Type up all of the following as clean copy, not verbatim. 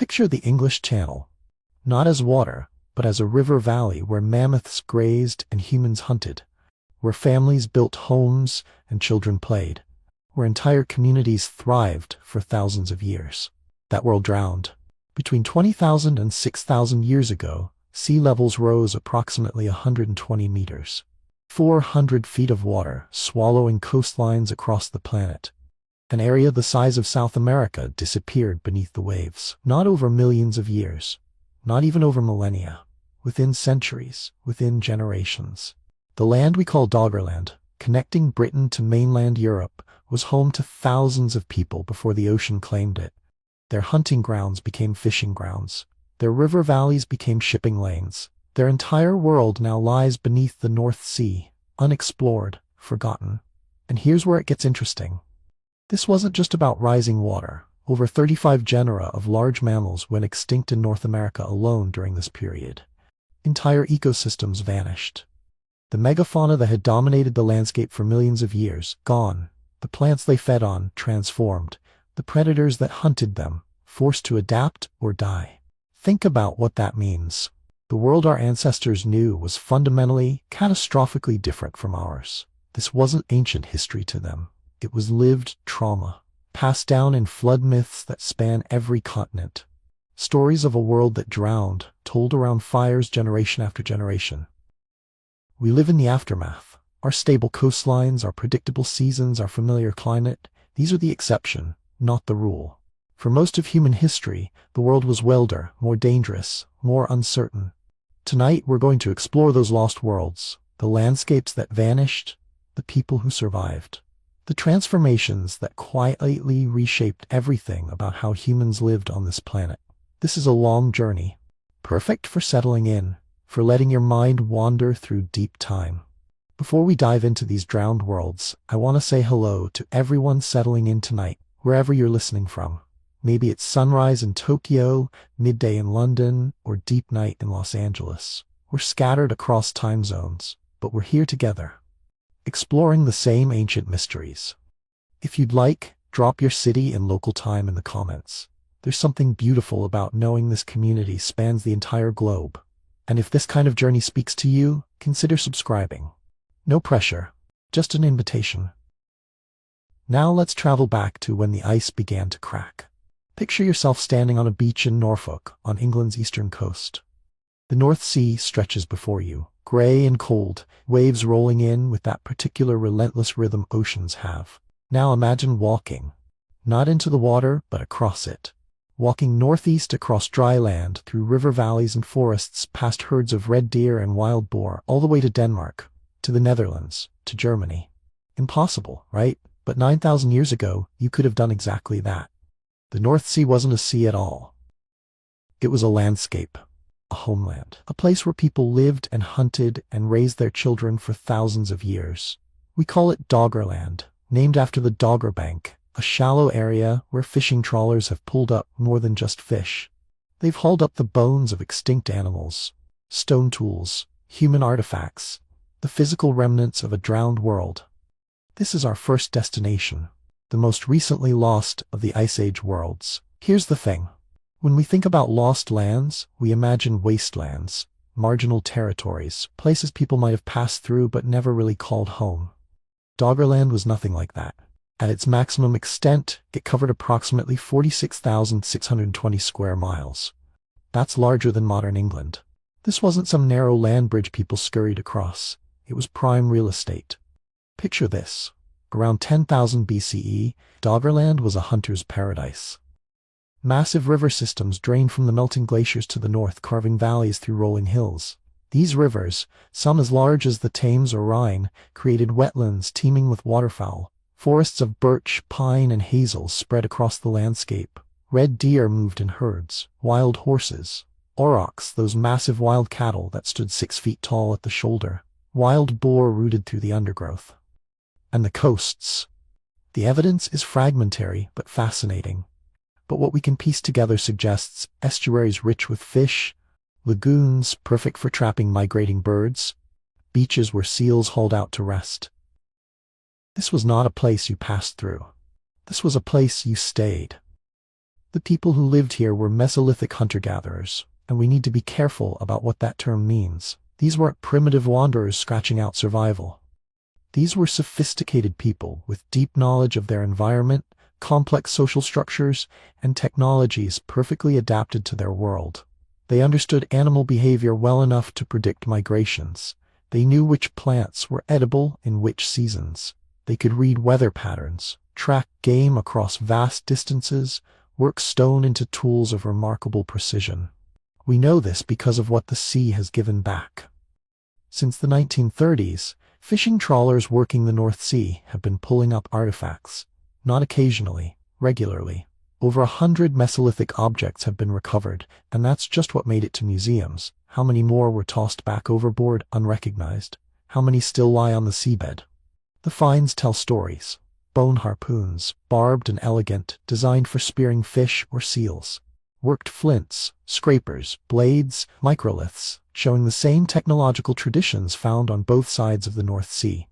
Picture the English Channel, not as water, but as a river valley where mammoths grazed and humans hunted, where families built homes and children played, where entire communities thrived for thousands of years. That world drowned. Between 20,000 and 6,000 years ago, sea levels rose approximately 120 meters. 400 feet of water swallowing coastlines across the planet. An area the size of South America disappeared beneath the waves. Not over millions of years, not even over millennia, within centuries, within generations. The land we call Doggerland, connecting Britain to mainland Europe, was home to thousands of people before the ocean claimed it. Their hunting grounds became fishing grounds. Their river valleys became shipping lanes. Their entire world now lies beneath the North Sea, unexplored, forgotten. And here's where it gets interesting. This wasn't just about rising water. Over 35 genera of large mammals went extinct in North America alone during this period. Entire ecosystems vanished. The megafauna that had dominated the landscape for millions of years, gone. The plants they fed on, transformed. The predators that hunted them, forced to adapt or die. Think about what that means. The world our ancestors knew was fundamentally, catastrophically different from ours. This wasn't ancient history to them. It was lived trauma, passed down in flood myths that span every continent. Stories of a world that drowned, told around fires generation after generation. We live in the aftermath. Our stable coastlines, our predictable seasons, our familiar climate, these are the exception, not the rule. For most of human history, the world was wilder, more dangerous, more uncertain. Tonight we're going to explore those lost worlds, the landscapes that vanished, the people who survived. The transformations that quietly reshaped everything about how humans lived on this planet. This is a long journey, perfect for settling in, for letting your mind wander through deep time. Before we dive into these drowned worlds, I want to say hello to everyone settling in tonight, wherever you're listening from. Maybe it's sunrise in Tokyo, midday in London, or deep night in Los Angeles. We're scattered across time zones, but we're here together, exploring the same ancient mysteries. If you'd like, drop your city and local time in the comments. There's something beautiful about knowing this community spans the entire globe. And if this kind of journey speaks to you, consider subscribing. No pressure, just an invitation. Now let's travel back to when the ice began to crack. Picture yourself standing on a beach in Norfolk, on England's eastern coast. The North Sea stretches before you, gray and cold, waves rolling in with that particular relentless rhythm oceans have. Now imagine walking, not into the water, but across it. Walking northeast across dry land, through river valleys and forests, past herds of red deer and wild boar, all the way to Denmark, to the Netherlands, to Germany. Impossible, right? But 9,000 years ago, you could have done exactly that. The North Sea wasn't a sea at all. It was a landscape, a homeland, a place where people lived and hunted and raised their children for thousands of years. We call it Doggerland, named after the Dogger Bank, a shallow area where fishing trawlers have pulled up more than just fish. They've hauled up the bones of extinct animals, stone tools, human artifacts, the physical remnants of a drowned world. This is our first destination, the most recently lost of the Ice Age worlds. Here's the thing. When we think about lost lands, we imagine wastelands, marginal territories, places people might have passed through but never really called home. Doggerland was nothing like that. At its maximum extent, it covered approximately 46,620 square miles. That's larger than modern England. This wasn't some narrow land bridge people scurried across. It was prime real estate. Picture this. Around 10,000 BCE, Doggerland was a hunter's paradise. Massive river systems drained from the melting glaciers to the north, carving valleys through rolling hills. These rivers, some as large as the Thames or Rhine, created wetlands teeming with waterfowl. Forests of birch, pine, and hazel spread across the landscape. Red deer moved in herds, wild horses, aurochs, those massive wild cattle that stood 6 feet tall at the shoulder, wild boar rooted through the undergrowth. And the coasts. The evidence is fragmentary but fascinating. But what we can piece together suggests estuaries rich with fish, lagoons perfect for trapping migrating birds, beaches where seals hauled out to rest. This was not a place you passed through. This was a place you stayed. The people who lived here were Mesolithic hunter-gatherers, and we need to be careful about what that term means. These weren't primitive wanderers scratching out survival. These were sophisticated people with deep knowledge of their environment, complex social structures, and technologies perfectly adapted to their world. They understood animal behavior well enough to predict migrations. They knew which plants were edible in which seasons. They could read weather patterns, track game across vast distances, work stone into tools of remarkable precision. We know this because of what the sea has given back. Since the 1930s, fishing trawlers working the North Sea have been pulling up artifacts, not occasionally, regularly. Over 100 Mesolithic objects have been recovered, and that's just what made it to museums. How many more were tossed back overboard unrecognized? How many still lie on the seabed? The finds tell stories. Bone harpoons, barbed and elegant, designed for spearing fish or seals. Worked flints, scrapers, blades, microliths, showing the same technological traditions found on both sides of the North Sea.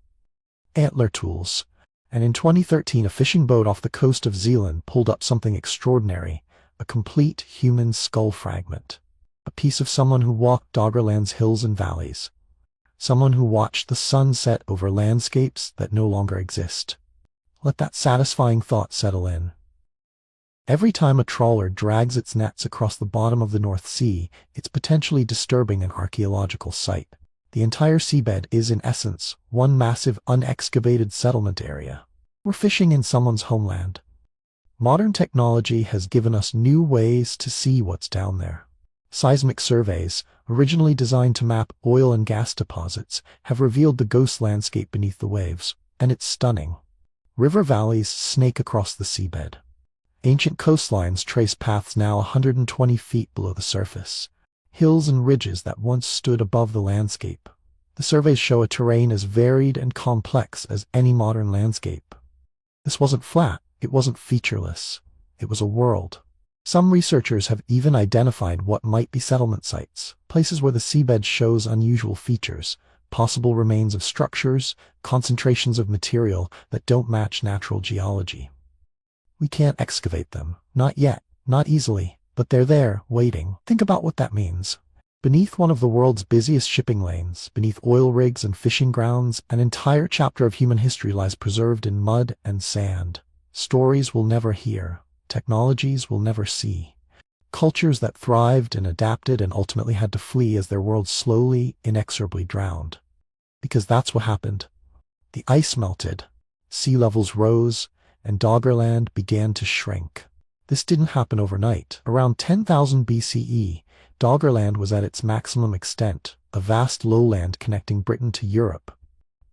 Antler tools. And in 2013, a fishing boat off the coast of Zealand pulled up something extraordinary, a complete human skull fragment. A piece of someone who walked Doggerland's hills and valleys. Someone who watched the sun set over landscapes that no longer exist. Let that satisfying thought settle in. Every time a trawler drags its nets across the bottom of the North Sea, it's potentially disturbing an archaeological site. The entire seabed is, in essence, one massive unexcavated settlement area. We're fishing in someone's homeland. Modern technology has given us new ways to see what's down there. Seismic surveys, originally designed to map oil and gas deposits, have revealed the ghost landscape beneath the waves, and it's stunning. River valleys snake across the seabed. Ancient coastlines trace paths now 120 feet below the surface. Hills and ridges that once stood above the landscape. The surveys show a terrain as varied and complex as any modern landscape. This wasn't flat, it wasn't featureless. It was a world. Some researchers have even identified what might be settlement sites, places where the seabed shows unusual features, possible remains of structures, concentrations of material that don't match natural geology. We can't excavate them. Not yet. Not easily. But they're there, waiting. Think about what that means. Beneath one of the world's busiest shipping lanes, beneath oil rigs and fishing grounds, an entire chapter of human history lies preserved in mud and sand. Stories we'll never hear. Technologies we'll never see. Cultures that thrived and adapted and ultimately had to flee as their world slowly, inexorably drowned. Because that's what happened. The ice melted, sea levels rose, and Doggerland began to shrink. This didn't happen overnight. Around 10,000 BCE, Doggerland was at its maximum extent, a vast lowland connecting Britain to Europe.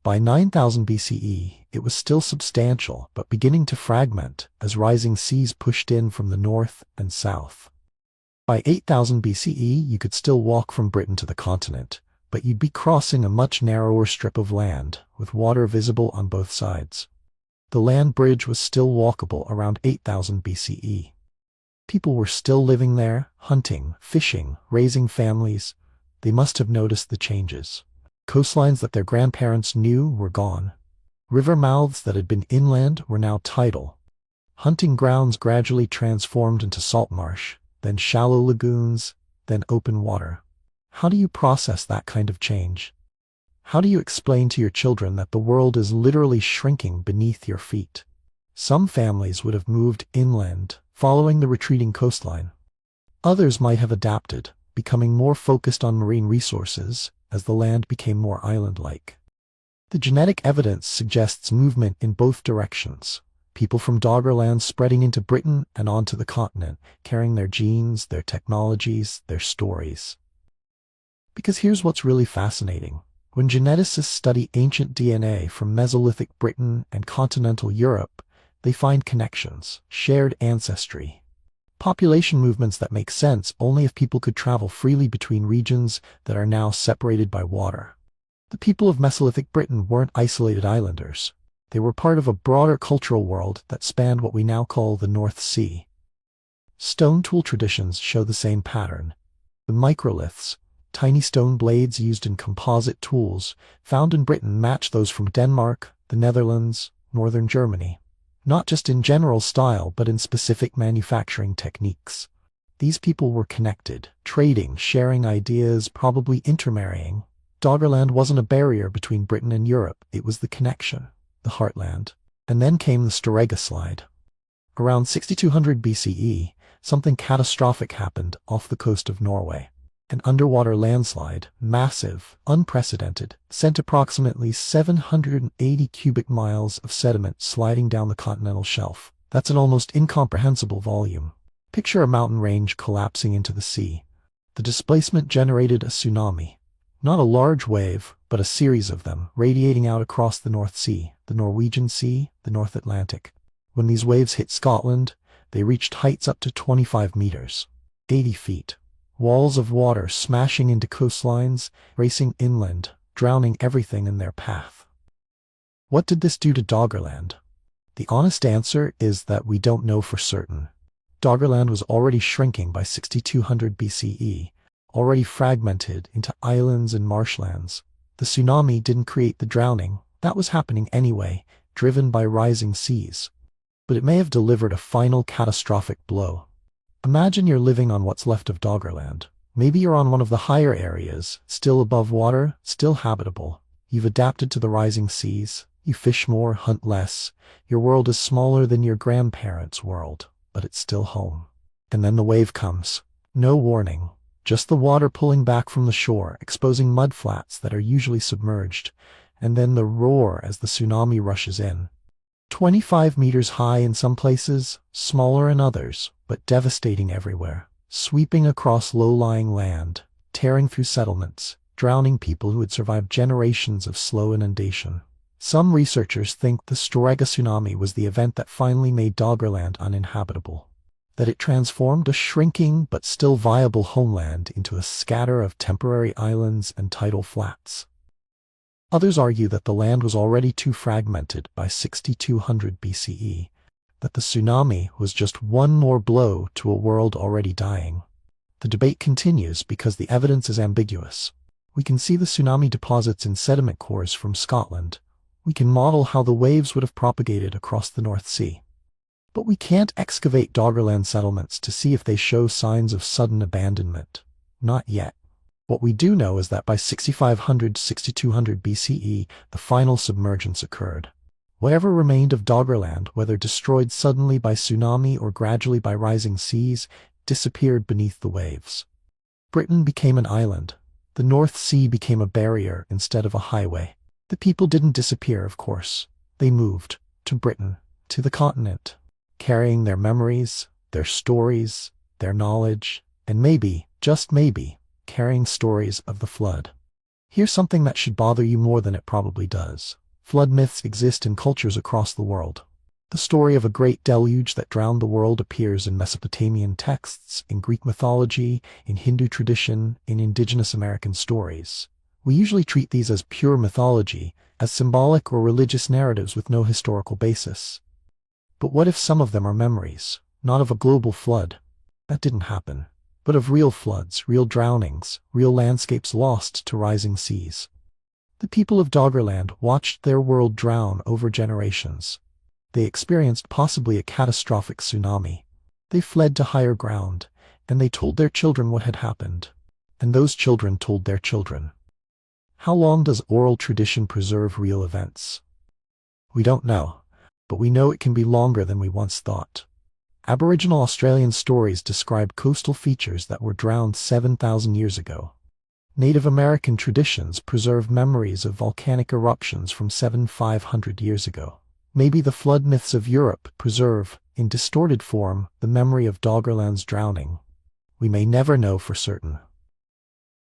By 9000 BCE, it was still substantial, but beginning to fragment as rising seas pushed in from the north and south. By 8000 BCE, you could still walk from Britain to the continent, but you'd be crossing a much narrower strip of land, with water visible on both sides. The land bridge was still walkable around 8000 BCE. People were still living there, hunting, fishing, raising families. They must have noticed the changes. Coastlines that their grandparents knew were gone. River mouths that had been inland were now tidal. Hunting grounds gradually transformed into salt marsh, then shallow lagoons, then open water. How do you process that kind of change? How do you explain to your children that the world is literally shrinking beneath your feet? Some families would have moved inland, following the retreating coastline. Others might have adapted, becoming more focused on marine resources as the land became more island-like. The genetic evidence suggests movement in both directions. People from Doggerland spreading into Britain and onto the continent, carrying their genes, their technologies, their stories. Because here's what's really fascinating. When geneticists study ancient DNA from Mesolithic Britain and continental Europe, they find connections, shared ancestry. Population movements that make sense only if people could travel freely between regions that are now separated by water. The people of Mesolithic Britain weren't isolated islanders. They were part of a broader cultural world that spanned what we now call the North Sea. Stone tool traditions show the same pattern. The microliths, tiny stone blades used in composite tools, found in Britain match those from Denmark, the Netherlands, northern Germany. not just in general style but in specific manufacturing techniques. These people were connected, trading, sharing ideas, probably intermarrying. Doggerland wasn't a barrier between Britain and Europe, it was the connection, the heartland. And then came the Storegga slide. Around 6200 BCE, something catastrophic happened off the coast of Norway. An underwater landslide, massive, unprecedented, sent approximately 780 cubic miles of sediment sliding down the continental shelf. That's an almost incomprehensible volume. Picture a mountain range collapsing into the sea. The displacement generated a tsunami. Not a large wave, but a series of them, radiating out across the North Sea, the Norwegian Sea, the North Atlantic. When these waves hit Scotland, they reached heights up to 25 meters, 80 feet. Walls of water smashing into coastlines, racing inland, drowning everything in their path. What did this do to Doggerland? The honest answer is that we don't know for certain. Doggerland was already shrinking by 6200 BCE, already fragmented into islands and marshlands. The tsunami didn't create the drowning, that was happening anyway, driven by rising seas. But it may have delivered a final catastrophic blow. Imagine you're living on what's left of Doggerland. Maybe you're on one of the higher areas, still above water, still habitable. You've adapted to the rising seas, you fish more, hunt less. Your world is smaller than your grandparents' world, but it's still home. And then the wave comes. No warning. Just the water pulling back from the shore, exposing mudflats that are usually submerged. And then the roar as the tsunami rushes in. 25 meters high in some places, smaller in others, but devastating everywhere. Sweeping across low-lying land, tearing through settlements, drowning people who had survived generations of slow inundation. Some researchers think the Storegga tsunami was the event that finally made Doggerland uninhabitable. That it transformed a shrinking but still viable homeland into a scatter of temporary islands and tidal flats. Others argue that the land was already too fragmented by 6200 BCE, that the tsunami was just one more blow to a world already dying. The debate continues because the evidence is ambiguous. We can see the tsunami deposits in sediment cores from Scotland. We can model how the waves would have propagated across the North Sea. But we can't excavate Doggerland settlements to see if they show signs of sudden abandonment. Not yet. What we do know is that by 6500–6200 BCE, the final submergence occurred. Whatever remained of Doggerland, whether destroyed suddenly by tsunami or gradually by rising seas, disappeared beneath the waves. Britain became an island. The North Sea became a barrier instead of a highway. The people didn't disappear, of course. They moved to Britain, to the continent, carrying their memories, their stories, their knowledge, and maybe, just maybe, carrying stories of the flood. Here's something that should bother you more than it probably does. Flood myths exist in cultures across the world. The story of a great deluge that drowned the world appears in Mesopotamian texts, in Greek mythology, in Hindu tradition, in indigenous American stories. We usually treat these as pure mythology, as symbolic or religious narratives with no historical basis. But what if some of them are memories, not of a global flood? That didn't happen. But of real floods, real drownings, real landscapes lost to rising seas. The people of Doggerland watched their world drown over generations. They experienced possibly a catastrophic tsunami. They fled to higher ground, and they told their children what had happened. And those children told their children. How long does oral tradition preserve real events? We don't know, but we know it can be longer than we once thought. Aboriginal Australian stories describe coastal features that were drowned 7,000 years ago. Native American traditions preserve memories of volcanic eruptions from 7,500 years ago. Maybe the flood myths of Europe preserve, in distorted form, the memory of Doggerland's drowning. We may never know for certain.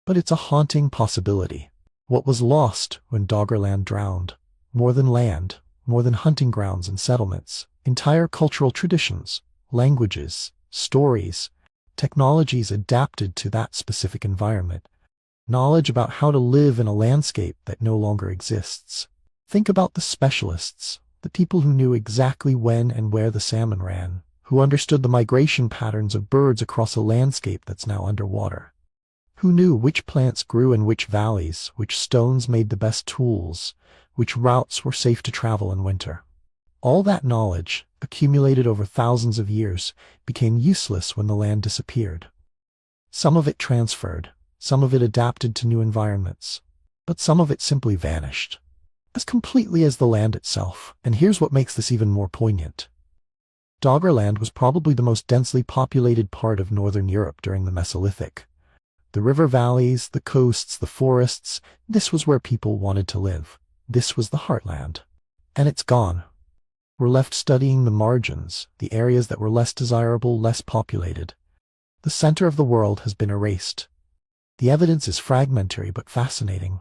But it's a haunting possibility. What was lost when Doggerland drowned? More than land, more than hunting grounds and settlements, entire cultural traditions, languages, stories, technologies adapted to that specific environment, knowledge about how to live in a landscape that no longer exists. Think about the specialists, the people who knew exactly when and where the salmon ran, who understood the migration patterns of birds across a landscape that's now underwater, who knew which plants grew in which valleys, which stones made the best tools, which routes were safe to travel in winter. All that knowledge, accumulated over thousands of years, became useless when the land disappeared. Some of it transferred, some of it adapted to new environments, but some of it simply vanished, as completely as the land itself. And here's what makes this even more poignant. Doggerland was probably the most densely populated part of northern Europe during the Mesolithic. The river valleys, the coasts, the forests, this was where people wanted to live. This was the heartland. And it's gone. We're left studying the margins, the areas that were less desirable, less populated. The center of the world has been erased. The evidence is fragmentary but fascinating.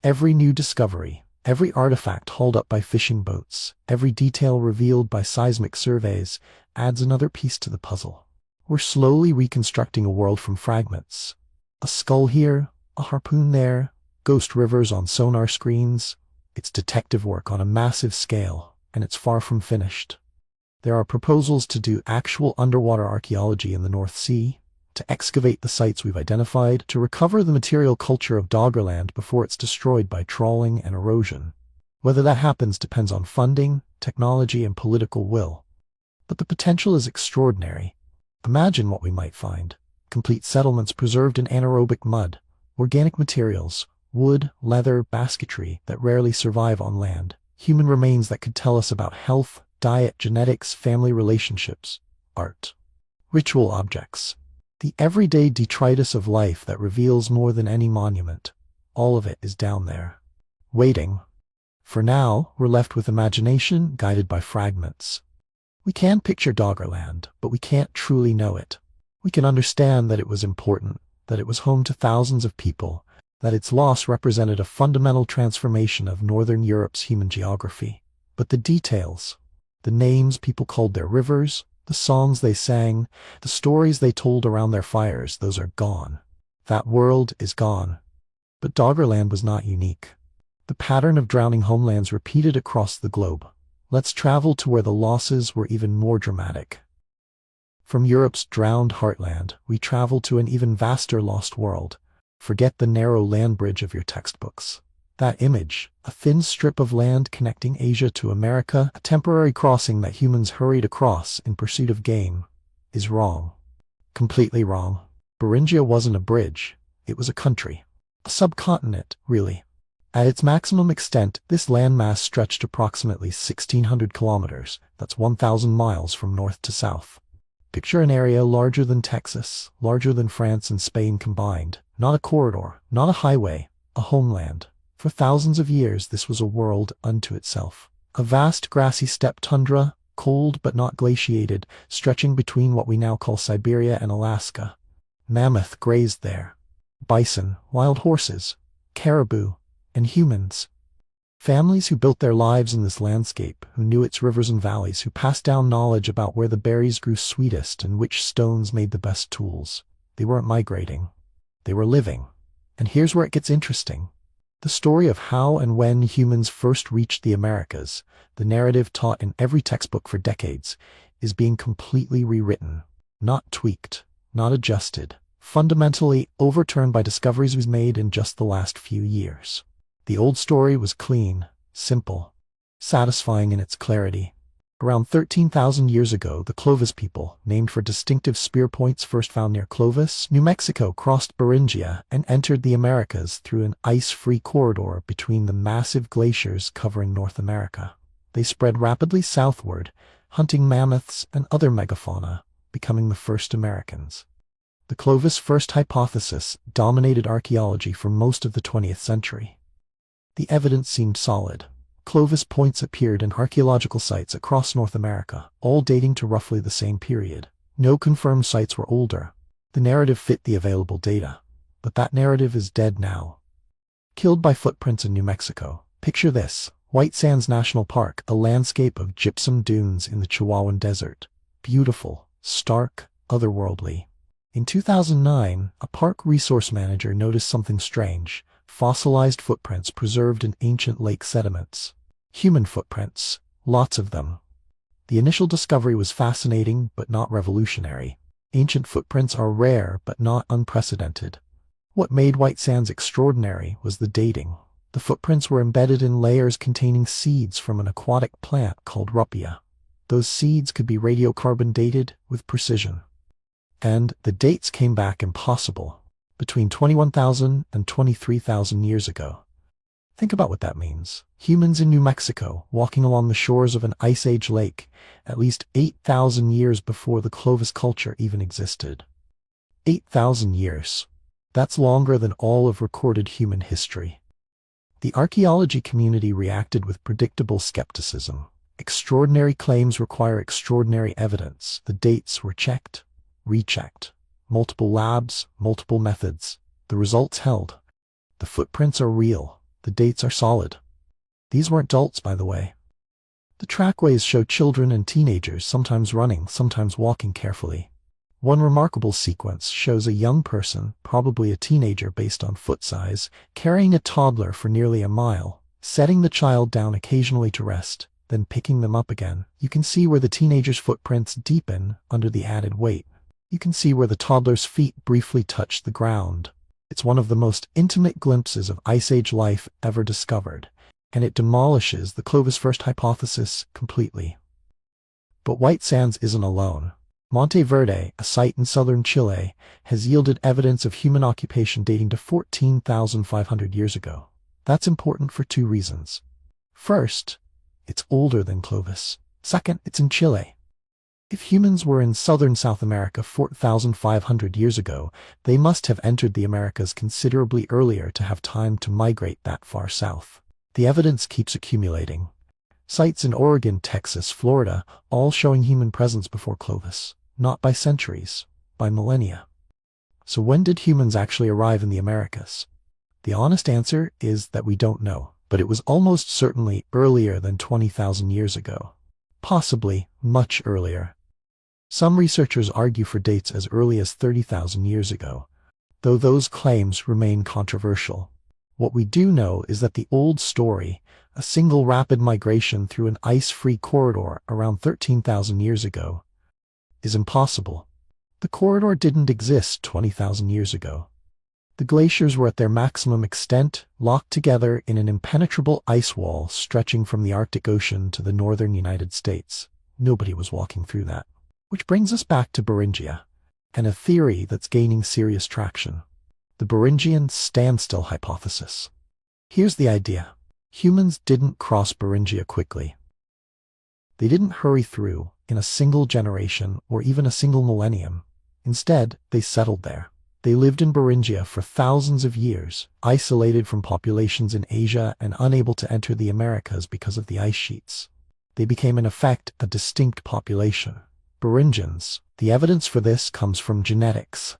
Every new discovery, every artifact hauled up by fishing boats, every detail revealed by seismic surveys adds another piece to the puzzle. We're slowly reconstructing a world from fragments. A skull here, a harpoon there, ghost rivers on sonar screens. It's detective work on a massive scale, and it's far from finished. There are proposals to do actual underwater archaeology in the North Sea, to excavate the sites we've identified, to recover the material culture of Doggerland before it's destroyed by trawling and erosion. Whether that happens depends on funding, technology, and political will. But the potential is extraordinary. Imagine what we might find. Complete settlements preserved in anaerobic mud, organic materials, wood, leather, basketry that rarely survive on land, human remains that could tell us about health, diet, genetics, family relationships, art, ritual objects, the everyday detritus of life that reveals more than any monument. All of it is down there, waiting. For now, we're left with imagination guided by fragments. We can picture Doggerland, but we can't truly know it. We can understand that it was important, that it was home to thousands of people, that its loss represented a fundamental transformation of Northern Europe's human geography. But the details, the names people called their rivers, the songs they sang, the stories they told around their fires, those are gone. That world is gone. But Doggerland was not unique. The pattern of drowning homelands repeated across the globe. Let's travel to where the losses were even more dramatic. From Europe's drowned heartland, we travel to an even vaster lost world. Forget the narrow land bridge of your textbooks. That image, a thin strip of land connecting Asia to America, a temporary crossing that humans hurried across in pursuit of game, is wrong. Completely wrong. Beringia wasn't a bridge. It was a country. A subcontinent, really. At its maximum extent, this landmass stretched approximately 1,600 kilometers. That's 1,000 miles from north to south. Picture an area larger than Texas, larger than France and Spain combined. Not a corridor, not a highway, a homeland. For thousands of years, this was a world unto itself. A vast grassy steppe tundra, cold but not glaciated, stretching between what we now call Siberia and Alaska. Mammoth grazed there. Bison, wild horses, caribou, and humans. Families who built their lives in this landscape, who knew its rivers and valleys, who passed down knowledge about where the berries grew sweetest and which stones made the best tools. They weren't migrating. They were living. And here's where it gets interesting. The story of how and when humans first reached the Americas, the narrative taught in every textbook for decades, is being completely rewritten. Not tweaked, not adjusted, fundamentally overturned by discoveries we've made in just the last few years. The old story was clean, simple, satisfying in its clarity. Around 13,000 years ago, the Clovis people, named for distinctive spear points first found near Clovis, New Mexico, crossed Beringia and entered the Americas through an ice-free corridor between the massive glaciers covering North America. They spread rapidly southward, hunting mammoths and other megafauna, becoming the first Americans. The Clovis first hypothesis dominated archaeology for most of the 20th century. The evidence seemed solid. Clovis points appeared in archaeological sites across North America, all dating to roughly the same period. No confirmed sites were older. The narrative fit the available data. But that narrative is dead now. Killed by footprints in New Mexico. Picture this: White Sands National Park, a landscape of gypsum dunes in the Chihuahuan Desert. Beautiful, stark, otherworldly. In 2009, a park resource manager noticed something strange. Fossilized footprints preserved in ancient lake sediments. Human footprints, lots of them. The initial discovery was fascinating but not revolutionary. Ancient footprints are rare but not unprecedented. What made White Sands extraordinary was the dating. The footprints were embedded in layers containing seeds from an aquatic plant called rupia. Those seeds could be radiocarbon dated with precision. And the dates came back impossible, between 21,000 and 23,000 years ago. Think about what that means. Humans in New Mexico walking along the shores of an Ice Age lake at least 8,000 years before the Clovis culture even existed. 8,000 years. That's longer than all of recorded human history. The archaeology community reacted with predictable skepticism. Extraordinary claims require extraordinary evidence. The dates were checked, rechecked. Multiple labs, multiple methods. The results held. The footprints are real. The dates are solid. These weren't adults, by the way. The trackways show children and teenagers, sometimes running, sometimes walking carefully. One remarkable sequence shows a young person, probably a teenager based on foot size, carrying a toddler for nearly a mile, setting the child down occasionally to rest, then picking them up again. You can see where the teenager's footprints deepen under the added weight. You can see where the toddler's feet briefly touch the ground. It's one of the most intimate glimpses of Ice Age life ever discovered, and it demolishes the Clovis first hypothesis completely. But White Sands isn't alone. Monte Verde, a site in southern Chile, has yielded evidence of human occupation dating to 14,500 years ago. That's important for two reasons. First, it's older than Clovis. Second, it's in Chile. If humans were in southern South America 4,500 years ago, they must have entered the Americas considerably earlier to have time to migrate that far south. The evidence keeps accumulating. Sites in Oregon, Texas, Florida, all showing human presence before Clovis. Not by centuries, by millennia. So when did humans actually arrive in the Americas? The honest answer is that we don't know, but it was almost certainly earlier than 20,000 years ago. Possibly much earlier. Some researchers argue for dates as early as 30,000 years ago, though those claims remain controversial. What we do know is that the old story, a single rapid migration through an ice-free corridor around 13,000 years ago, is impossible. The corridor didn't exist 20,000 years ago. The glaciers were at their maximum extent, locked together in an impenetrable ice wall stretching from the Arctic Ocean to the northern United States. Nobody was walking through that. Which brings us back to Beringia, and a theory that's gaining serious traction. The Beringian standstill hypothesis. Here's the idea. Humans didn't cross Beringia quickly. They didn't hurry through in a single generation or even a single millennium. Instead, they settled there. They lived in Beringia for thousands of years, isolated from populations in Asia and unable to enter the Americas because of the ice sheets. They became in effect a distinct population. Beringians. The evidence for this comes from genetics.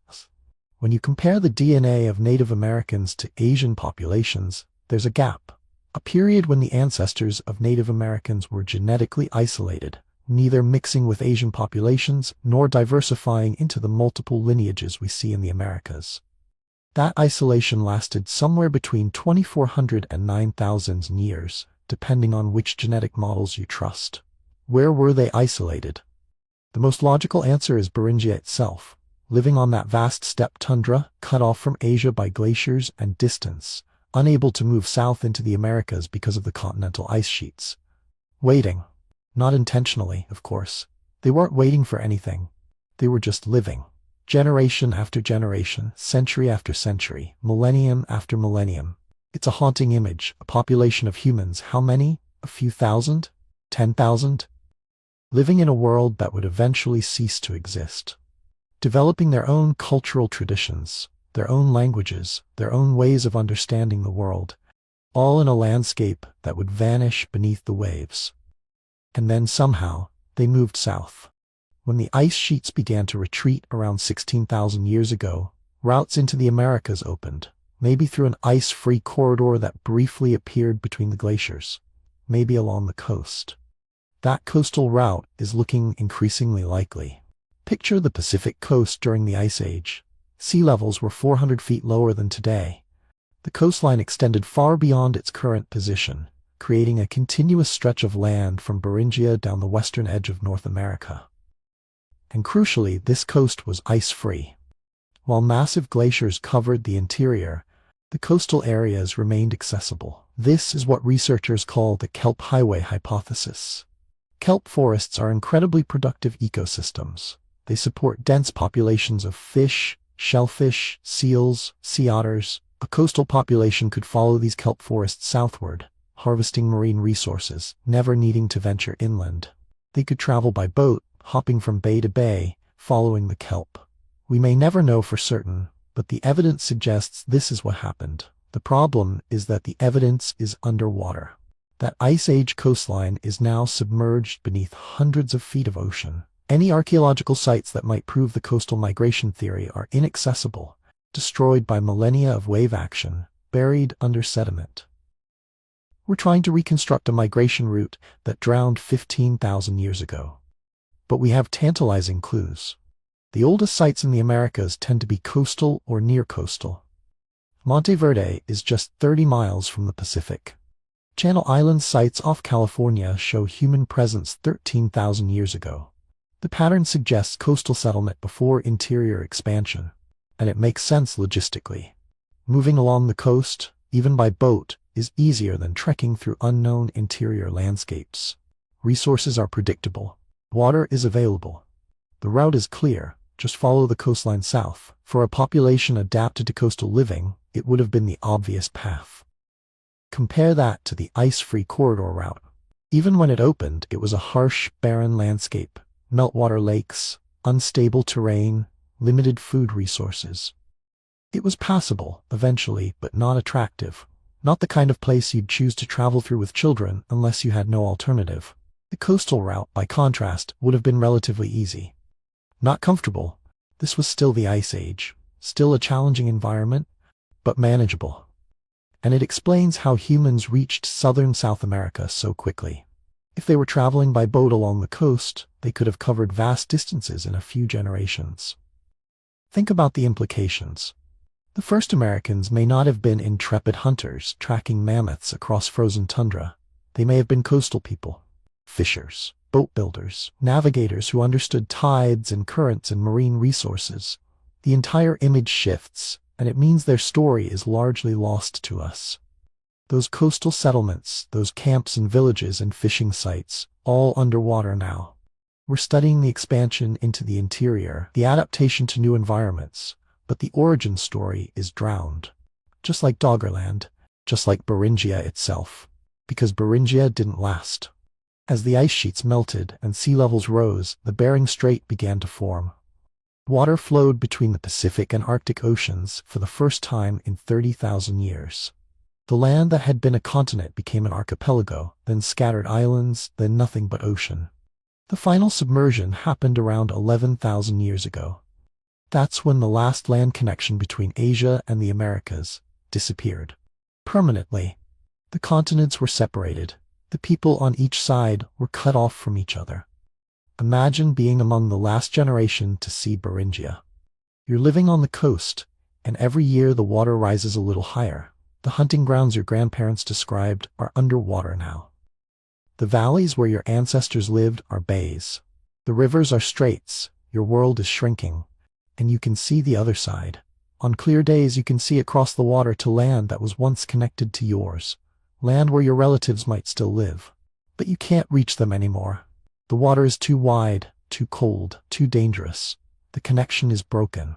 When you compare the DNA of Native Americans to Asian populations, there's a gap. A period when the ancestors of Native Americans were genetically isolated, neither mixing with Asian populations nor diversifying into the multiple lineages we see in the Americas. That isolation lasted somewhere between 2,400 and 9,000 years, depending on which genetic models you trust. Where were they isolated? The most logical answer is Beringia itself, living on that vast steppe tundra, cut off from Asia by glaciers and distance, unable to move south into the Americas because of the continental ice sheets. Waiting. Not intentionally, of course. They weren't waiting for anything. They were just living. Generation after generation, century after century, millennium after millennium. It's a haunting image, a population of humans. How many? A few thousand? 10,000? Living in a world that would eventually cease to exist. Developing their own cultural traditions, their own languages, their own ways of understanding the world, all in a landscape that would vanish beneath the waves. And then somehow, they moved south. When the ice sheets began to retreat around 16,000 years ago, routes into the Americas opened, maybe through an ice-free corridor that briefly appeared between the glaciers, maybe along the coast. That coastal route is looking increasingly likely. Picture the Pacific coast during the Ice Age. Sea levels were 400 feet lower than today. The coastline extended far beyond its current position, creating a continuous stretch of land from Beringia down the western edge of North America. And crucially, this coast was ice-free. While massive glaciers covered the interior, The coastal areas remained accessible. This is what researchers call the kelp highway hypothesis. Kelp forests are incredibly productive ecosystems. They support dense populations of fish, shellfish, seals, sea otters. A coastal population could follow these kelp forests southward, harvesting marine resources, never needing to venture inland. They could travel by boat, hopping from bay to bay, following the kelp. We may never know for certain, but the evidence suggests this is what happened. The problem is that the evidence is underwater. That Ice Age coastline is now submerged beneath hundreds of feet of ocean. Any archaeological sites that might prove the coastal migration theory are inaccessible, destroyed by millennia of wave action, buried under sediment. We're trying to reconstruct a migration route that drowned 15,000 years ago. But we have tantalizing clues. The oldest sites in the Americas tend to be coastal or near coastal. Monteverde is just 30 miles from the Pacific. Channel Islands sites off California show human presence 13,000 years ago. The pattern suggests coastal settlement before interior expansion, and it makes sense logistically. Moving along the coast, even by boat, is easier than trekking through unknown interior landscapes. Resources are predictable. Water is available. The route is clear. Just follow the coastline south. For a population adapted to coastal living, it would have been the obvious path. Compare that to the ice-free corridor route. Even when it opened, it was a harsh, barren landscape. Meltwater lakes, unstable terrain, limited food resources. It was passable, eventually, but not attractive. Not the kind of place you'd choose to travel through with children unless you had no alternative. The coastal route, by contrast, would have been relatively easy. Not comfortable. This was still the Ice Age. Still a challenging environment, but manageable. And it explains how humans reached southern South America so quickly. If they were traveling by boat along the coast, they could have covered vast distances in a few generations. Think about the implications. The first Americans may not have been intrepid hunters tracking mammoths across frozen tundra. They may have been coastal people, fishers, boat builders, navigators who understood tides and currents and marine resources. The entire image shifts, and it means their story is largely lost to us. Those coastal settlements, those camps and villages and fishing sites, all underwater now. We're studying the expansion into the interior, the adaptation to new environments, but the origin story is drowned. Just like Doggerland, just like Beringia itself, because Beringia didn't last. As the ice sheets melted and sea levels rose, the Bering Strait began to form. Water flowed between the Pacific and Arctic Oceans for the first time in 30,000 years. The land that had been a continent became an archipelago, then scattered islands, then nothing but ocean. The final submersion happened around 11,000 years ago. That's when the last land connection between Asia and the Americas disappeared. Permanently. The continents were separated. The people on each side were cut off from each other. Imagine being among the last generation to see Beringia. You're living on the coast, and every year the water rises a little higher. The hunting grounds your grandparents described are underwater now. The valleys where your ancestors lived are bays. The rivers are straits. Your world is shrinking, and you can see the other side. On clear days you can see across the water to land that was once connected to yours, land where your relatives might still live. But you can't reach them anymore. The water is too wide, too cold, too dangerous. The connection is broken.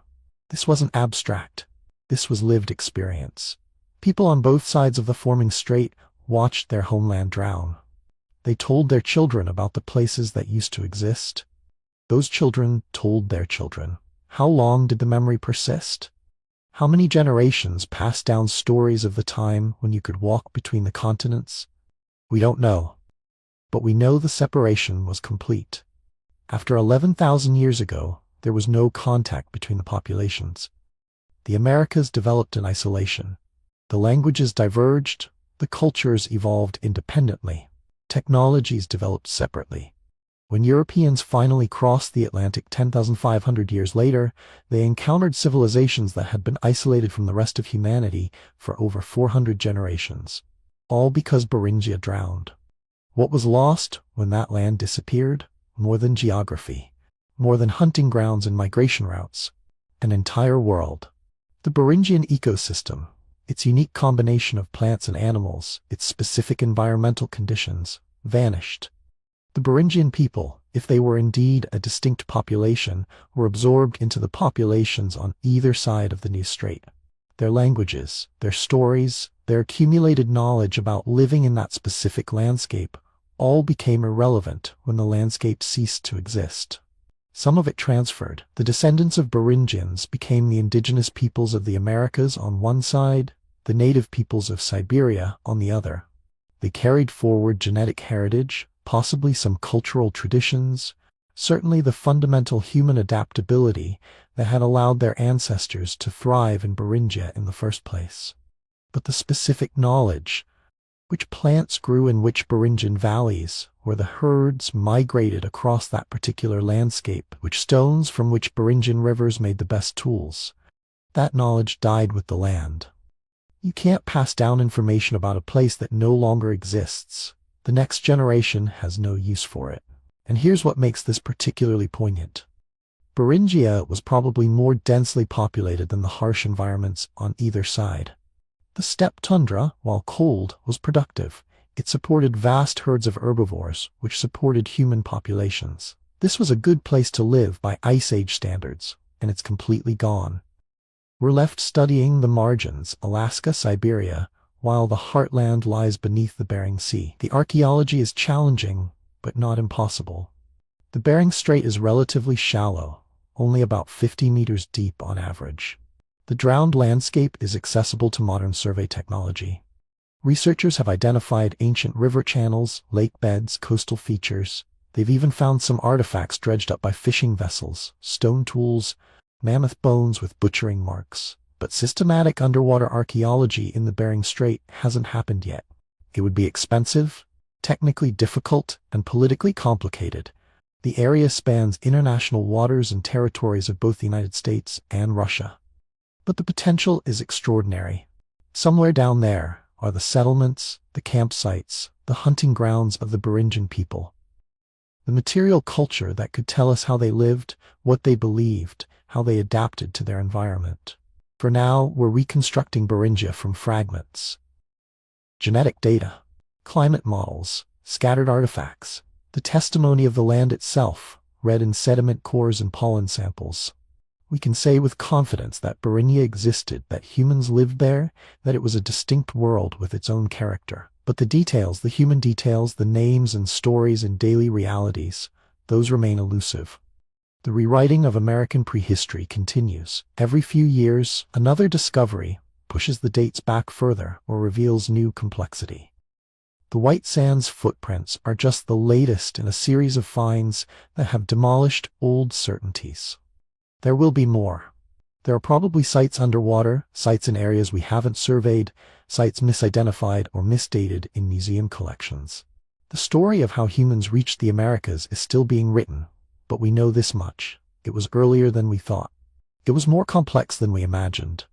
This wasn't abstract. This was lived experience. People on both sides of the forming strait watched their homeland drown. They told their children about the places that used to exist. Those children told their children. How long did the memory persist? How many generations passed down stories of the time when you could walk between the continents? We don't know. But we know the separation was complete. After 11,000 years ago, there was no contact between the populations. The Americas developed in isolation. The languages diverged, the cultures evolved independently, technologies developed separately. When Europeans finally crossed the Atlantic 10,500 years later, they encountered civilizations that had been isolated from the rest of humanity for over 400 generations, all because Beringia drowned. What was lost when that land disappeared? More than geography, more than hunting grounds and migration routes, an entire world. The Beringian ecosystem, Its unique combination of plants and animals, its specific environmental conditions, vanished. The Beringian people, if they were indeed a distinct population, were absorbed into the populations on either side of the new strait. Their languages, their stories, their accumulated knowledge about living in that specific landscape, all became irrelevant when the landscape ceased to exist. Some of it transferred. The descendants of Beringians became the indigenous peoples of the Americas on one side, the native peoples of Siberia on the other. They carried forward genetic heritage, possibly some cultural traditions, certainly the fundamental human adaptability that had allowed their ancestors to thrive in Beringia in the first place. But the specific knowledge, which plants grew in which Beringian valleys, where the herds migrated across that particular landscape, which stones from which Beringian rivers made the best tools, that knowledge died with the land. You can't pass down information about a place that no longer exists. The next generation has no use for it. And here's what makes this particularly poignant. Beringia was probably more densely populated than the harsh environments on either side. The steppe tundra, while cold, was productive. It supported vast herds of herbivores, which supported human populations. This was a good place to live by Ice Age standards, and it's completely gone. We're left studying the margins, Alaska, Siberia, while the heartland lies beneath the Bering Sea. The archaeology is challenging, but not impossible. The Bering Strait is relatively shallow, only about 50 meters deep on average. The drowned landscape is accessible to modern survey technology. Researchers have identified ancient river channels, lake beds, coastal features. They've even found some artifacts dredged up by fishing vessels, stone tools, mammoth bones with butchering marks. But systematic underwater archaeology in the Bering Strait hasn't happened yet. It would be expensive, technically difficult, and politically complicated. The area spans international waters and territories of both the United States and Russia. But the potential is extraordinary. Somewhere down there are the settlements, the campsites, the hunting grounds of the Beringian people. The material culture that could tell us how they lived, what they believed, how they adapted to their environment. For now, we're reconstructing Beringia from fragments. Genetic data, climate models, scattered artifacts, the testimony of the land itself, read in sediment cores and pollen samples. We can say with confidence that Beringia existed, that humans lived there, that it was a distinct world with its own character. But the details, the human details, the names and stories and daily realities, those remain elusive. The rewriting of American prehistory continues. Every few years, another discovery pushes the dates back further or reveals new complexity. The White Sands footprints are just the latest in a series of finds that have demolished old certainties. There will be more. There are probably sites underwater, sites in areas we haven't surveyed, sites misidentified or misdated in museum collections. The story of how humans reached the Americas is still being written, but we know this much. It was earlier than we thought. It was more complex than we imagined.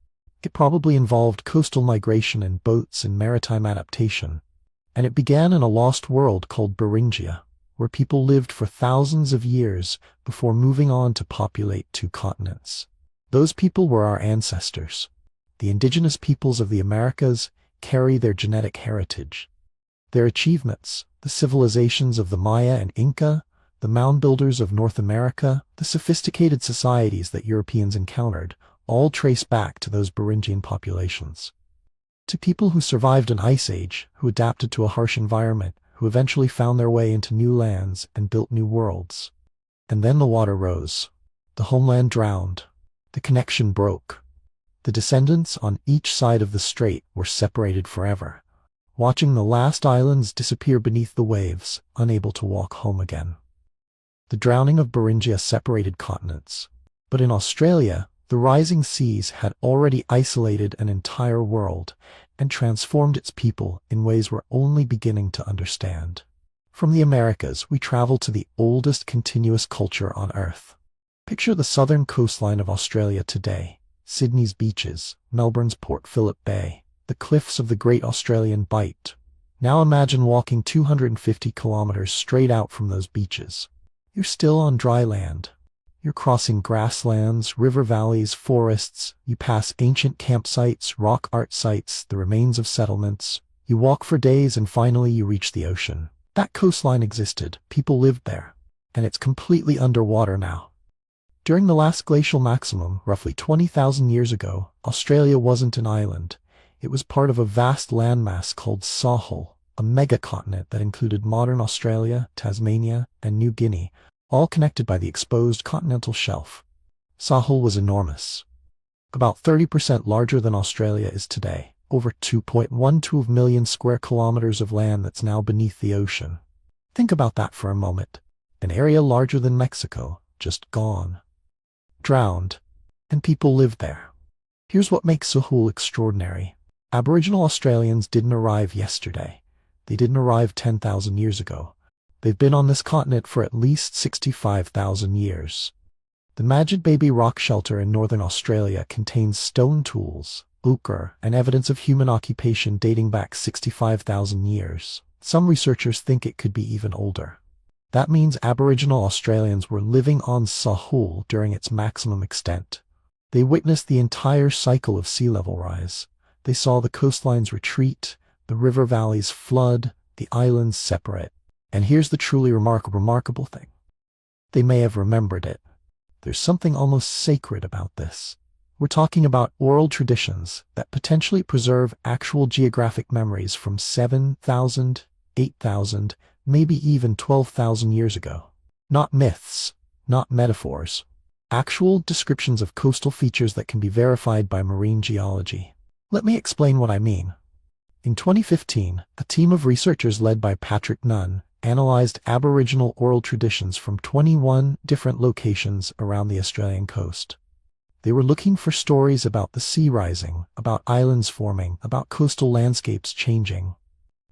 It probably involved coastal migration and boats and maritime adaptation. And it began in a lost world called Beringia, where people lived for thousands of years before moving on to populate 2 continents. Those people were our ancestors. The indigenous peoples of the Americas carry their genetic heritage. Their achievements, the civilizations of the Maya and Inca, the mound builders of North America, the sophisticated societies that Europeans encountered, all trace back to those Beringian populations. To people who survived an ice age, who adapted to a harsh environment, who eventually found their way into new lands and built new worlds. And then the water rose. The homeland drowned. The connection broke. The descendants on each side of the strait were separated forever, watching the last islands disappear beneath the waves, unable to walk home again. The drowning of Beringia separated continents. But in Australia, the rising seas had already isolated an entire world and transformed its people in ways we're only beginning to understand. From the Americas, we travel to the oldest continuous culture on Earth. Picture the southern coastline of Australia today, Sydney's beaches, Melbourne's Port Phillip Bay, the cliffs of the Great Australian Bight. Now imagine walking 250 kilometers straight out from those beaches. You're still on dry land. You're crossing grasslands, river valleys, forests. You pass ancient campsites, rock art sites, the remains of settlements. You walk for days and finally you reach the ocean. That coastline existed, people lived there, and it's completely underwater now. During the last glacial maximum, roughly 20,000 years ago, Australia wasn't an island. It was part of a vast landmass called Sahul, a megacontinent that included modern Australia, Tasmania, and New Guinea, all connected by the exposed continental shelf. Sahul was enormous, about 30% larger than Australia is today, over 2.12 million square kilometers of land that's now beneath the ocean. Think about that for a moment. An area larger than Mexico, just gone. Drowned, and people lived there. Here's what makes Sahul extraordinary. Aboriginal Australians didn't arrive yesterday. They didn't arrive 10,000 years ago. They've been on this continent for at least 65,000 years. The Majid Baby rock shelter in northern Australia contains stone tools, ochre, and evidence of human occupation dating back 65,000 years. Some researchers think it could be even older. That means Aboriginal Australians were living on Sahul during its maximum extent. They witnessed the entire cycle of sea level rise. They saw the coastlines retreat, the river valleys flood, the islands separate. And here's the truly remarkable thing. They may have remembered it. There's something almost sacred about this. We're talking about oral traditions that potentially preserve actual geographic memories from 7,000, 8,000, maybe even 12,000 years ago. Not myths, not metaphors. Actual descriptions of coastal features that can be verified by marine geology. Let me explain what I mean. In 2015, a team of researchers led by Patrick Nunn analyzed Aboriginal oral traditions from 21 different locations around the Australian coast. They were looking for stories about the sea rising, about islands forming, about coastal landscapes changing.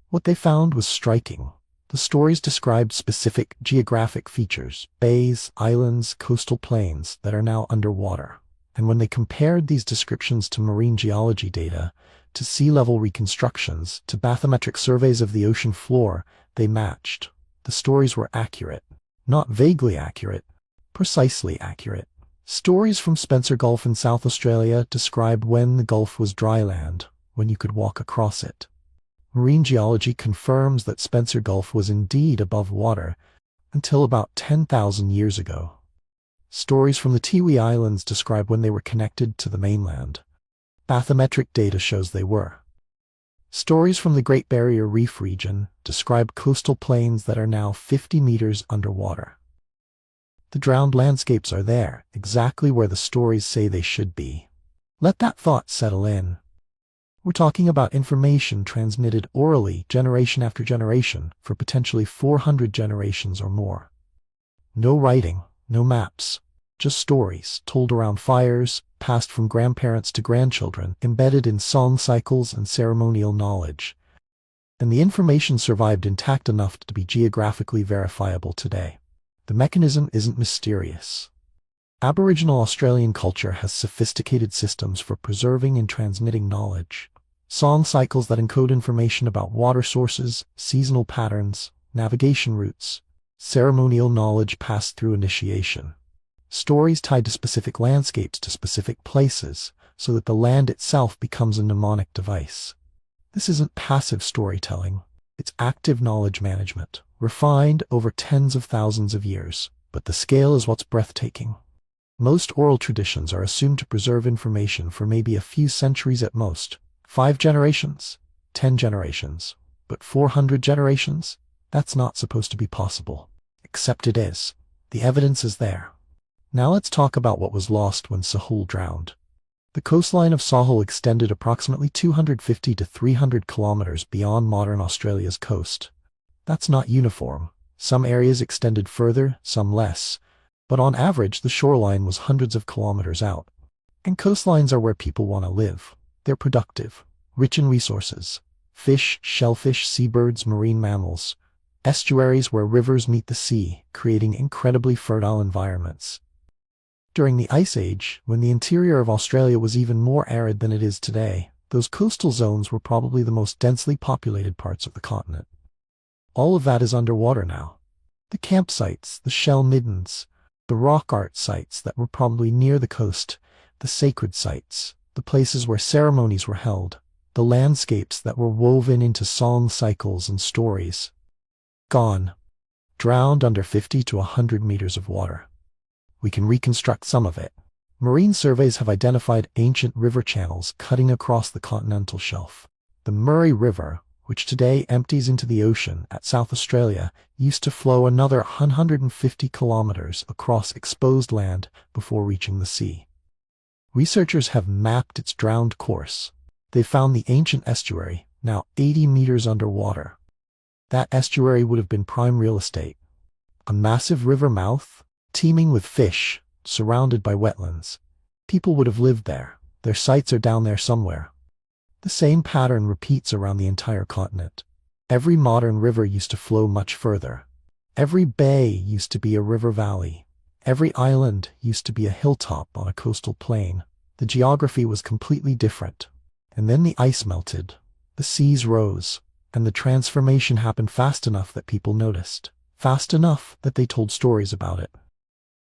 What they found was striking. The stories described specific geographic features, bays, islands, coastal plains that are now underwater. And when they compared these descriptions to marine geology data, to sea level reconstructions, to bathymetric surveys of the ocean floor, they matched. The stories were accurate. Not vaguely accurate, precisely accurate. Stories from Spencer Gulf in South Australia described when the Gulf was dry land, when you could walk across it. Marine geology confirms that Spencer Gulf was indeed above water until about 10,000 years ago. Stories from the Tiwi Islands describe when they were connected to the mainland. Bathymetric data shows they were. Stories from the Great Barrier Reef region describe coastal plains that are now 50 meters underwater. The drowned landscapes are there, exactly where the stories say they should be. Let that thought settle in. We're talking about information transmitted orally, generation after generation, for potentially 400 generations or more. No writing, no maps, just stories told around fires, passed from grandparents to grandchildren, embedded in song cycles and ceremonial knowledge. And the information survived intact enough to be geographically verifiable today. The mechanism isn't mysterious. Aboriginal Australian culture has sophisticated systems for preserving and transmitting knowledge. Song cycles that encode information about water sources, seasonal patterns, navigation routes, ceremonial knowledge passed through initiation. Stories tied to specific landscapes, to specific places, so that the land itself becomes a mnemonic device. This isn't passive storytelling. It's active knowledge management, refined over tens of thousands of years. But the scale is what's breathtaking. Most oral traditions are assumed to preserve information for maybe a few centuries at most. 5 generations, 10 generations. But 400 generations? That's not supposed to be possible. Except it is. The evidence is there. Now let's talk about what was lost when Sahul drowned. The coastline of Sahul extended approximately 250 to 300 kilometers beyond modern Australia's coast. That's not uniform. Some areas extended further, some less. But on average, the shoreline was hundreds of kilometers out. And coastlines are where people want to live. They're productive, rich in resources. Fish, shellfish, seabirds, marine mammals. Estuaries where rivers meet the sea, creating incredibly fertile environments. During the Ice Age, when the interior of Australia was even more arid than it is today, those coastal zones were probably the most densely populated parts of the continent. All of that is underwater now. The campsites, the shell middens, The rock art sites that were probably near the coast, the sacred sites, the places where ceremonies were held, the landscapes that were woven into song cycles and stories. Gone. Drowned under 50 to 100 meters of water. We can reconstruct some of it. Marine surveys have identified ancient river channels cutting across the continental shelf. The Murray River, which today empties into the ocean at South Australia, used to flow another 150 kilometers across exposed land before reaching the sea. Researchers have mapped its drowned course. They found the ancient estuary, now 80 meters underwater. That estuary would have been prime real estate. A massive river mouth, teeming with fish, surrounded by wetlands. People would have lived there. Their sites are down there somewhere. The same pattern repeats around the entire continent. Every modern river used to flow much further. Every bay used to be a river valley. Every island used to be a hilltop on a coastal plain. The geography was completely different. And then the ice melted. The seas rose. And the transformation happened fast enough that people noticed. Fast enough that they told stories about it.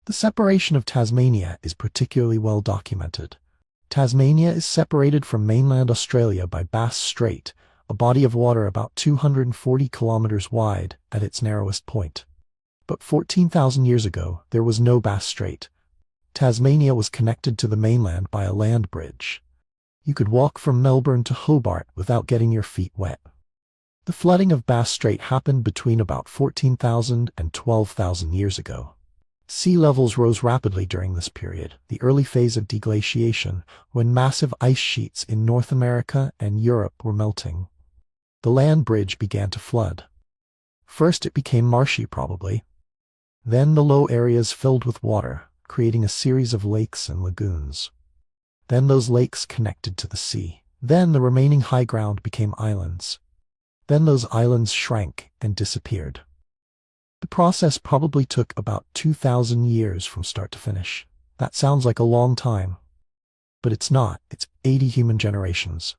The separation of Tasmania is particularly well documented. Tasmania is separated from mainland Australia by Bass Strait, a body of water about 240 kilometers wide at its narrowest point. But 14,000 years ago, there was no Bass Strait. Tasmania was connected to the mainland by a land bridge. You could walk from Melbourne to Hobart without getting your feet wet. The flooding of Bass Strait happened between about 14,000 and 12,000 years ago. Sea levels rose rapidly during this period, the early phase of deglaciation, when massive ice sheets in North America and Europe were melting. The land bridge began to flood. First it became marshy probably. Then the low areas filled with water, creating a series of lakes and lagoons. Then those lakes connected to the sea. Then the remaining high ground became islands. Then those islands shrank and disappeared. The process probably took about 2,000 years from start to finish. That sounds like a long time. But it's not. It's 80 human generations.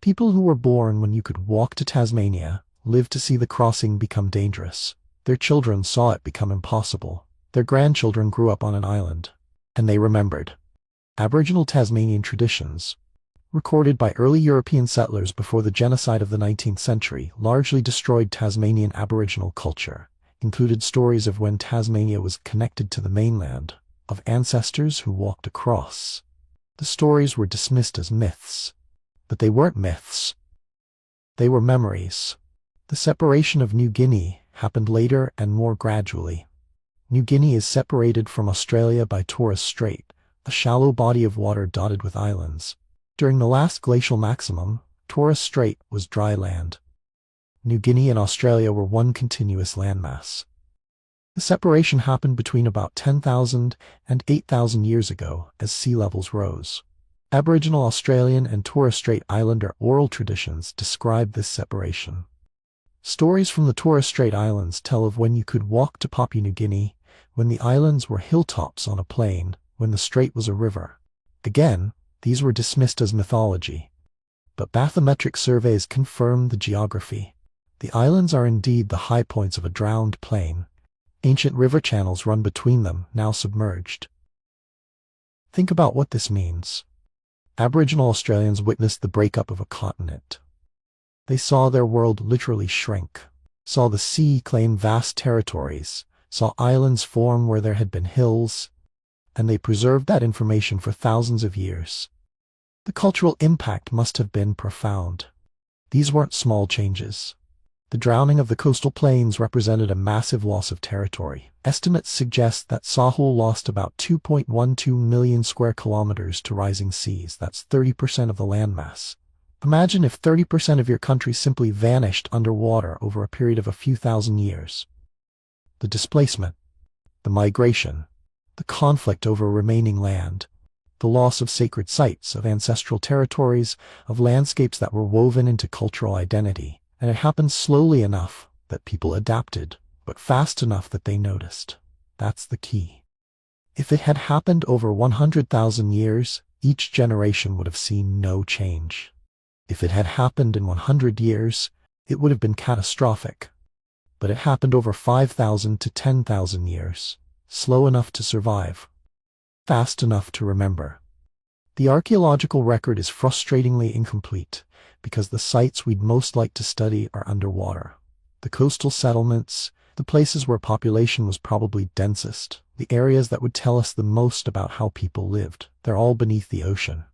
People who were born when you could walk to Tasmania lived to see the crossing become dangerous. Their children saw it become impossible. Their grandchildren grew up on an island. And they remembered. Aboriginal Tasmanian traditions, recorded by early European settlers before the genocide of the 19th century, largely destroyed Tasmanian Aboriginal culture. Included stories of when Tasmania was connected to the mainland, of ancestors who walked across. The stories were dismissed as myths. But they weren't myths. They were memories. The separation of New Guinea happened later and more gradually. New Guinea is separated from Australia by Torres Strait, a shallow body of water dotted with islands. During the last glacial maximum, Torres Strait was dry land. New Guinea and Australia were one continuous landmass. The separation happened between about 10,000 and 8,000 years ago as sea levels rose. Aboriginal Australian and Torres Strait Islander oral traditions describe this separation. Stories from the Torres Strait Islands tell of when you could walk to Papua New Guinea, when the islands were hilltops on a plain, when the strait was a river. Again, these were dismissed as mythology. But bathymetric surveys confirm the geography. The islands are indeed the high points of a drowned plain. Ancient river channels run between them, now submerged. Think about what this means. Aboriginal Australians witnessed the breakup of a continent. They saw their world literally shrink, saw the sea claim vast territories, saw islands form where there had been hills, and they preserved that information for thousands of years. The cultural impact must have been profound. These weren't small changes. The drowning of the coastal plains represented a massive loss of territory. Estimates suggest that Sahul lost about 2.12 million square kilometers to rising seas. That's 30% of the landmass. Imagine if 30% of your country simply vanished underwater over a period of a few thousand years. The displacement, the migration, the conflict over remaining land, the loss of sacred sites, of ancestral territories, of landscapes that were woven into cultural identity. And it happened slowly enough that people adapted, but fast enough that they noticed. That's the key. If it had happened over 100,000 years, each generation would have seen no change. If it had happened in 100 years, it would have been catastrophic. But it happened over 5,000 to 10,000 years. slow enough to survive, fast enough to remember. The archaeological record is frustratingly incomplete because the sites we'd most like to study are underwater. The coastal settlements, the places where population was probably densest, the areas that would tell us the most about how people lived, they're all beneath the ocean.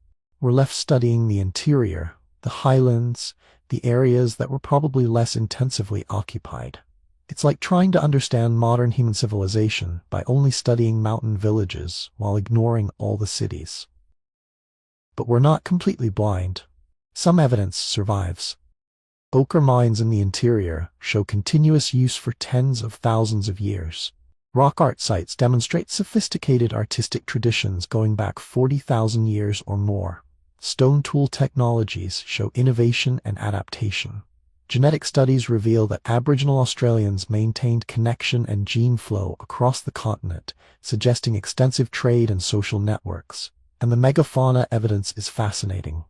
We're left studying the interior, the highlands, the areas that were probably less intensively occupied. It's like trying to understand modern human civilization by only studying mountain villages while ignoring all the cities. But we're not completely blind. Some evidence survives. Ochre mines in the interior show continuous use for tens of thousands of years. Rock art sites demonstrate sophisticated artistic traditions going back 40,000 years or more. Stone tool technologies show innovation and adaptation. Genetic studies reveal that Aboriginal Australians maintained connection and gene flow across the continent, suggesting extensive trade and social networks. And the megafauna evidence is fascinating.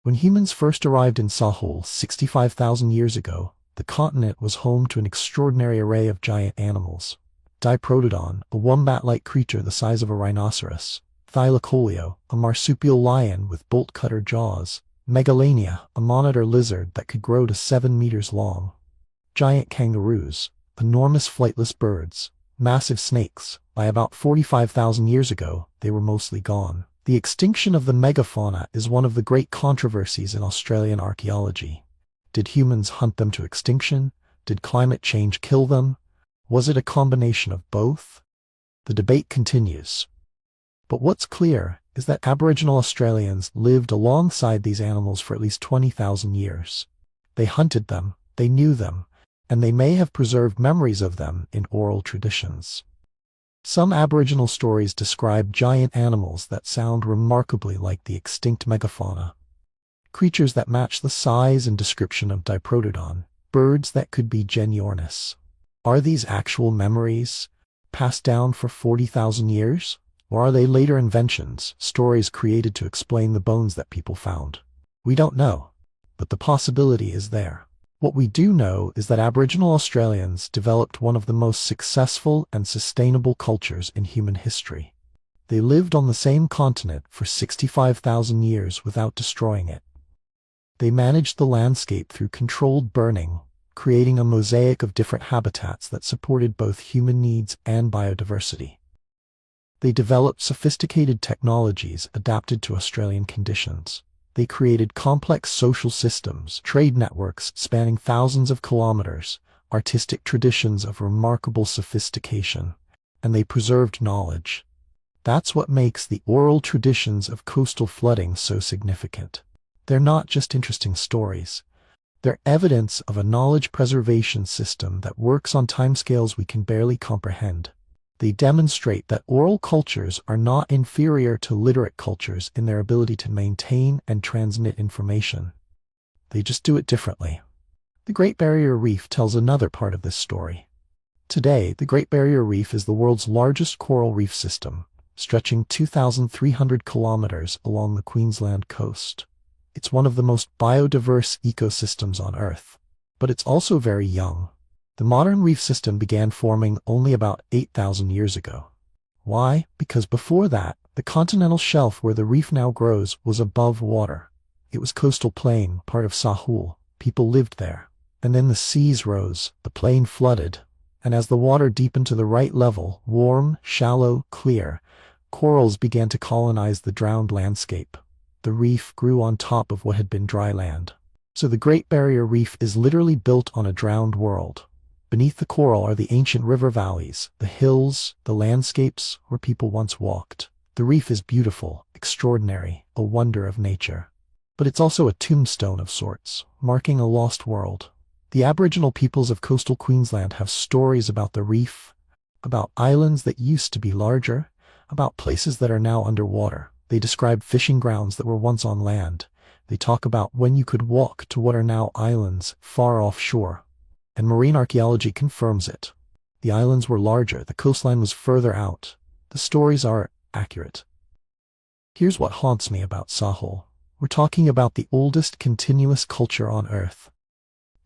When humans first arrived in Sahul 65,000 years ago, the continent was home to an extraordinary array of giant animals. Diprotodon, a wombat-like creature the size of a rhinoceros. Thylacoleo, a marsupial lion with bolt-cutter jaws. Megalania, a monitor lizard that could grow to 7 meters long. Giant kangaroos, enormous flightless birds. Massive snakes. By about 45,000 years ago, they were mostly gone. The extinction of the megafauna is one of the great controversies in Australian archaeology. Did humans hunt them to extinction? Did climate change kill them? Was it a combination of both? The debate continues. But what's clear is that Aboriginal Australians lived alongside these animals for at least 20,000 years. They hunted them, they knew them, and they may have preserved memories of them in oral traditions. Some Aboriginal stories describe giant animals that sound remarkably like the extinct megafauna. Creatures that match the size and description of Diprotodon, birds that could be Geniornis. Are these actual memories, passed down for 40,000 years? Or are they later inventions, stories created to explain the bones that people found? We don't know, but the possibility is there. What we do know is that Aboriginal Australians developed one of the most successful and sustainable cultures in human history. They lived on the same continent for 65,000 years without destroying it. They managed the landscape through controlled burning, creating a mosaic of different habitats that supported both human needs and biodiversity. They developed sophisticated technologies adapted to Australian conditions. They created complex social systems, trade networks spanning thousands of kilometers, artistic traditions of remarkable sophistication, and they preserved knowledge. That's what makes the oral traditions of coastal flooding so significant. They're not just interesting stories. They're evidence of a knowledge preservation system that works on timescales we can barely comprehend. They demonstrate that oral cultures are not inferior to literate cultures in their ability to maintain and transmit information. They just do it differently. The Great Barrier Reef tells another part of this story. Today, the Great Barrier Reef is the world's largest coral reef system, stretching 2,300 kilometers along the Queensland coast. It's one of the most biodiverse ecosystems on Earth, but it's also very young. The modern reef system began forming only about 8,000 years ago. Why? Because before that, the continental shelf where the reef now grows was above water. It was coastal plain, part of Sahul. People lived there. And then the seas rose, the plain flooded, and as the water deepened to the right level, warm, shallow, clear, corals began to colonize the drowned landscape. The reef grew on top of what had been dry land. So the Great Barrier Reef is literally built on a drowned world. Beneath the coral are the ancient river valleys, the hills, the landscapes where people once walked. The reef is beautiful, extraordinary, a wonder of nature. But it's also a tombstone of sorts, marking a lost world. The Aboriginal peoples of coastal Queensland have stories about the reef, about islands that used to be larger, about places that are now underwater. They describe fishing grounds that were once on land. They talk about when you could walk to what are now islands far offshore. And marine archaeology confirms it. The islands were larger, the coastline was further out. The stories are accurate. Here's what haunts me about Sahul. We're talking about the oldest continuous culture on Earth.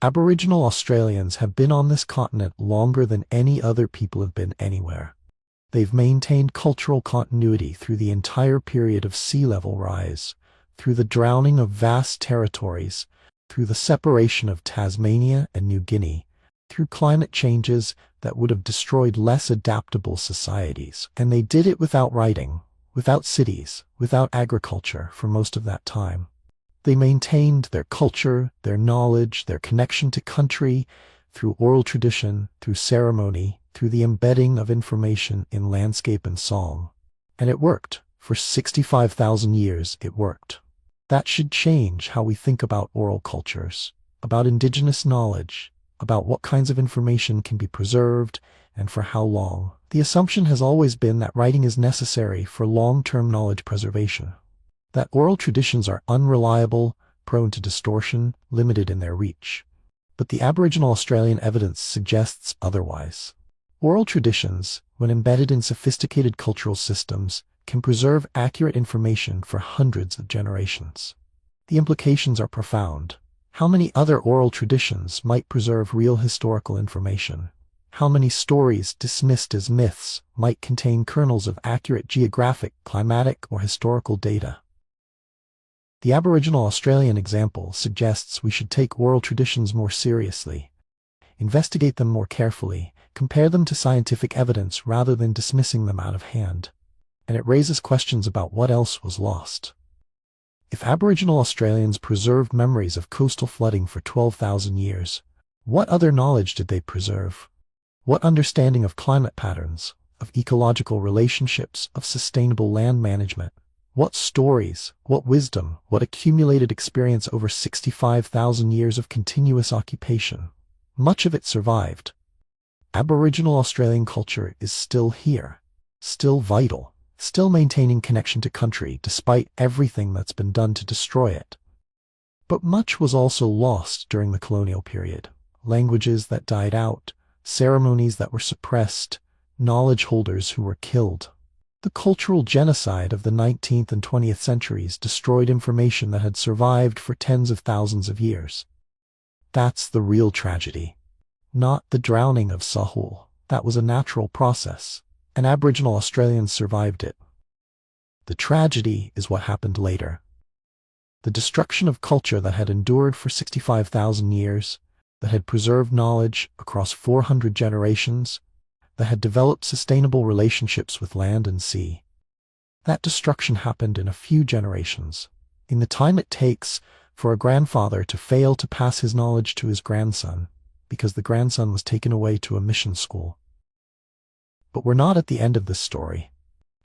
Aboriginal Australians have been on this continent longer than any other people have been anywhere. They've maintained cultural continuity through the entire period of sea level rise, through the drowning of vast territories, through the separation of Tasmania and New Guinea, through climate changes that would have destroyed less adaptable societies. And they did it without writing, without cities, without agriculture for most of that time. They maintained their culture, their knowledge, their connection to country, through oral tradition, through ceremony, through the embedding of information in landscape and song. And it worked. For 65,000 years, it worked. That should change how we think about oral cultures, about indigenous knowledge, about what kinds of information can be preserved, and for how long. The assumption has always been that writing is necessary for long-term knowledge preservation, that oral traditions are unreliable, prone to distortion, limited in their reach. But the Aboriginal Australian evidence suggests otherwise. Oral traditions, when embedded in sophisticated cultural systems, can preserve accurate information for hundreds of generations. The implications are profound. How many other oral traditions might preserve real historical information? How many stories dismissed as myths might contain kernels of accurate geographic, climatic, or historical data? The Aboriginal Australian example suggests we should take oral traditions more seriously, investigate them more carefully, compare them to scientific evidence rather than dismissing them out of hand. And it raises questions about what else was lost. If Aboriginal Australians preserved memories of coastal flooding for 12,000 years, what other knowledge did they preserve? What understanding of climate patterns, of ecological relationships, of sustainable land management? What stories, what wisdom, what accumulated experience over 65,000 years of continuous occupation? Much of it survived. Aboriginal Australian culture is still here, still vital, still maintaining connection to country despite everything that's been done to destroy it. But much was also lost during the colonial period. Languages that died out, ceremonies that were suppressed, knowledge holders who were killed. The cultural genocide of the 19th and 20th centuries destroyed information that had survived for tens of thousands of years. That's the real tragedy. Not the drowning of Sahul. That was a natural process, and Aboriginal Australians survived it. The tragedy is what happened later. The destruction of culture that had endured for 65,000 years, that had preserved knowledge across 400 generations, that had developed sustainable relationships with land and sea. That destruction happened in a few generations, in the time it takes for a grandfather to fail to pass his knowledge to his grandson, because the grandson was taken away to a mission school. But we're not at the end of this story.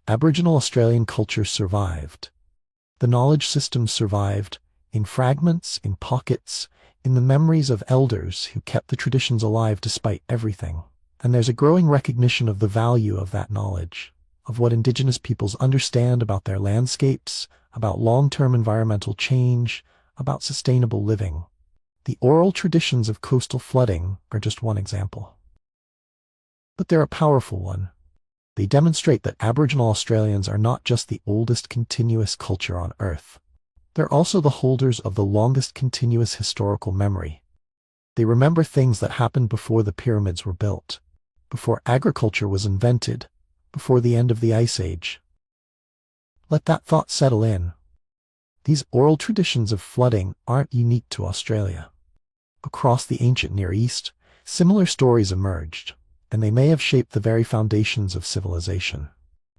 Aboriginal Australian culture survived. The knowledge system survived, in fragments, in pockets, in the memories of elders who kept the traditions alive despite everything. And there's a growing recognition of the value of that knowledge, of what Indigenous peoples understand about their landscapes, about long-term environmental change, about sustainable living. The oral traditions of coastal flooding are just one example. But they're a powerful one. They demonstrate that Aboriginal Australians are not just the oldest continuous culture on Earth. They're also the holders of the longest continuous historical memory. They remember things that happened before the pyramids were built, before agriculture was invented, before the end of the Ice Age. Let that thought settle in. These oral traditions of flooding aren't unique to Australia. Across the ancient Near East, similar stories emerged, and they may have shaped the very foundations of civilization.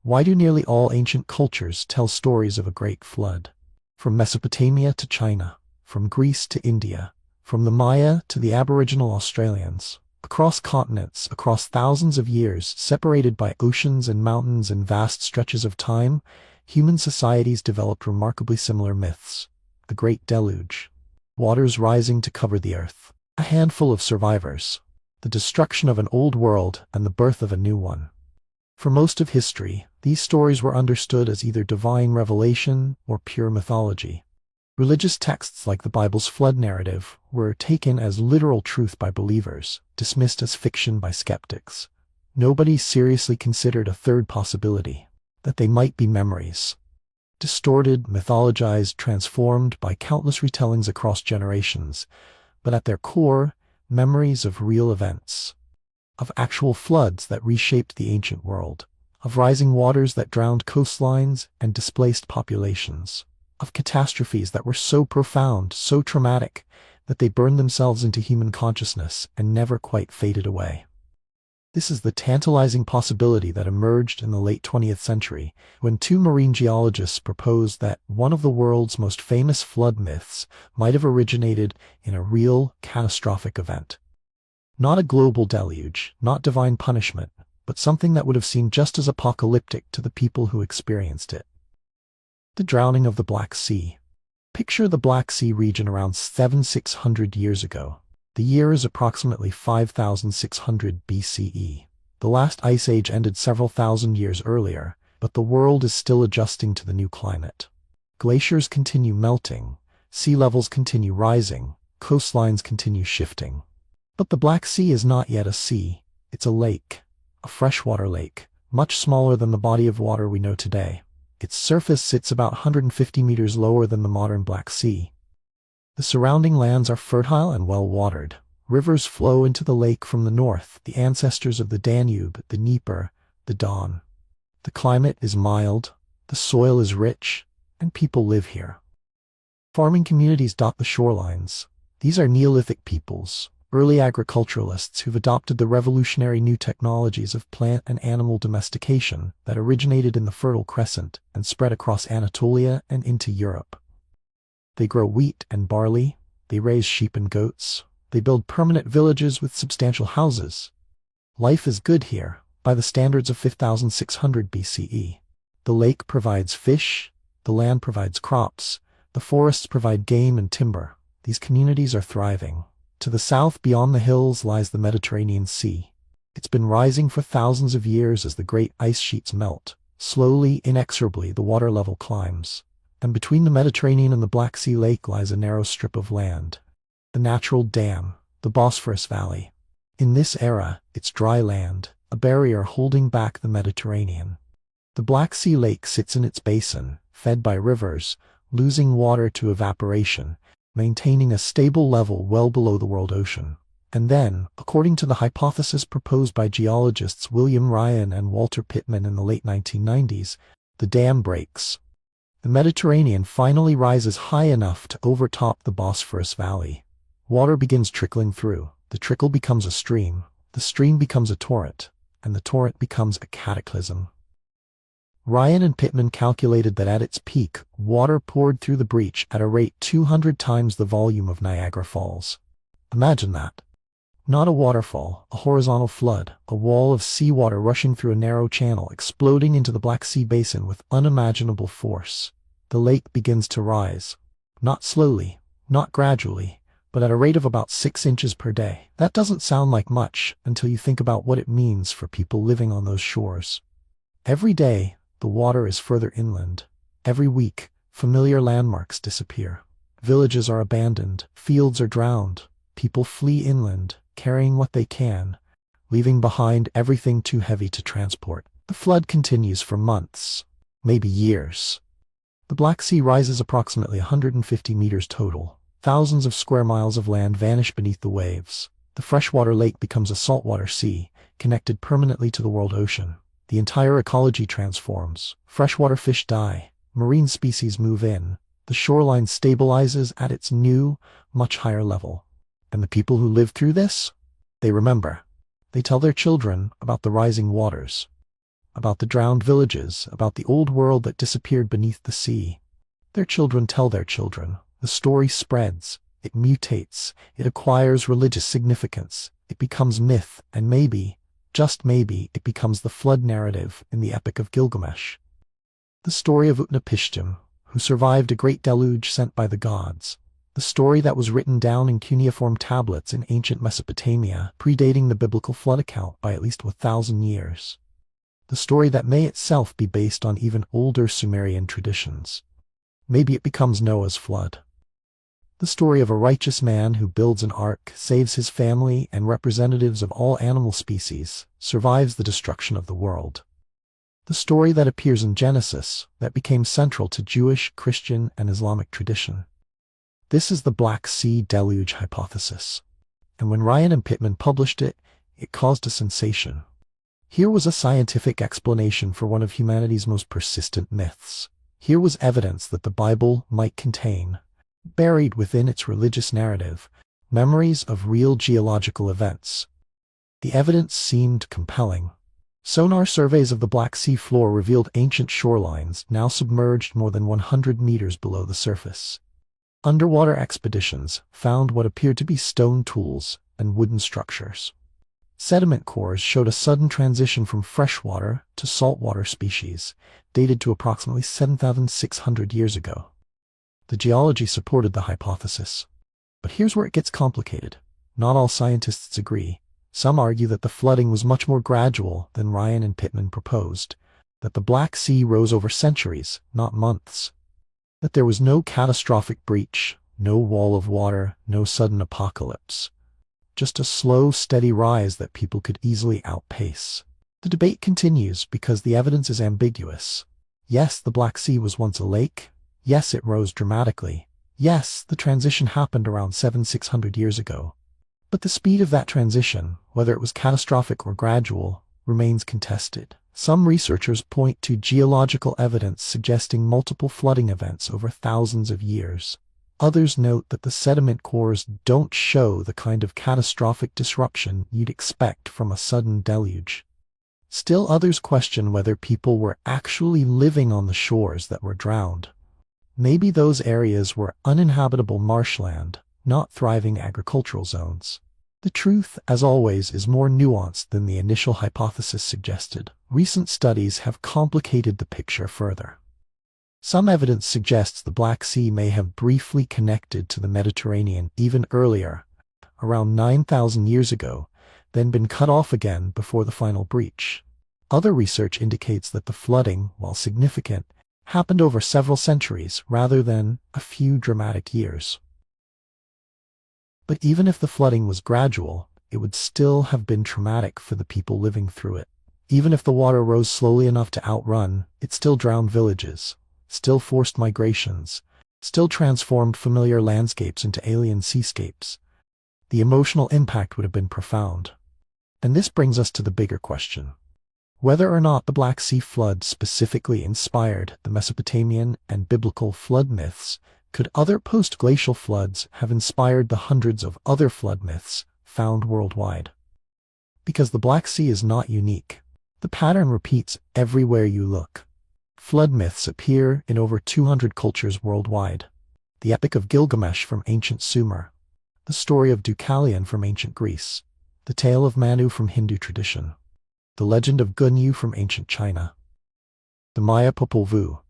Why do nearly all ancient cultures tell stories of a great flood? From Mesopotamia to China, from Greece to India, from the Maya to the Aboriginal Australians. Across continents, across thousands of years, separated by oceans and mountains and vast stretches of time, human societies developed remarkably similar myths. The Great Deluge, waters rising to cover the earth, a handful of survivors, the destruction of an old world and the birth of a new one. For most of history, these stories were understood as either divine revelation or pure mythology. Religious texts like the Bible's flood narrative were taken as literal truth by believers, dismissed as fiction by skeptics. Nobody seriously considered a third possibility, that they might be memories. Distorted, mythologized, transformed by countless retellings across generations, but at their core, memories of real events, of actual floods that reshaped the ancient world, of rising waters that drowned coastlines and displaced populations, of catastrophes that were so profound, so traumatic, that they burned themselves into human consciousness and never quite faded away. This is the tantalizing possibility that emerged in the late 20th century, when two marine geologists proposed that one of the world's most famous flood myths might have originated in a real, catastrophic event. Not a global deluge, not divine punishment, but something that would have seemed just as apocalyptic to the people who experienced it. The drowning of the Black Sea. Picture the Black Sea region around 7,600 years ago. The year is approximately 5,600 BCE. The last ice age ended several thousand years earlier, but the world is still adjusting to the new climate. Glaciers continue melting, sea levels continue rising, coastlines continue shifting. But the Black Sea is not yet a sea, it's a lake, a freshwater lake, much smaller than the body of water we know today. Its surface sits about 150 meters lower than the modern Black Sea. The surrounding lands are fertile and well-watered. Rivers flow into the lake from the north, the ancestors of the Danube, the Dnieper, the Don. The climate is mild, the soil is rich, and people live here. Farming communities dot the shorelines. These are Neolithic peoples, early agriculturalists who've adopted the revolutionary new technologies of plant and animal domestication that originated in the Fertile Crescent and spread across Anatolia and into Europe. They grow wheat and barley, they raise sheep and goats, they build permanent villages with substantial houses. Life is good here, by the standards of 5,600 BCE. The lake provides fish, the land provides crops, the forests provide game and timber. These communities are thriving. To the south beyond the hills lies the Mediterranean Sea. It's been rising for thousands of years as the great ice sheets melt. Slowly, inexorably, the water level climbs. And between the Mediterranean and the Black Sea Lake lies a narrow strip of land. The natural dam, the Bosphorus Valley. In this era, it's dry land, a barrier holding back the Mediterranean. The Black Sea Lake sits in its basin, fed by rivers, losing water to evaporation, maintaining a stable level well below the world ocean. And then, according to the hypothesis proposed by geologists William Ryan and Walter Pittman in the late 1990s, the dam breaks. The Mediterranean finally rises high enough to overtop the Bosphorus Valley. Water begins trickling through. The trickle becomes a stream. The stream becomes a torrent. And the torrent becomes a cataclysm. Ryan and Pittman calculated that at its peak, water poured through the breach at a rate 200 times the volume of Niagara Falls. Imagine that. Not a waterfall, a horizontal flood, a wall of seawater rushing through a narrow channel, exploding into the Black Sea basin with unimaginable force. The lake begins to rise. Not slowly, not gradually, but at a rate of about 6 inches per day. That doesn't sound like much until you think about what it means for people living on those shores. Every day, the water is further inland. Every week, familiar landmarks disappear. Villages are abandoned, fields are drowned, people flee inland, carrying what they can, leaving behind everything too heavy to transport. The flood continues for months, maybe years. The Black Sea rises approximately 150 meters total. Thousands of square miles of land vanish beneath the waves. The freshwater lake becomes a saltwater sea, connected permanently to the world ocean. The entire ecology transforms. Freshwater fish die. Marine species move in. The shoreline stabilizes at its new, much higher level. And the people who live through this? They remember. They tell their children about the rising waters, about the drowned villages, about the old world that disappeared beneath the sea. Their children tell their children. The story spreads. It mutates. It acquires religious significance. It becomes myth, and maybe, just maybe, it becomes the flood narrative in the Epic of Gilgamesh. The story of Utnapishtim, who survived a great deluge sent by the gods. The story that was written down in cuneiform tablets in ancient Mesopotamia, predating the biblical flood account by at least 1,000 years. The story that may itself be based on even older Sumerian traditions. Maybe it becomes Noah's flood. The story of a righteous man who builds an ark, saves his family and representatives of all animal species, survives the destruction of the world. The story that appears in Genesis, that became central to Jewish, Christian, and Islamic tradition. This is the Black Sea Deluge hypothesis. And when Ryan and Pittman published it, it caused a sensation. Here was a scientific explanation for one of humanity's most persistent myths. Here was evidence that the Bible might contain, buried within its religious narrative, memories of real geological events. The evidence seemed compelling. Sonar surveys of the Black Sea floor revealed ancient shorelines now submerged more than 100 meters below the surface. Underwater expeditions found what appeared to be stone tools and wooden structures. Sediment cores showed a sudden transition from freshwater to saltwater species, dated to approximately 7,600 years ago. The geology supported the hypothesis. But here's where it gets complicated. Not all scientists agree. Some argue that the flooding was much more gradual than Ryan and Pittman proposed, that the Black Sea rose over centuries, not months, that there was no catastrophic breach, no wall of water, no sudden apocalypse. Just a slow, steady rise that people could easily outpace. The debate continues because the evidence is ambiguous. Yes, the Black Sea was once a lake. Yes, it rose dramatically. Yes, the transition happened around 7,600 years ago. But the speed of that transition, whether it was catastrophic or gradual, remains contested. Some researchers point to geological evidence suggesting multiple flooding events over thousands of years. Others note that the sediment cores don't show the kind of catastrophic disruption you'd expect from a sudden deluge. Still others question whether people were actually living on the shores that were drowned. Maybe those areas were uninhabitable marshland, not thriving agricultural zones. The truth, as always, is more nuanced than the initial hypothesis suggested. Recent studies have complicated the picture further. Some evidence suggests the Black Sea may have briefly connected to the Mediterranean even earlier, around 9,000 years ago, then been cut off again before the final breach. Other research indicates that the flooding, while significant, happened over several centuries rather than a few dramatic years. But even if the flooding was gradual, it would still have been traumatic for the people living through it. Even if the water rose slowly enough to outrun, it still drowned villages, still forced migrations, still transformed familiar landscapes into alien seascapes. The emotional impact would have been profound. And this brings us to the bigger question. Whether or not the Black Sea flood specifically inspired the Mesopotamian and biblical flood myths, could other post-glacial floods have inspired the hundreds of other flood myths found worldwide? Because the Black Sea is not unique. The pattern repeats everywhere you look. Flood myths appear in over 200 cultures worldwide. The Epic of Gilgamesh from ancient Sumer, the story of Deucalion from ancient Greece, the tale of Manu from Hindu tradition, the legend of Gunyu from ancient China, the Maya Popol Vuh,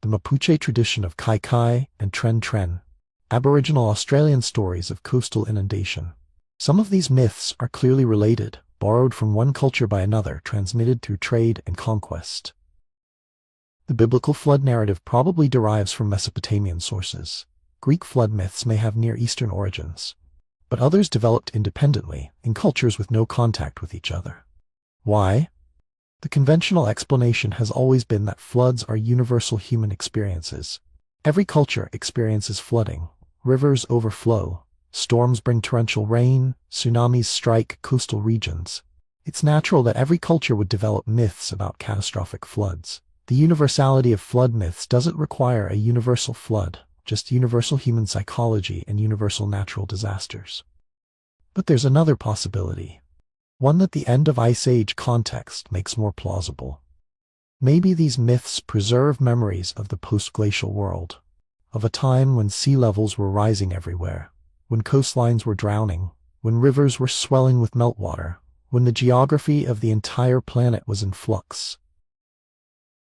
the Mapuche tradition of Kai Kai and Tren Tren, Aboriginal Australian stories of coastal inundation. Some of these myths are clearly related, borrowed from one culture by another, transmitted through trade and conquest. The biblical flood narrative probably derives from Mesopotamian sources. Greek flood myths may have Near Eastern origins, but others developed independently, in cultures with no contact with each other. Why? The conventional explanation has always been that floods are universal human experiences. Every culture experiences flooding. Rivers overflow. Storms bring torrential rain. Tsunamis strike coastal regions. It's natural that every culture would develop myths about catastrophic floods. The universality of flood myths doesn't require a universal flood, just universal human psychology and universal natural disasters. But there's another possibility. One that the end of Ice Age context makes more plausible. Maybe these myths preserve memories of the post-glacial world, of a time when sea levels were rising everywhere, when coastlines were drowning, when rivers were swelling with meltwater, when the geography of the entire planet was in flux.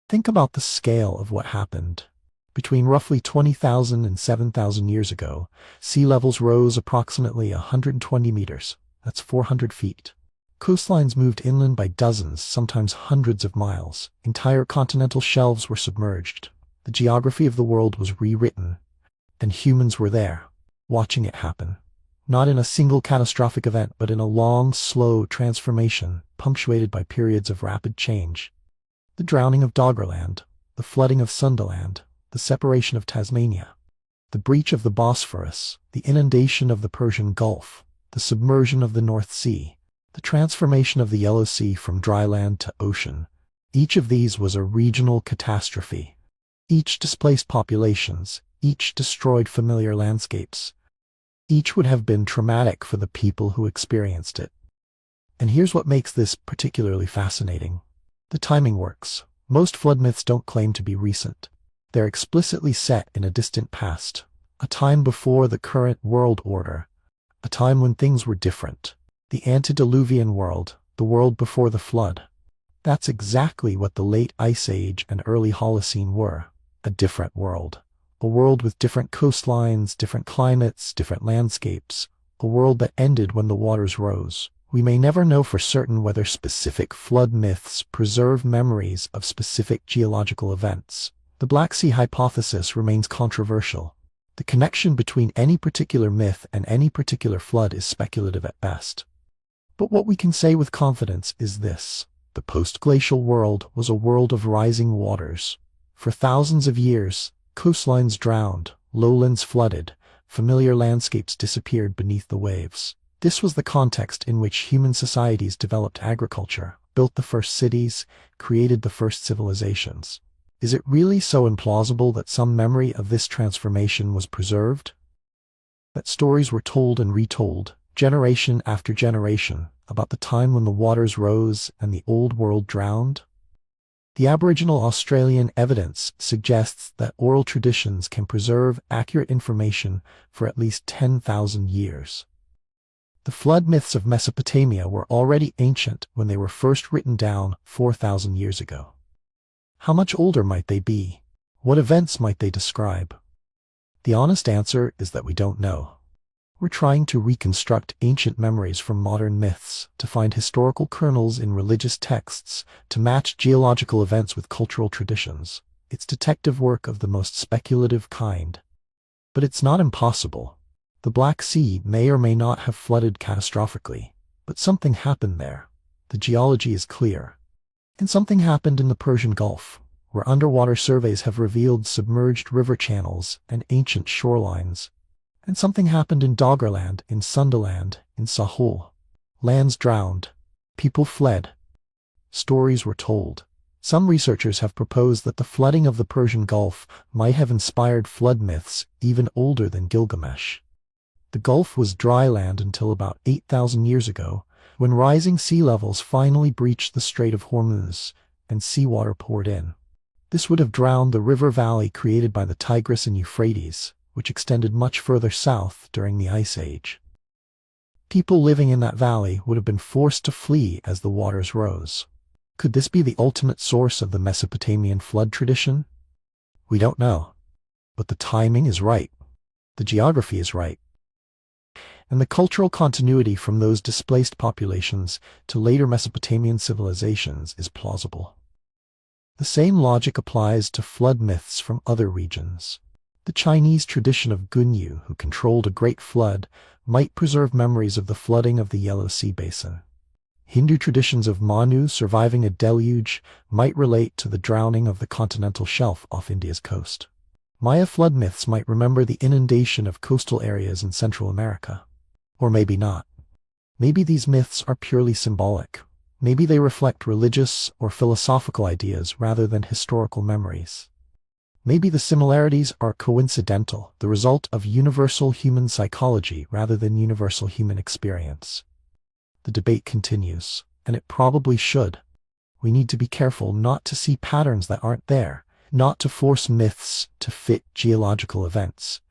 Think about the scale of what happened. Between roughly 20,000 and 7,000 years ago, sea levels rose approximately 120 meters. That's 400 feet. Coastlines moved inland by dozens, sometimes hundreds of miles. Entire continental shelves were submerged. The geography of the world was rewritten, and humans were there, watching it happen. Not in a single catastrophic event, but in a long, slow transformation, punctuated by periods of rapid change. The drowning of Doggerland, the flooding of Sundaland, the separation of Tasmania. The breach of the Bosphorus, the inundation of the Persian Gulf, the submersion of the North Sea, the transformation of the Yellow Sea from dry land to ocean. Each of these was a regional catastrophe. Each displaced populations, each destroyed familiar landscapes. Each would have been traumatic for the people who experienced it. And here's what makes this particularly fascinating. The timing works. Most flood myths don't claim to be recent. They're explicitly set in a distant past, a time before the current world order, a time when things were different. The antediluvian world, the world before the flood. That's exactly what the late Ice Age and early Holocene were, a different world. A world with different coastlines, different climates, different landscapes, a world that ended when the waters rose. We may never know for certain whether specific flood myths preserve memories of specific geological events. The Black Sea hypothesis remains controversial. The connection between any particular myth and any particular flood is speculative at best. But what we can say with confidence is this: the post-glacial world was a world of rising waters. For thousands of years, coastlines drowned, lowlands flooded, familiar landscapes disappeared beneath the waves. This was the context in which human societies developed agriculture, built the first cities, created the first civilizations. Is it really so implausible that some memory of this transformation was preserved? That stories were told and retold, generation after generation, about the time when the waters rose and the old world drowned? The Aboriginal Australian evidence suggests that oral traditions can preserve accurate information for at least 10,000 years. The flood myths of Mesopotamia were already ancient when they were first written down 4,000 years ago. How much older might they be? What events might they describe? The honest answer is that we don't know. We're trying to reconstruct ancient memories from modern myths, to find historical kernels in religious texts, to match geological events with cultural traditions. It's detective work of the most speculative kind. But it's not impossible. The Black Sea may or may not have flooded catastrophically, but something happened there. The geology is clear. And something happened in the Persian Gulf, where underwater surveys have revealed submerged river channels and ancient shorelines. And something happened in Doggerland, in Sundaland, in Sahul. Lands drowned. People fled. Stories were told. Some researchers have proposed that the flooding of the Persian Gulf might have inspired flood myths even older than Gilgamesh. The Gulf was dry land until about 8,000 years ago, when rising sea levels finally breached the Strait of Hormuz, and seawater poured in. This would have drowned the river valley created by the Tigris and Euphrates, which extended much further south during the Ice Age. People living in that valley would have been forced to flee as the waters rose. Could this be the ultimate source of the Mesopotamian flood tradition? We don't know. But the timing is right. The geography is right. And the cultural continuity from those displaced populations to later Mesopotamian civilizations is plausible. The same logic applies to flood myths from other regions. The Chinese tradition of Gunyu, who controlled a great flood, might preserve memories of the flooding of the Yellow Sea basin. Hindu traditions of Manu surviving a deluge might relate to the drowning of the continental shelf off India's coast. Maya flood myths might remember the inundation of coastal areas in Central America. Or maybe not. Maybe these myths are purely symbolic. Maybe they reflect religious or philosophical ideas rather than historical memories. Maybe the similarities are coincidental, the result of universal human psychology rather than universal human experience. The debate continues, and it probably should. We need to be careful not to see patterns that aren't there, not to force myths to fit geological events,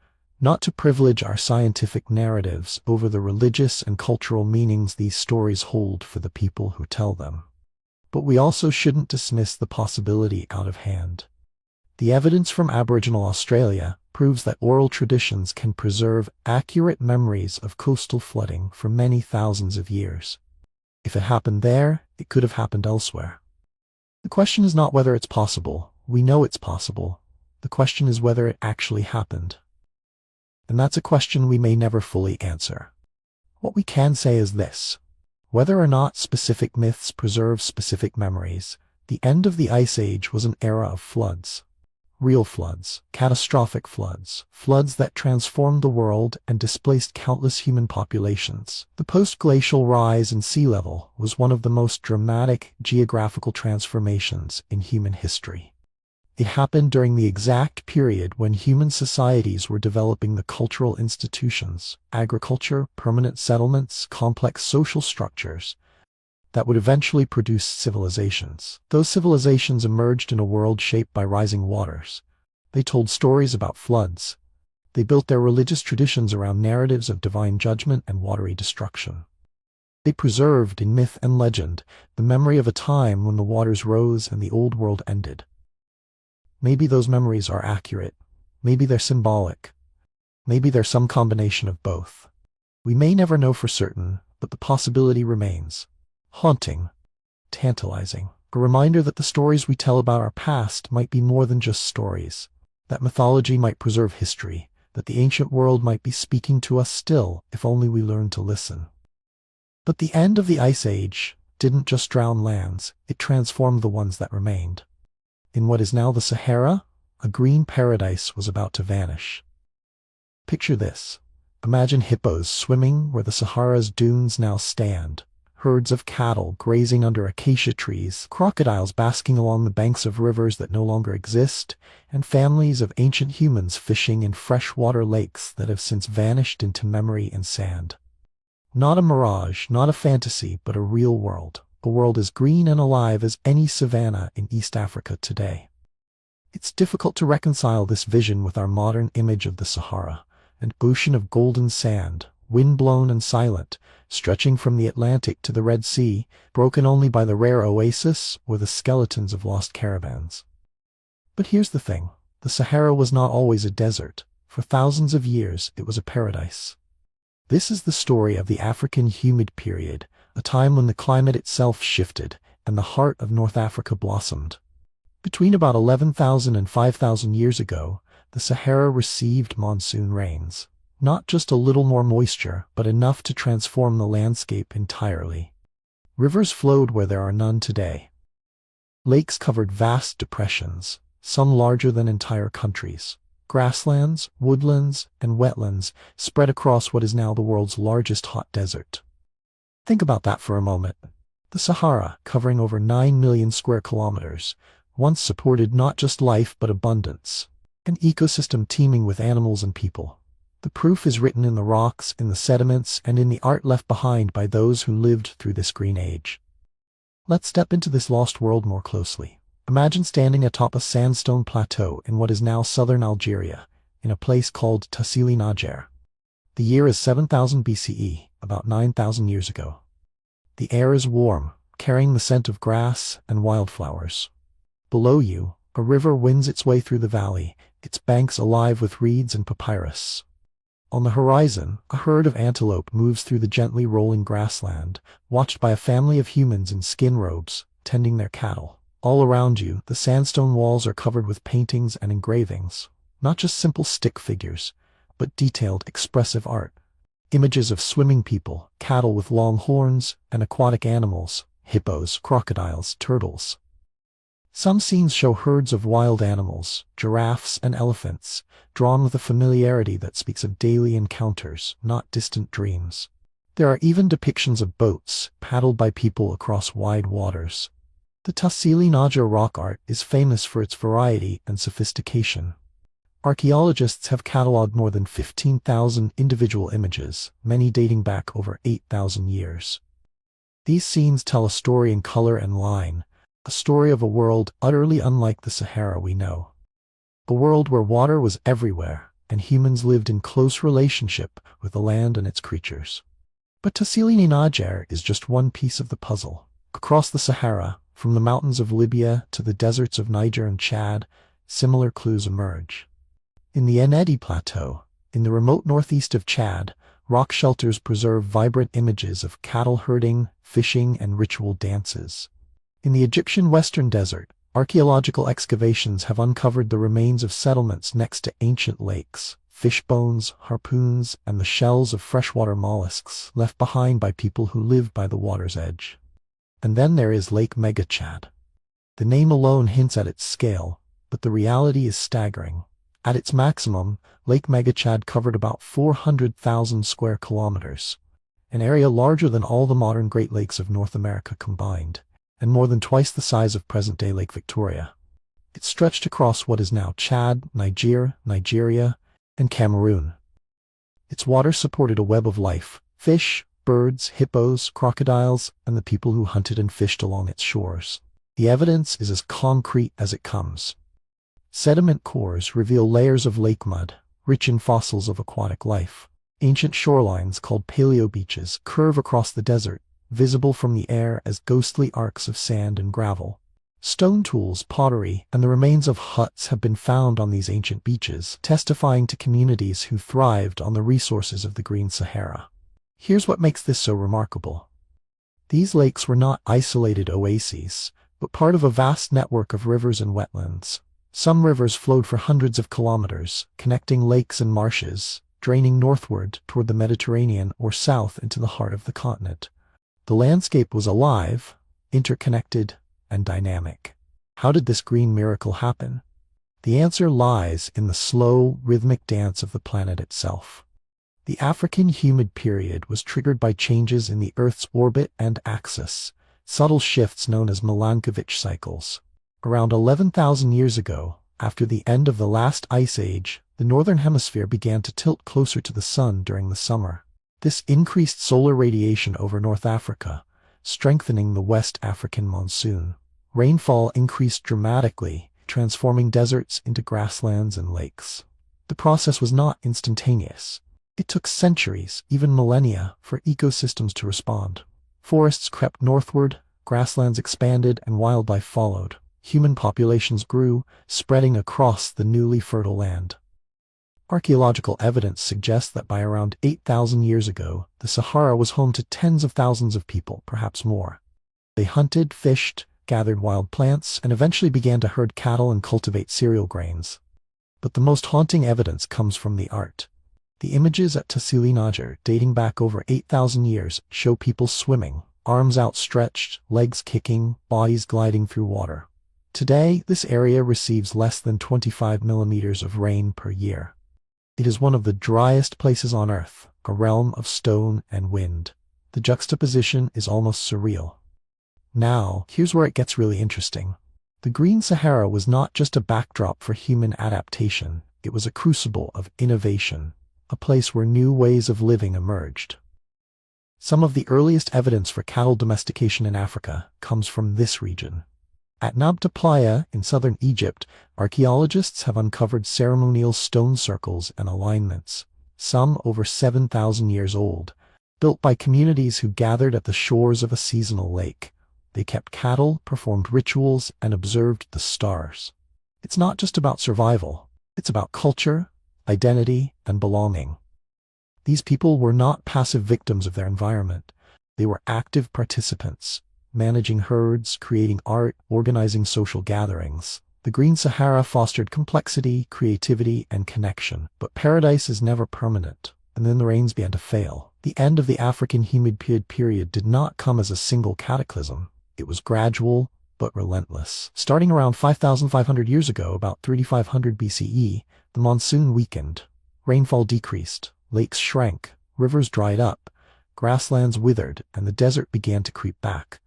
not to privilege our scientific narratives over the religious and cultural meanings these stories hold for the people who tell them. But we also shouldn't dismiss the possibility out of hand. The evidence from Aboriginal Australia proves that oral traditions can preserve accurate memories of coastal flooding for many thousands of years. If it happened there, it could have happened elsewhere. The question is not whether it's possible. We know it's possible. The question is whether it actually happened. And that's a question we may never fully answer. What we can say is this: whether or not specific myths preserve specific memories, the end of the Ice Age was an era of floods. Real floods, catastrophic floods, floods that transformed the world and displaced countless human populations. The post-glacial rise in sea level was one of the most dramatic geographical transformations in human history. It happened during the exact period when human societies were developing the cultural institutions, agriculture, permanent settlements, complex social structures that would eventually produce civilizations. Those civilizations emerged in a world shaped by rising waters. They told stories about floods. They built their religious traditions around narratives of divine judgment and watery destruction. They preserved, in myth and legend, the memory of a time when the waters rose and the old world ended. Maybe those memories are accurate. Maybe they're symbolic. Maybe they're some combination of both. We may never know for certain, but the possibility remains. Haunting, tantalizing, a reminder that the stories we tell about our past might be more than just stories, that mythology might preserve history, that the ancient world might be speaking to us still if only we learned to listen. But the end of the Ice Age didn't just drown lands, it transformed the ones that remained. In what is now the Sahara, a green paradise was about to vanish. Picture this. Imagine hippos swimming where the Sahara's dunes now stand, herds of cattle grazing under acacia trees, crocodiles basking along the banks of rivers that no longer exist, and families of ancient humans fishing in freshwater lakes that have since vanished into memory and sand. Not a mirage, not a fantasy, but a real world. A world as green and alive as any savanna in East Africa today. It's difficult to reconcile this vision with our modern image of the Sahara, an ocean of golden sand, wind-blown and silent, stretching from the Atlantic to the Red Sea, broken only by the rare oasis or the skeletons of lost caravans. But here's the thing. The Sahara was not always a desert. For thousands of years, it was a paradise. This is the story of the African humid period, a time when the climate itself shifted and the heart of North Africa blossomed. Between about 11,000 and 5,000 years ago, the Sahara received monsoon rains. Not just a little more moisture, but enough to transform the landscape entirely. Rivers flowed where there are none today. Lakes covered vast depressions, some larger than entire countries. Grasslands, woodlands, and wetlands spread across what is now the world's largest hot desert. Think about that for a moment. The Sahara, covering over 9 million square kilometers, once supported not just life but abundance, an ecosystem teeming with animals and people. The proof is written in the rocks, in the sediments, and in the art left behind by those who lived through this green age. Let's step into this lost world more closely. Imagine standing atop a sandstone plateau in what is now southern Algeria, in a place called Tassili Najer. The year is 7000 BCE, about 9,000 years ago. The air is warm, carrying the scent of grass and wildflowers. Below you, a river winds its way through the valley, its banks alive with reeds and papyrus. On the horizon, a herd of antelope moves through the gently rolling grassland, watched by a family of humans in skin robes, tending their cattle. All around you, the sandstone walls are covered with paintings and engravings, not just simple stick figures, but detailed, expressive art. Images of swimming people, cattle with long horns, and aquatic animals, hippos, crocodiles, turtles. Some scenes show herds of wild animals, giraffes and elephants, drawn with a familiarity that speaks of daily encounters, not distant dreams. There are even depictions of boats, paddled by people across wide waters. The Tassili Najer rock art is famous for its variety and sophistication. Archaeologists have catalogued more than 15,000 individual images, many dating back over 8,000 years. These scenes tell a story in color and line, a story of a world utterly unlike the Sahara we know. A world where water was everywhere, and humans lived in close relationship with the land and its creatures. But Tassili Najer is just one piece of the puzzle. Across the Sahara, from the mountains of Libya to the deserts of Niger and Chad, similar clues emerge. In the Ennedi Plateau, in the remote northeast of Chad, rock shelters preserve vibrant images of cattle herding, fishing, and ritual dances. In the Egyptian Western Desert, archaeological excavations have uncovered the remains of settlements next to ancient lakes, fish bones, harpoons, and the shells of freshwater mollusks left behind by people who lived by the water's edge. And then there is Lake Mega Chad. The name alone hints at its scale, but the reality is staggering. At its maximum, Lake Megachad covered about 400,000 square kilometers, an area larger than all the modern Great Lakes of North America combined, and more than twice the size of present-day Lake Victoria. It stretched across what is now Chad, Nigeria, and Cameroon. Its water supported a web of life: fish, birds, hippos, crocodiles, and the people who hunted and fished along its shores. The evidence is as concrete as it comes. Sediment cores reveal layers of lake mud, rich in fossils of aquatic life. Ancient shorelines called paleo beaches curve across the desert, visible from the air as ghostly arcs of sand and gravel. Stone tools, pottery, and the remains of huts have been found on these ancient beaches, testifying to communities who thrived on the resources of the Green Sahara. Here's what makes this so remarkable. These lakes were not isolated oases, but part of a vast network of rivers and wetlands. Some rivers flowed for hundreds of kilometers, connecting lakes and marshes, draining northward toward the Mediterranean or south into the heart of the continent. The landscape was alive, interconnected, and dynamic. How did this green miracle happen? The answer lies in the slow, rhythmic dance of the planet itself. The African humid period was triggered by changes in the Earth's orbit and axis, subtle shifts known as Milankovitch cycles. Around 11,000 years ago, after the end of the last ice age, the northern hemisphere began to tilt closer to the sun during the summer. This increased solar radiation over North Africa, strengthening the West African monsoon. Rainfall increased dramatically, transforming deserts into grasslands and lakes. The process was not instantaneous. It took centuries, even millennia, for ecosystems to respond. Forests crept northward, grasslands expanded, and wildlife followed. Human populations grew, spreading across the newly fertile land. Archaeological evidence suggests that by around 8,000 years ago, the Sahara was home to tens of thousands of people, perhaps more. They hunted, fished, gathered wild plants, and eventually began to herd cattle and cultivate cereal grains. But the most haunting evidence comes from the art. The images at Tassili N'Ajjer, dating back over 8,000 years, show people swimming, arms outstretched, legs kicking, bodies gliding through water. Today, this area receives less than 25 millimeters of rain per year. It is one of the driest places on Earth, a realm of stone and wind. The juxtaposition is almost surreal. Now, here's where it gets really interesting. The Green Sahara was not just a backdrop for human adaptation, it was a crucible of innovation, a place where new ways of living emerged. Some of the earliest evidence for cattle domestication in Africa comes from this region. At Nabta Playa in southern Egypt, archaeologists have uncovered ceremonial stone circles and alignments, some over 7,000 years old, built by communities who gathered at the shores of a seasonal lake. They kept cattle, performed rituals, and observed the stars. It's not just about survival, it's about culture, identity, and belonging. These people were not passive victims of their environment. They were active participants, managing herds, creating art, organizing social gatherings. The Green Sahara fostered complexity, creativity, and connection. But paradise is never permanent, and then the rains began to fail. The end of the African humid period did not come as a single cataclysm. It was gradual, but relentless. Starting around 5,500 years ago, about 3,500 BCE, the monsoon weakened. Rainfall decreased, lakes shrank, rivers dried up, grasslands withered, and the desert began to creep back.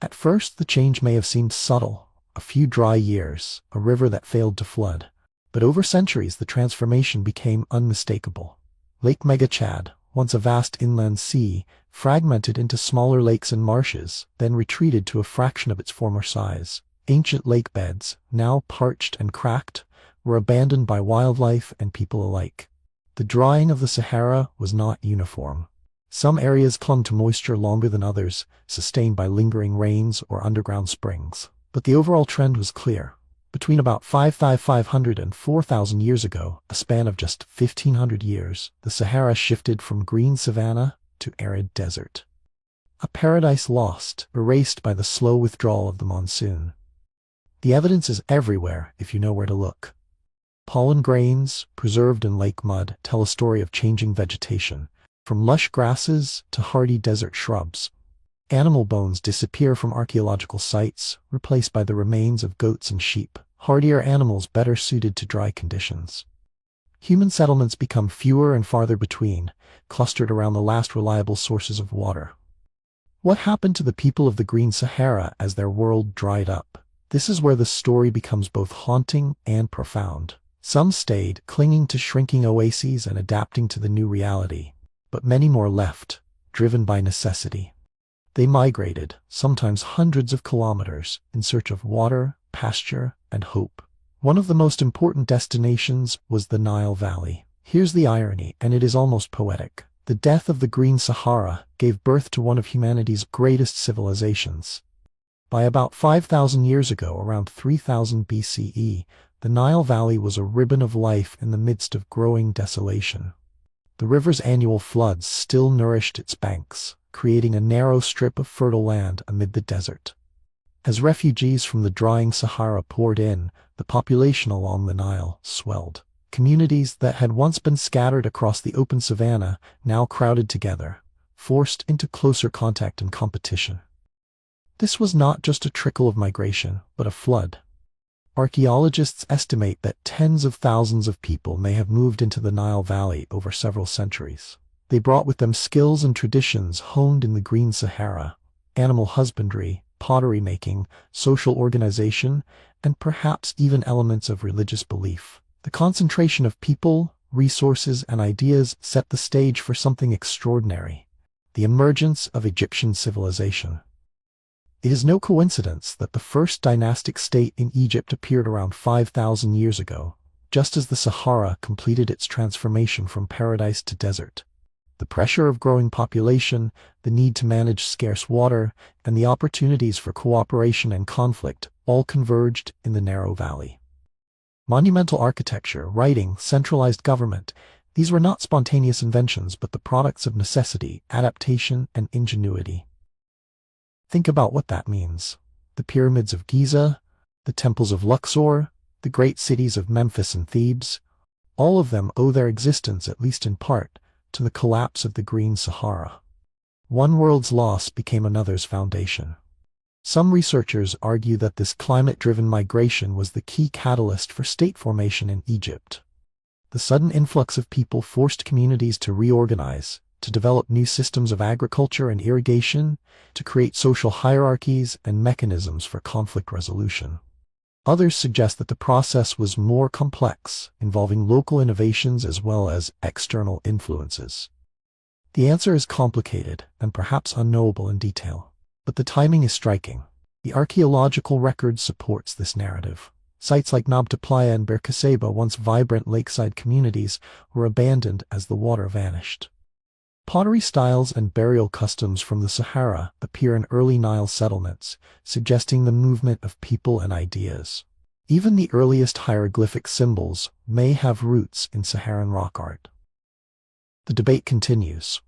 At first, the change may have seemed subtle, a few dry years, a river that failed to flood. But over centuries, the transformation became unmistakable. Lake Megachad, once a vast inland sea, fragmented into smaller lakes and marshes, then retreated to a fraction of its former size. Ancient lake beds, now parched and cracked, were abandoned by wildlife and people alike. The drying of the Sahara was not uniform. Some areas clung to moisture longer than others, sustained by lingering rains or underground springs. But the overall trend was clear. Between about 5,500 and 4,000 years ago, a span of just 1,500 years, the Sahara shifted from green savanna to arid desert. A paradise lost, erased by the slow withdrawal of the monsoon. The evidence is everywhere if you know where to look. Pollen grains, preserved in lake mud, tell a story of changing vegetation, from lush grasses to hardy desert shrubs. Animal bones disappear from archaeological sites, replaced by the remains of goats and sheep. hardier animals better suited to dry conditions. Human settlements become fewer and farther between, clustered around the last reliable sources of water. What happened to the people of the Green Sahara as their world dried up? This is where the story becomes both haunting and profound. Some stayed, clinging to shrinking oases and adapting to the new reality, but many more left, driven by necessity. They migrated, sometimes hundreds of kilometers, in search of water, pasture, and hope. One of the most important destinations was the Nile Valley. Here's the irony, and it is almost poetic. The death of the Green Sahara gave birth to one of humanity's greatest civilizations. By about 5,000 years ago, around 3000 BCE, the Nile Valley was a ribbon of life in the midst of growing desolation. The river's annual floods still nourished its banks, creating a narrow strip of fertile land amid the desert. As refugees from the drying Sahara poured in, the population along the Nile swelled. Communities that had once been scattered across the open savanna now crowded together, forced into closer contact and competition. This was not just a trickle of migration, but a flood. Archaeologists estimate that tens of thousands of people may have moved into the Nile Valley over several centuries. They brought with them skills and traditions honed in the Green Sahara: animal husbandry, pottery making, social organization, and perhaps even elements of religious belief. The concentration of people, resources, and ideas set the stage for something extraordinary: the emergence of Egyptian civilization. It is no coincidence that the first dynastic state in Egypt appeared around 5,000 years ago, just as the Sahara completed its transformation from paradise to desert. The pressure of growing population, the need to manage scarce water, and the opportunities for cooperation and conflict all converged in the narrow valley. Monumental architecture, writing, centralized government, these were not spontaneous inventions but the products of necessity, adaptation, and ingenuity. Think about what that means. The pyramids of Giza, the temples of Luxor, the great cities of Memphis and Thebes, all of them owe their existence, at least in part, to the collapse of the Green Sahara. One world's loss became another's foundation. Some researchers argue that this climate-driven migration was the key catalyst for state formation in Egypt. The sudden influx of people forced communities to reorganize, to develop new systems of agriculture and irrigation, to create social hierarchies and mechanisms for conflict resolution. Others suggest that the process was more complex, involving local innovations as well as external influences. The answer is complicated and perhaps unknowable in detail, but the timing is striking. The archaeological record supports this narrative. Sites like Nabta Playa and Berkaseba, once vibrant lakeside communities, were abandoned as the water vanished. Pottery styles and burial customs from the Sahara appear in early Nile settlements, suggesting the movement of people and ideas. Even the earliest hieroglyphic symbols may have roots in Saharan rock art. The debate continues.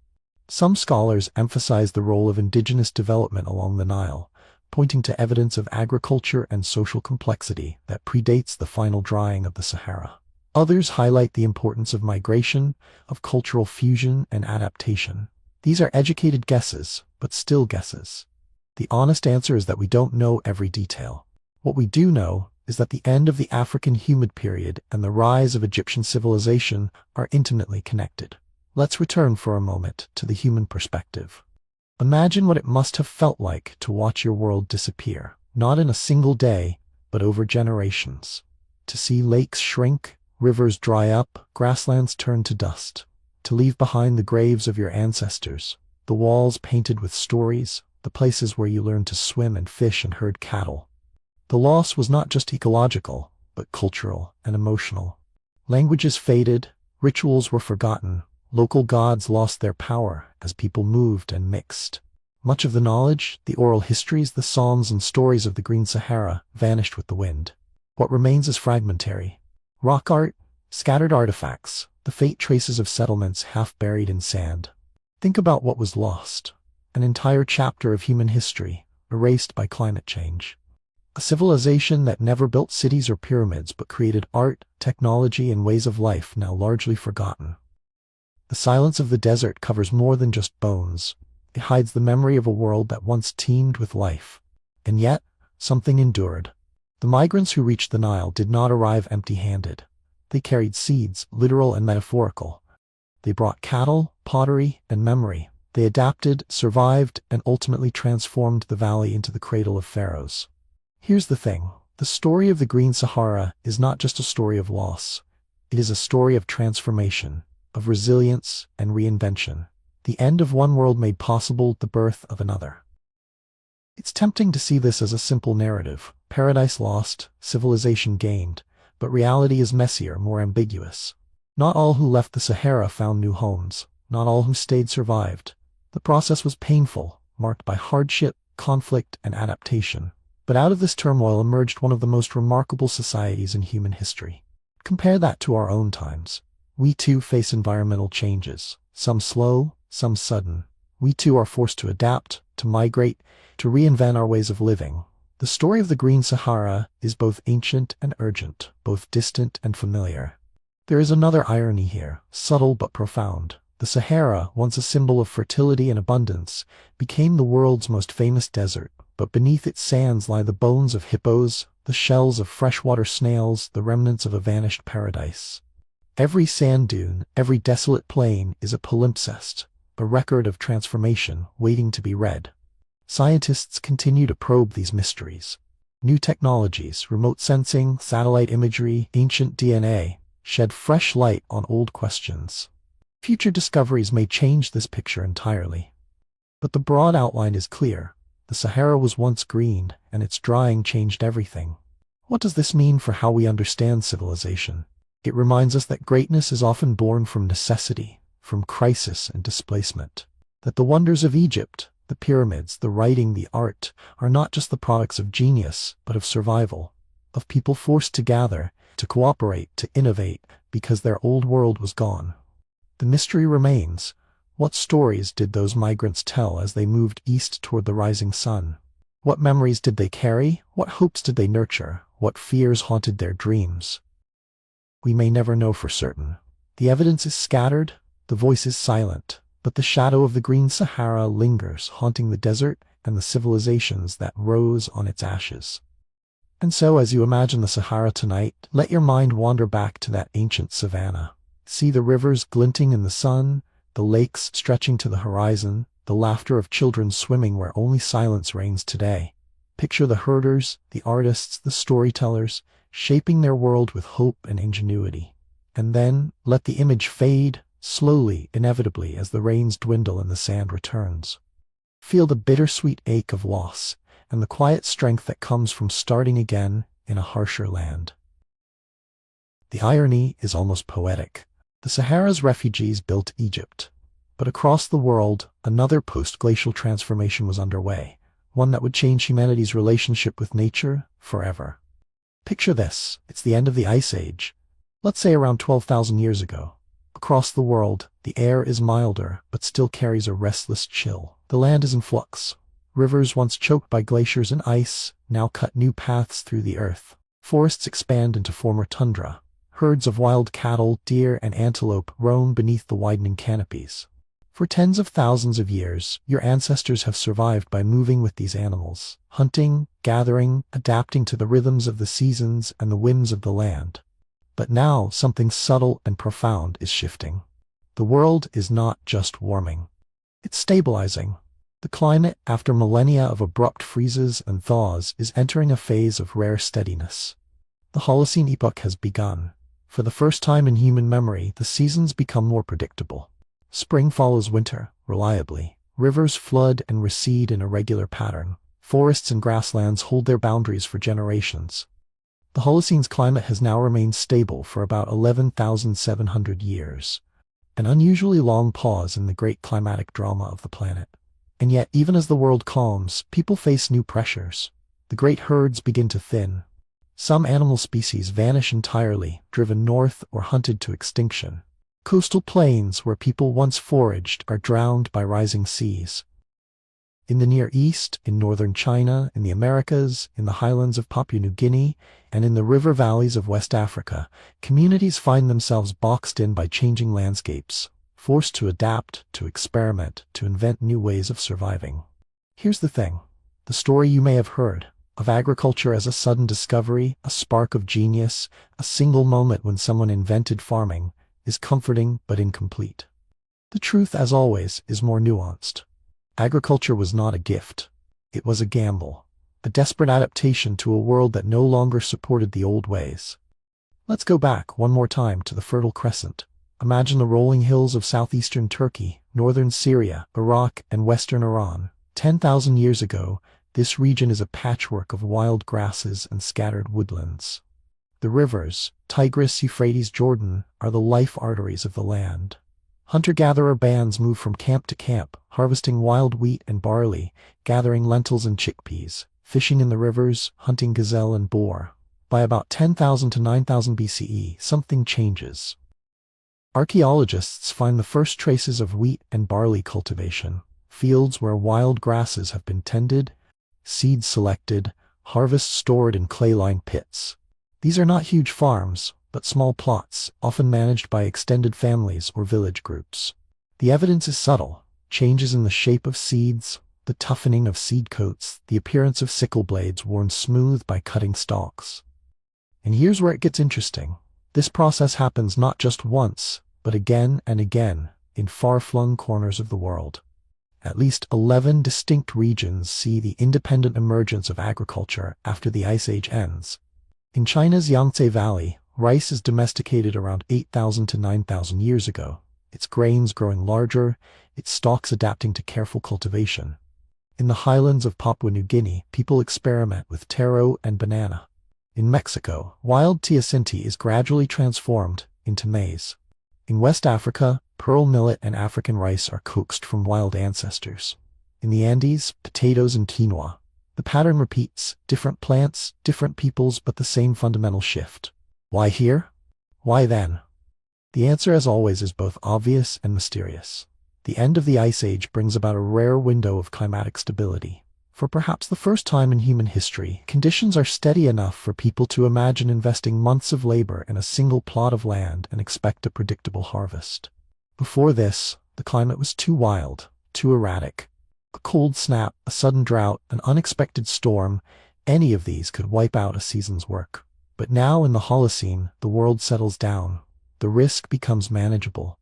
Some scholars emphasize the role of indigenous development along the Nile, pointing to evidence of agriculture and social complexity that predates the final drying of the Sahara. Others highlight the importance of migration, of cultural fusion and adaptation. These are educated guesses, but still guesses. The honest answer is that we don't know every detail. What we do know is that the end of the African humid period and the rise of Egyptian civilization are intimately connected. Let's return for a moment to the human perspective. Imagine what it must have felt like to watch your world disappear, not in a single day, but over generations. To see lakes shrink, rivers dry up, grasslands turn to dust. To leave behind the graves of your ancestors, the walls painted with stories, the places where you learned to swim and fish and herd cattle. The loss was not just ecological, but cultural and emotional. Languages faded, rituals were forgotten, local gods lost their power as people moved and mixed. Much of the knowledge, the oral histories, the songs and stories of the Green Sahara vanished with the wind. What remains is fragmentary. Rock art, scattered artifacts, the faint traces of settlements half buried in sand. Think about what was lost. An entire chapter of human history, erased by climate change. A civilization that never built cities or pyramids but created art, technology, and ways of life now largely forgotten. The silence of the desert covers more than just bones. It hides the memory of a world that once teemed with life. And yet, something endured. The migrants who reached the Nile did not arrive empty-handed. They carried seeds, literal and metaphorical. They brought cattle, pottery, and memory. They adapted, survived, and ultimately transformed the valley into the cradle of pharaohs. Here's the thing. The story of the Green Sahara is not just a story of loss. It is a story of transformation, of resilience and reinvention. The end of one world made possible the birth of another. It's tempting to see this as a simple narrative. Paradise lost, civilization gained, but reality is messier, more ambiguous. Not all who left the Sahara found new homes. Not all who stayed survived. The process was painful, marked by hardship, conflict, and adaptation. But out of this turmoil emerged one of the most remarkable societies in human history. Compare that to our own times. We too face environmental changes, some slow, some sudden. We too are forced to adapt, to migrate, to reinvent our ways of living. The story of the Green Sahara is both ancient and urgent, both distant and familiar. There is another irony here, subtle but profound. The Sahara, once a symbol of fertility and abundance, became the world's most famous desert, but beneath its sands lie the bones of hippos, the shells of freshwater snails, the remnants of a vanished paradise. Every sand dune, every desolate plain is a palimpsest, a record of transformation waiting to be read. Scientists continue to probe these mysteries. New technologies, remote sensing, satellite imagery, ancient DNA, shed fresh light on old questions. Future discoveries may change this picture entirely. But the broad outline is clear. The Sahara was once green, and its drying changed everything. What does this mean for how we understand civilization? It reminds us that greatness is often born from necessity, from crisis and displacement. That the wonders of Egypt, the pyramids, the writing, the art, are not just the products of genius, but of survival, of people forced to gather, to cooperate, to innovate, because their old world was gone. The mystery remains. What stories did those migrants tell as they moved east toward the rising sun? What memories did they carry? What hopes did they nurture? What fears haunted their dreams? We may never know for certain. The evidence is scattered, the voice is silent, but the shadow of the Green Sahara lingers, haunting the desert and the civilizations that rose on its ashes. And so, as you imagine the Sahara tonight, let your mind wander back to that ancient savanna. See the rivers glinting in the sun, the lakes stretching to the horizon, the laughter of children swimming where only silence reigns today. Picture the herders, the artists, the storytellers, shaping their world with hope and ingenuity. And then, let the image fade, slowly, inevitably, as the rains dwindle and the sand returns. Feel the bittersweet ache of loss, and the quiet strength that comes from starting again in a harsher land. The irony is almost poetic. The Sahara's refugees built Egypt. But across the world, another post-glacial transformation was underway, one that would change humanity's relationship with nature forever. Picture this. It's the end of the Ice Age. Let's say around 12,000 years ago. Across the world, the air is milder, but still carries a restless chill. The land is in flux. Rivers once choked by glaciers and ice now cut new paths through the earth. Forests expand into former tundra. Herds of wild cattle, deer, and antelope roam beneath the widening canopies. For tens of thousands of years, your ancestors have survived by moving with these animals, hunting, gathering, adapting to the rhythms of the seasons and the whims of the land. But now, something subtle and profound is shifting. The world is not just warming. It's stabilizing. The climate, after millennia of abrupt freezes and thaws, is entering a phase of rare steadiness. The Holocene epoch has begun. For the first time in human memory, the seasons become more predictable. Spring follows winter, reliably. Rivers flood and recede in a regular pattern. Forests and grasslands hold their boundaries for generations. The Holocene's climate has now remained stable for about 11,700 years, an unusually long pause in the great climatic drama of the planet. And yet, even as the world calms, people face new pressures. The great herds begin to thin. Some animal species vanish entirely, driven north or hunted to extinction. Coastal plains where people once foraged are drowned by rising seas. In the Near East, in northern China, in the Americas, in the highlands of Papua New Guinea, and in the river valleys of West Africa, communities find themselves boxed in by changing landscapes, forced to adapt, to experiment, to invent new ways of surviving. Here's the thing. The story you may have heard. of agriculture as a sudden discovery, a spark of genius, a single moment when someone invented farming, is comforting but incomplete. The truth, as always, is more nuanced. Agriculture was not a gift. It was a gamble, a desperate adaptation to a world that no longer supported the old ways. Let's go back one more time to the Fertile Crescent. Imagine the rolling hills of southeastern Turkey, northern Syria, Iraq, and western Iran. 10,000 years ago, this region is a patchwork of wild grasses and scattered woodlands. The rivers, Tigris, Euphrates, Jordan, are the life arteries of the land. Hunter-gatherer bands move from camp to camp, harvesting wild wheat and barley, gathering lentils and chickpeas, fishing in the rivers, hunting gazelle and boar. By about 10,000 to 9,000 BCE, something changes. Archaeologists find the first traces of wheat and barley cultivation, fields where wild grasses have been tended, seeds selected, harvests stored in clay-lined pits. These are not huge farms, but small plots, often managed by extended families or village groups. The evidence is subtle: changes in the shape of seeds, the toughening of seed coats, the appearance of sickle blades worn smooth by cutting stalks. And here's where it gets interesting. This process happens not just once, but again and again, in far-flung corners of the world. At least 11 distinct regions see the independent emergence of agriculture after the Ice Age ends. In China's Yangtze Valley, rice is domesticated around 8,000 to 9,000 years ago, its grains growing larger, its stalks adapting to careful cultivation. In the highlands of Papua New Guinea, people experiment with taro and banana. In Mexico, wild teosinte is gradually transformed into maize. In West Africa, pearl millet and African rice are coaxed from wild ancestors. In the Andes, potatoes and quinoa. The pattern repeats: different plants, different peoples, but the same fundamental shift. Why here? Why then? The answer, as always, is both obvious and mysterious. The end of the Ice Age brings about a rare window of climatic stability. For perhaps the first time in human history, conditions are steady enough for people to imagine investing months of labor in a single plot of land and expect a predictable harvest. Before this, the climate was too wild, too erratic. A cold snap, a sudden drought, an unexpected storm, any of these could wipe out a season's work. But now in the Holocene, the world settles down. The risk becomes manageable.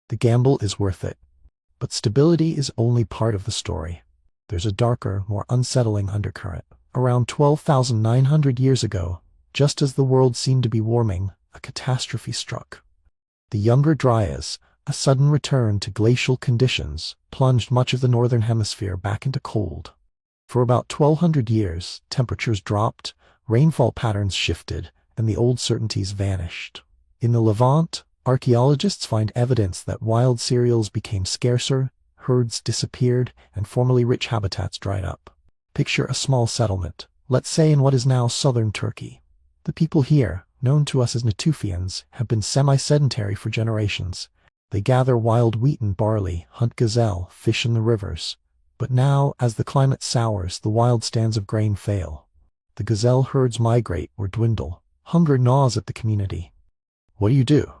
The gamble is worth it. But stability is only part of the story. There's a darker, more unsettling undercurrent. Around 12,900 years ago, just as the world seemed to be warming, a catastrophe struck. The Younger Dryas, a sudden return to glacial conditions, plunged much of the northern hemisphere back into cold. For about 1,200 years, temperatures dropped, rainfall patterns shifted, and the old certainties vanished. In the Levant, archaeologists find evidence that wild cereals became scarcer, herds disappeared, and formerly rich habitats dried up. Picture a small settlement, let's say in what is now southern Turkey. The people here, known to us as Natufians, have been semi-sedentary for generations. They gather wild wheat and barley, hunt gazelle, fish in the rivers. But now, as the climate sours, the wild stands of grain fail. The gazelle herds migrate or dwindle. Hunger gnaws at the community. What do?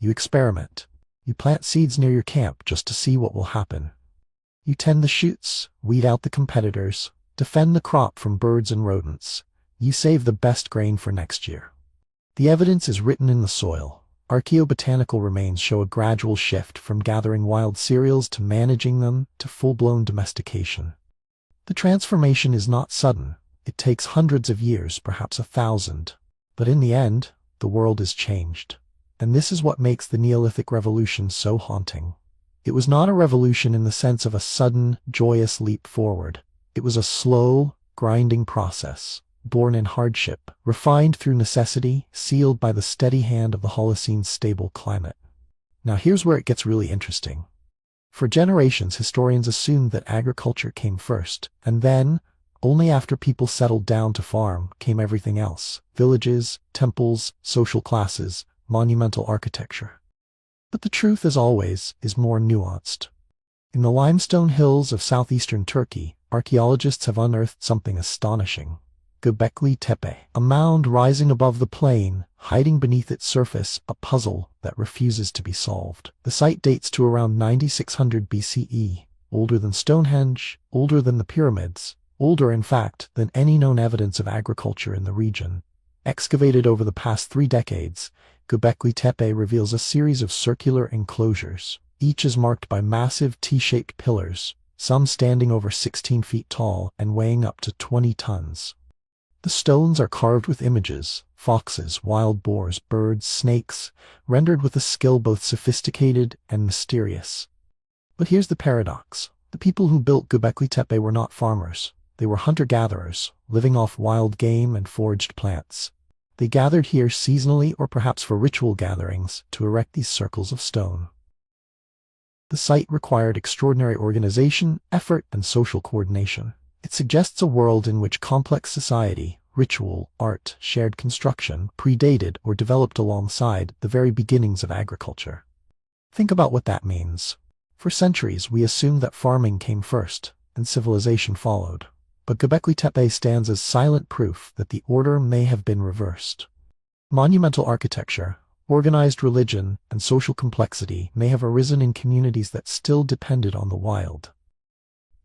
You experiment. You plant seeds near your camp just to see what will happen. You tend the shoots, weed out the competitors, defend the crop from birds and rodents. You save the best grain for next year. The evidence is written in the soil. Archaeobotanical remains show a gradual shift from gathering wild cereals to managing them to full-blown domestication. The transformation is not sudden. It takes hundreds of years, perhaps 1,000. But in the end, the world is changed. And this is what makes the Neolithic Revolution so haunting. It was not a revolution in the sense of a sudden, joyous leap forward. It was a slow, grinding process, born in hardship, refined through necessity, sealed by the steady hand of the Holocene's stable climate. Now here's where it gets really interesting. For generations, historians assumed that agriculture came first, and then, only after people settled down to farm, came everything else: villages, temples, social classes, monumental architecture. But the truth, as always, is more nuanced. In the limestone hills of southeastern Turkey, archaeologists have unearthed something astonishing. Göbekli Tepe, a mound rising above the plain, hiding beneath its surface a puzzle that refuses to be solved. The site dates to around 9600 BCE, older than Stonehenge, older than the pyramids, older in fact than any known evidence of agriculture in the region. Excavated over the past 3 decades, Göbekli Tepe reveals a series of circular enclosures. Each is marked by massive T-shaped pillars, some standing over 16 feet tall and weighing up to 20 tons. The stones are carved with images, foxes, wild boars, birds, snakes, rendered with a skill both sophisticated and mysterious. But here's the paradox. The people who built Göbekli Tepe were not farmers. They were hunter-gatherers, living off wild game and foraged plants. They gathered here seasonally or perhaps for ritual gatherings to erect these circles of stone. The site required extraordinary organization, effort, and social coordination. It suggests a world in which complex society, ritual, art, shared construction predated or developed alongside the very beginnings of agriculture. Think about what that means. For centuries, we assumed that farming came first, and civilization followed. But Göbekli Tepe stands as silent proof that the order may have been reversed. Monumental architecture, organized religion, and social complexity may have arisen in communities that still depended on the wild.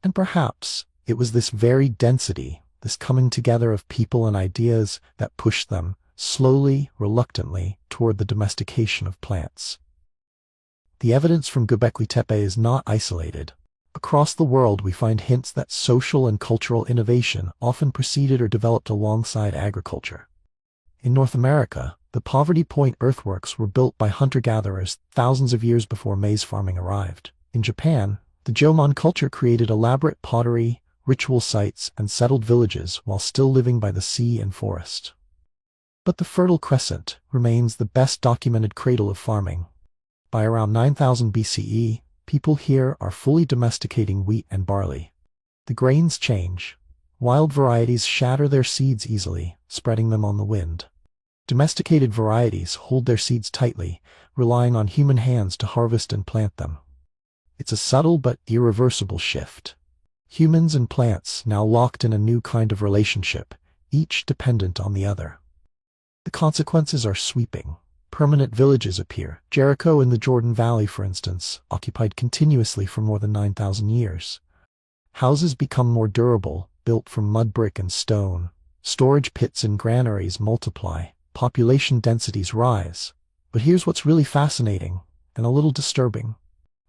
And perhaps it was this very density, this coming together of people and ideas, that pushed them, slowly, reluctantly, toward the domestication of plants. The evidence from Göbekli Tepe is not isolated. Across the world we find hints that social and cultural innovation often preceded or developed alongside agriculture. In North America, the Poverty Point earthworks were built by hunter-gatherers thousands of years before maize farming arrived. In Japan, the Jomon culture created elaborate pottery, ritual sites, and settled villages while still living by the sea and forest. But the Fertile Crescent remains the best documented cradle of farming. By around 9000 BCE, people here are fully domesticating wheat and barley. The grains change. Wild varieties shatter their seeds easily, spreading them on the wind. Domesticated varieties hold their seeds tightly, relying on human hands to harvest and plant them. It's a subtle but irreversible shift. Humans and plants now locked in a new kind of relationship, each dependent on the other. The consequences are sweeping. Permanent villages appear. Jericho in the Jordan Valley, for instance, occupied continuously for more than 9,000 years. Houses become more durable, built from mud brick and stone. Storage pits and granaries multiply. Population densities rise. But here's what's really fascinating, and a little disturbing.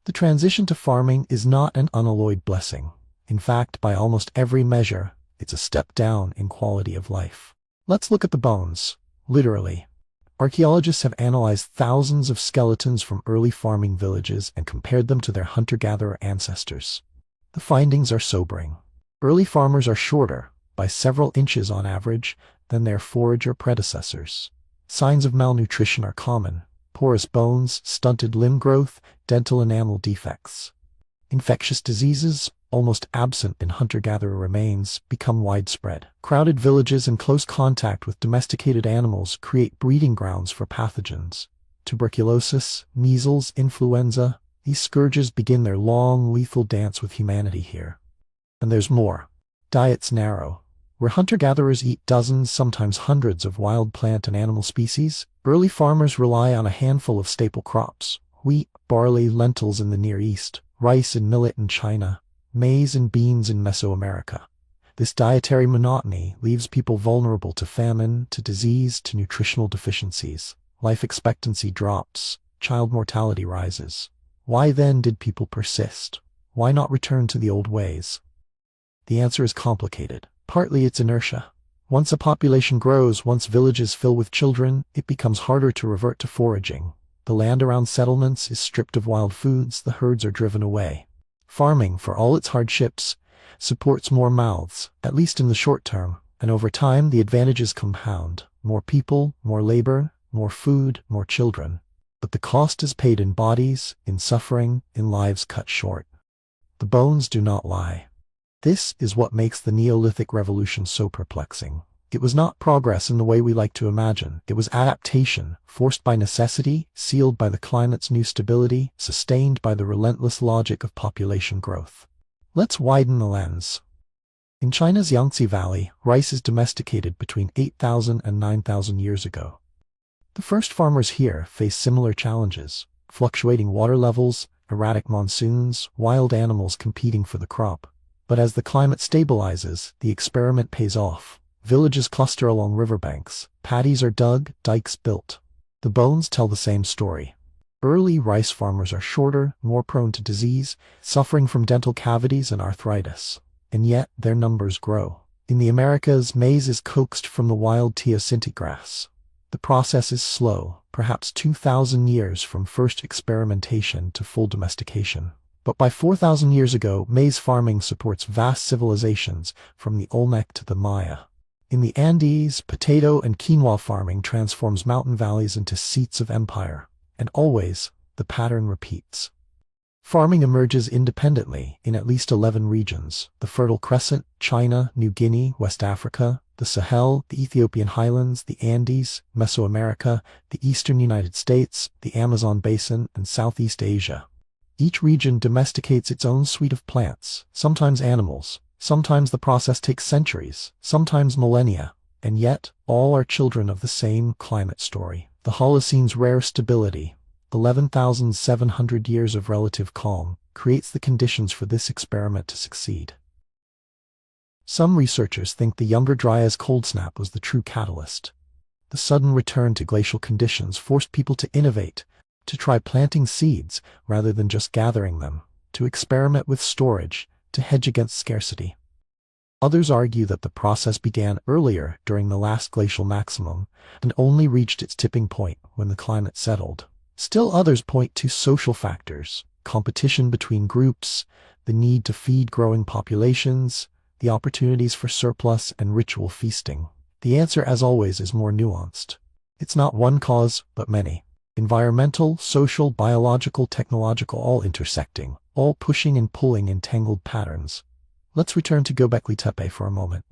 The transition to farming is not an unalloyed blessing. In fact, by almost every measure, it's a step down in quality of life. Let's look at the bones, literally. Archaeologists have analyzed thousands of skeletons from early farming villages and compared them to their hunter-gatherer ancestors. The findings are sobering. Early farmers are shorter, by several inches on average, than their forager predecessors. Signs of malnutrition are common: porous bones, stunted limb growth, dental enamel defects. Infectious diseases, almost absent in hunter-gatherer remains, become widespread. Crowded villages and close contact with domesticated animals create breeding grounds for pathogens. Tuberculosis, measles, influenza, these scourges begin their long, lethal dance with humanity here. And there's more. Diets narrow. Where hunter-gatherers eat dozens, sometimes hundreds of wild plant and animal species, early farmers rely on a handful of staple crops: wheat, barley, lentils in the Near East, rice and millet in China, maize and beans in Mesoamerica. This dietary monotony leaves people vulnerable to famine, to disease, to nutritional deficiencies. Life expectancy drops, child mortality rises. Why then did people persist? Why not return to the old ways? The answer is complicated. Partly it's inertia. Once a population grows, once villages fill with children, it becomes harder to revert to foraging. The land around settlements is stripped of wild foods, the herds are driven away. Farming, for all its hardships, supports more mouths, at least in the short term, and over time the advantages compound. More people, more labor, more food, more children. But the cost is paid in bodies, in suffering, in lives cut short. The bones do not lie. This is what makes the Neolithic Revolution so perplexing. It was not progress in the way we like to imagine. It was adaptation, forced by necessity, sealed by the climate's new stability, sustained by the relentless logic of population growth. Let's widen the lens. In China's Yangtze Valley, rice is domesticated between 8,000 and 9,000 years ago. The first farmers here faced similar challenges: fluctuating water levels, erratic monsoons, wild animals competing for the crop. But as the climate stabilizes, the experiment pays off. Villages cluster along riverbanks, paddies are dug, dikes built. The bones tell the same story. Early rice farmers are shorter, more prone to disease, suffering from dental cavities and arthritis. And yet, their numbers grow. In the Americas, maize is coaxed from the wild teosinte grass. The process is slow, perhaps 2,000 years from first experimentation to full domestication. But by 4,000 years ago, maize farming supports vast civilizations, from the Olmec to the Maya. In the Andes, potato and quinoa farming transforms mountain valleys into seats of empire. And always, the pattern repeats. Farming emerges independently in at least 11 regions: the Fertile Crescent, China, New Guinea, West Africa, the Sahel, the Ethiopian highlands, the Andes, Mesoamerica, the eastern United States, the Amazon basin, and Southeast Asia. Each region domesticates its own suite of plants, sometimes animals. Sometimes the process takes centuries, sometimes millennia. And yet, all are children of the same climate story. The Holocene's rare stability, 11,700 years of relative calm, creates the conditions for this experiment to succeed. Some researchers think the Younger Dryas cold snap was the true catalyst. The sudden return to glacial conditions forced people to innovate, to try planting seeds rather than just gathering them, to experiment with storage, to hedge against scarcity. Others argue that the process began earlier during the last glacial maximum and only reached its tipping point when the climate settled. Still others point to social factors: competition between groups, the need to feed growing populations, the opportunities for surplus and ritual feasting. The answer, as always, is more nuanced. It's not one cause, but many. Environmental, social, biological, technological, all intersecting, all pushing and pulling in tangled patterns. Let's return to Göbekli Tepe for a moment.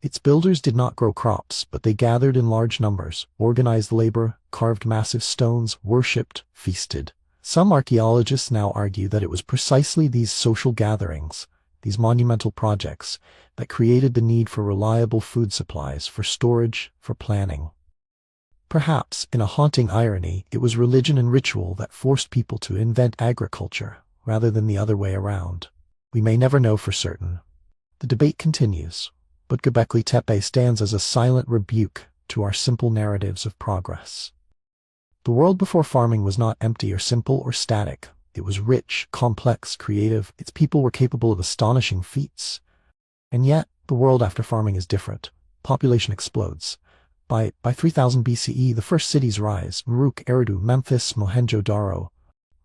Its builders did not grow crops, but they gathered in large numbers, organized labor, carved massive stones, worshipped, feasted. Some archaeologists now argue that it was precisely these social gatherings, these monumental projects, that created the need for reliable food supplies, for storage, for planning. Perhaps, in a haunting irony, it was religion and ritual that forced people to invent agriculture, rather than the other way around. We may never know for certain. The debate continues, but Göbekli Tepe stands as a silent rebuke to our simple narratives of progress. The world before farming was not empty or simple or static. It was rich, complex, creative. Its people were capable of astonishing feats. And yet, the world after farming is different. Population explodes. By 3000 BCE, the first cities rise: Uruk, Eridu, Memphis, Mohenjo-Daro.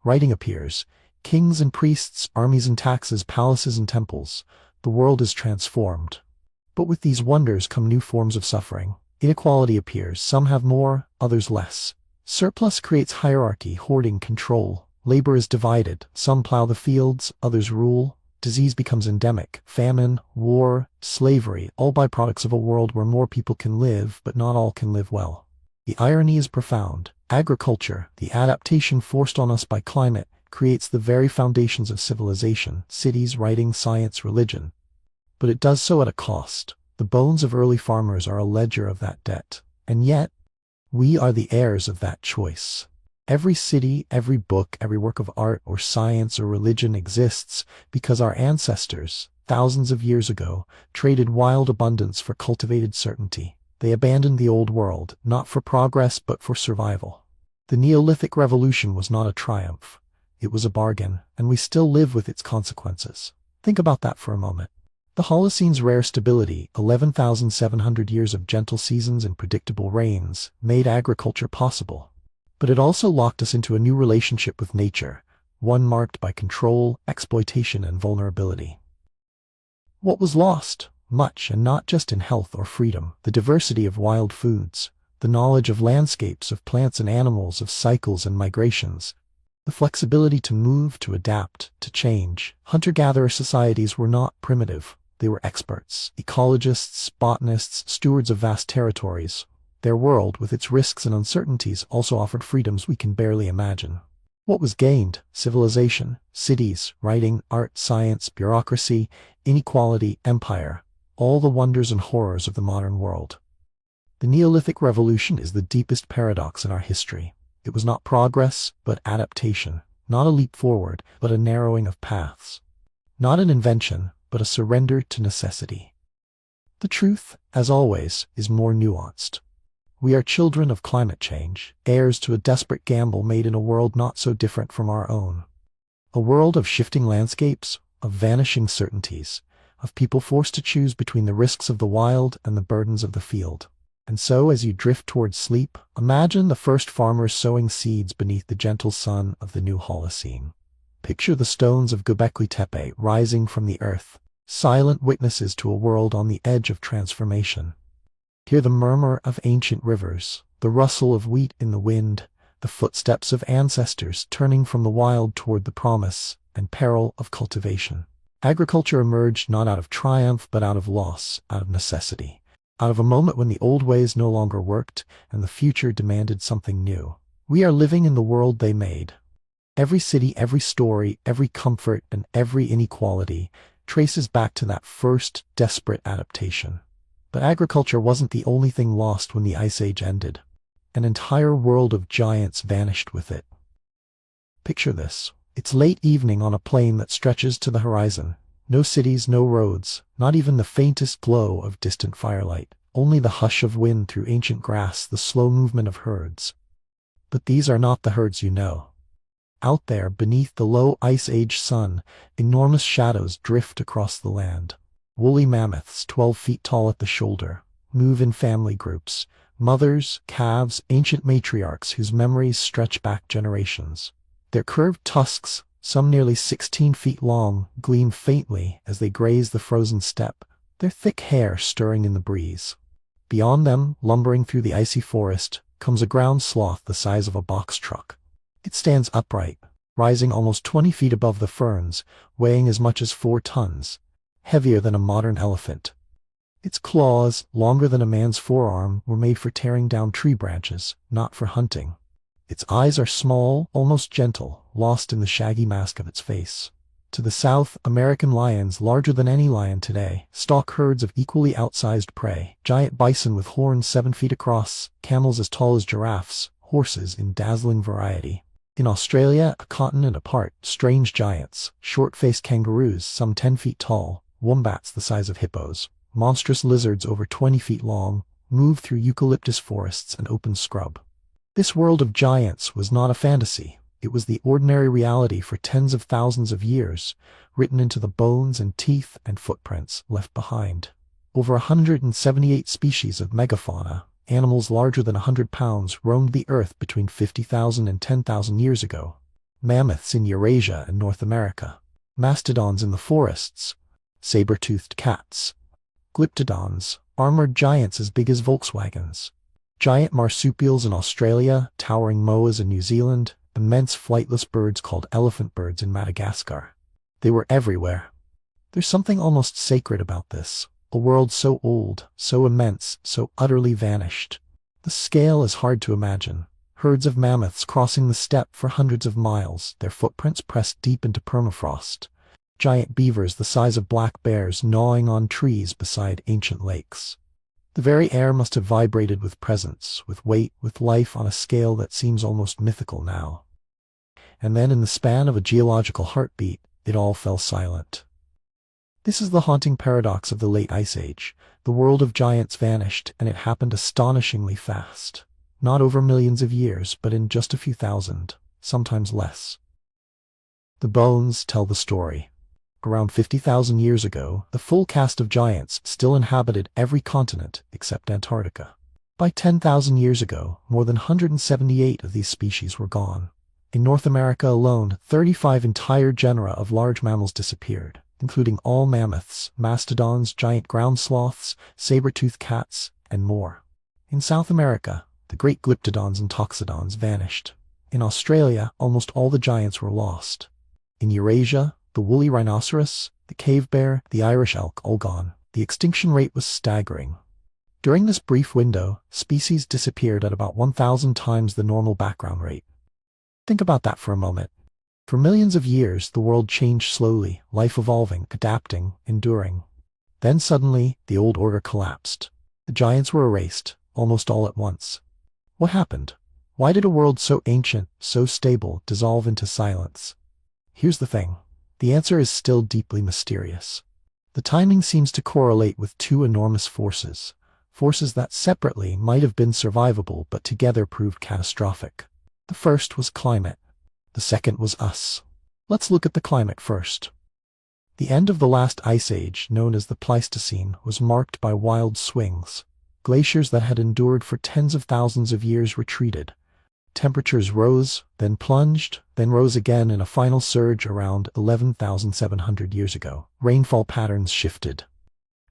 Writing appears: kings and priests, armies and taxes, palaces and temples. The world is transformed. But with these wonders come new forms of suffering. Inequality appears: some have more, others less. Surplus creates hierarchy, hoarding, control. Labor is divided: some plow the fields, others rule. Disease becomes endemic: famine, war, slavery, all byproducts of a world where more people can live, but not all can live well. The irony is profound. Agriculture, the adaptation forced on us by climate, creates the very foundations of civilization: cities, writing, science, religion. But it does so at a cost. The bones of early farmers are a ledger of that debt. And yet, we are the heirs of that choice. Every city, every book, every work of art or science or religion exists because our ancestors, thousands of years ago, traded wild abundance for cultivated certainty. They abandoned the old world, not for progress but for survival. The Neolithic Revolution was not a triumph. It was a bargain, and we still live with its consequences. Think about that for a moment. The Holocene's rare stability, 11,700 years of gentle seasons and predictable rains, made agriculture possible. But it also locked us into a new relationship with nature, one marked by control, exploitation, and vulnerability. What was lost? Much, and not just in health or freedom: the diversity of wild foods, the knowledge of landscapes, of plants and animals, of cycles and migrations, the flexibility to move, to adapt, to change. Hunter-gatherer societies were not primitive. They were experts, ecologists, botanists, stewards of vast territories. Their world, with its risks and uncertainties, also offered freedoms we can barely imagine. What was gained? Civilization, cities, writing, art, science, bureaucracy, inequality, empire, all the wonders and horrors of the modern world. The Neolithic Revolution is the deepest paradox in our history. It was not progress, but adaptation, not a leap forward, but a narrowing of paths. Not an invention, but a surrender to necessity. The truth, as always, is more nuanced. We are children of climate change, heirs to a desperate gamble made in a world not so different from our own. A world of shifting landscapes, of vanishing certainties, of people forced to choose between the risks of the wild and the burdens of the field. And so, as you drift towards sleep, imagine the first farmers sowing seeds beneath the gentle sun of the new Holocene. Picture the stones of Göbekli Tepe rising from the earth, silent witnesses to a world on the edge of transformation. Hear the murmur of ancient rivers, the rustle of wheat in the wind, the footsteps of ancestors turning from the wild toward the promise and peril of cultivation. Agriculture emerged not out of triumph but out of loss, out of necessity, out of a moment when the old ways no longer worked and the future demanded something new. We are living in the world they made. Every city, every story, every comfort, and every inequality traces back to that first desperate adaptation. But agriculture wasn't the only thing lost when the Ice Age ended. An entire world of giants vanished with it. Picture this. It's late evening on a plain that stretches to the horizon. No cities, no roads, not even the faintest glow of distant firelight. Only the hush of wind through ancient grass, the slow movement of herds. But these are not the herds you know. Out there, beneath the low Ice Age sun, enormous shadows drift across the land. Woolly mammoths, 12 feet tall at the shoulder, move in family groups. Mothers, calves, ancient matriarchs whose memories stretch back generations. Their curved tusks, some nearly 16 feet long, gleam faintly as they graze the frozen steppe, their thick hair stirring in the breeze. Beyond them, lumbering through the icy forest, comes a ground sloth the size of a box truck. It stands upright, rising almost 20 feet above the ferns, weighing as much as 4 tons, heavier than a modern elephant. Its claws, longer than a man's forearm, were made for tearing down tree branches, not for hunting. Its eyes are small, almost gentle, lost in the shaggy mask of its face. To the south, American lions, larger than any lion today, stalk herds of equally outsized prey, giant bison with horns 7 feet across, camels as tall as giraffes, horses in dazzling variety. In Australia, a continent apart, strange giants, short-faced kangaroos some 10 feet tall, wombats the size of hippos, monstrous lizards over 20 feet long, move through eucalyptus forests and open scrub. This world of giants was not a fantasy. It was the ordinary reality for tens of thousands of years, written into the bones and teeth and footprints left behind. Over 178 species of megafauna, animals larger than 100 pounds, roamed the earth between 50,000 and 10,000 years ago. Mammoths in Eurasia and North America, mastodons in the forests, saber-toothed cats, glyptodons, armored giants as big as Volkswagens, giant marsupials in Australia, towering moas in New Zealand, immense flightless birds called elephant birds in Madagascar. They were everywhere. There's something almost sacred about this. A world so old, so immense, so utterly vanished. The scale is hard to imagine. Herds of mammoths crossing the steppe for hundreds of miles, their footprints pressed deep into permafrost. Giant beavers the size of black bears gnawing on trees beside ancient lakes. The very air must have vibrated with presence, with weight, with life on a scale that seems almost mythical now. And then in the span of a geological heartbeat, it all fell silent. This is the haunting paradox of the late Ice Age. The world of giants vanished, and it happened astonishingly fast. Not over millions of years, but in just a few thousand, sometimes less. The bones tell the story. Around 50,000 years ago, the full cast of giants still inhabited every continent except Antarctica. By 10,000 years ago, more than 178 of these species were gone. In North America alone, 35 entire genera of large mammals disappeared, including all mammoths, mastodons, giant ground sloths, saber-toothed cats, and more. In South America, the great glyptodons and toxodons vanished. In Australia, almost all the giants were lost. In Eurasia, the woolly rhinoceros, the cave bear, the Irish elk, all gone. The extinction rate was staggering. During this brief window, species disappeared at about 1,000 times the normal background rate. Think about that for a moment. For millions of years, the world changed slowly, life evolving, adapting, enduring. Then suddenly, the old order collapsed. The giants were erased, almost all at once. What happened? Why did a world so ancient, so stable, dissolve into silence? Here's the thing. The answer is still deeply mysterious. The timing seems to correlate with two enormous forces that separately might have been survivable but together proved catastrophic. The first was climate. The second was us. Let's look at the climate first. The end of the last ice age, known as the Pleistocene, was marked by wild swings. Glaciers that had endured for tens of thousands of years retreated. Temperatures rose, then plunged, then rose again in a final surge around 11,700 years ago. Rainfall patterns shifted.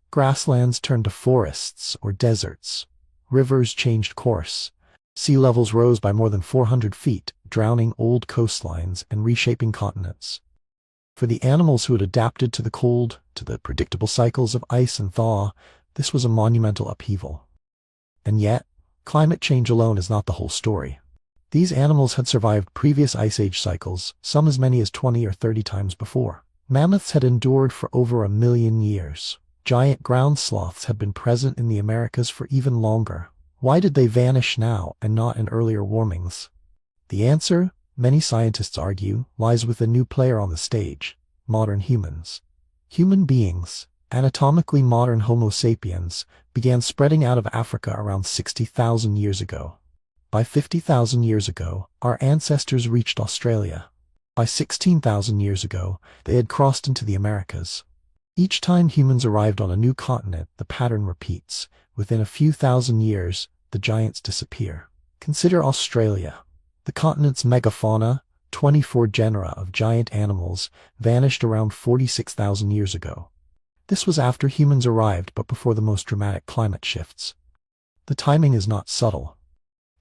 Grasslands turned to forests or deserts. Rivers changed course. Sea levels rose by more than 400 feet, drowning old coastlines and reshaping continents. For the animals who had adapted to the cold, to the predictable cycles of ice and thaw, this was a monumental upheaval. And yet, climate change alone is not the whole story. These animals had survived previous ice age cycles, some as many as 20 or 30 times before. Mammoths had endured for over 1 million years. Giant ground sloths had been present in the Americas for even longer. Why did they vanish now and not in earlier warmings? The answer, many scientists argue, lies with a new player on the stage: modern humans. Human beings, anatomically modern Homo sapiens, began spreading out of Africa around 60,000 years ago. By 50,000 years ago, our ancestors reached Australia. By 16,000 years ago, they had crossed into the Americas. Each time humans arrived on a new continent, the pattern repeats. Within a few thousand years, the giants disappear. Consider Australia. The continent's megafauna, 24 genera of giant animals, vanished around 46,000 years ago. This was after humans arrived but before the most dramatic climate shifts. The timing is not subtle.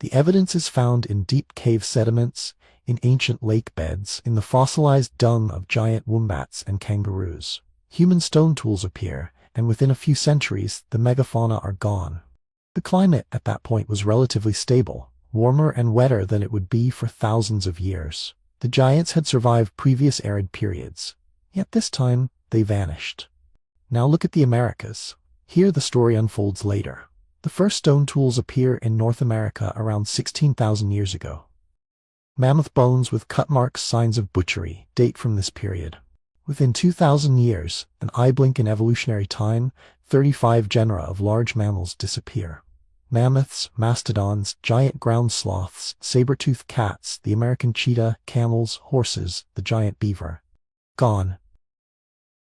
The evidence is found in deep cave sediments, in ancient lake beds, in the fossilized dung of giant wombats and kangaroos. Human stone tools appear, and within a few centuries, the megafauna are gone. The climate at that point was relatively stable, warmer and wetter than it would be for thousands of years. The giants had survived previous arid periods, yet this time they vanished. Now look at the Americas. Here the story unfolds later. The first stone tools appear in North America around 16,000 years ago. Mammoth bones with cut marks, signs of butchery, date from this period. Within 2,000 years, an eye blink in evolutionary time, 35 genera of large mammals disappear. Mammoths, mastodons, giant ground sloths, saber-toothed cats, the American cheetah, camels, horses, the giant beaver. Gone.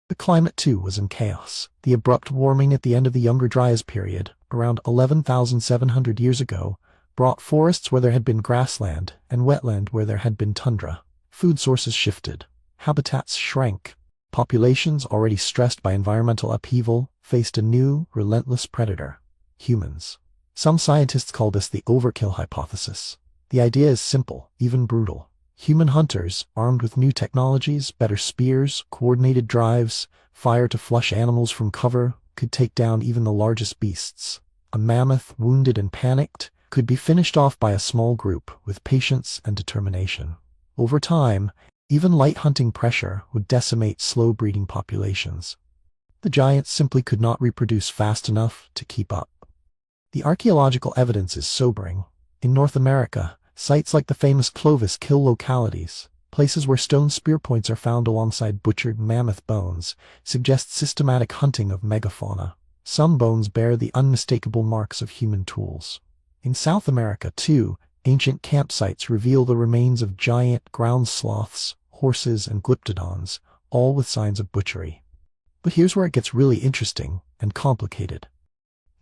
The climate, too, was in chaos. The abrupt warming at the end of the Younger Dryas period, around 11,700 years ago, brought forests where there had been grassland and wetland where there had been tundra. Food sources shifted. Habitats shrank. Populations, already stressed by environmental upheaval, faced a new, relentless predator: humans. Some scientists call this the overkill hypothesis. The idea is simple, even brutal. Human hunters, armed with new technologies, better spears, coordinated drives, fire to flush animals from cover, could take down even the largest beasts. A mammoth, wounded and panicked, could be finished off by a small group with patience and determination. Over time, even light hunting pressure would decimate slow-breeding populations. The giants simply could not reproduce fast enough to keep up. The archaeological evidence is sobering. In North America, sites like the famous Clovis kill localities, places where stone spear points are found alongside butchered mammoth bones, suggest systematic hunting of megafauna. Some bones bear the unmistakable marks of human tools. In South America, too, ancient campsites reveal the remains of giant ground sloths, horses, and glyptodons, all with signs of butchery. But here's where it gets really interesting and complicated.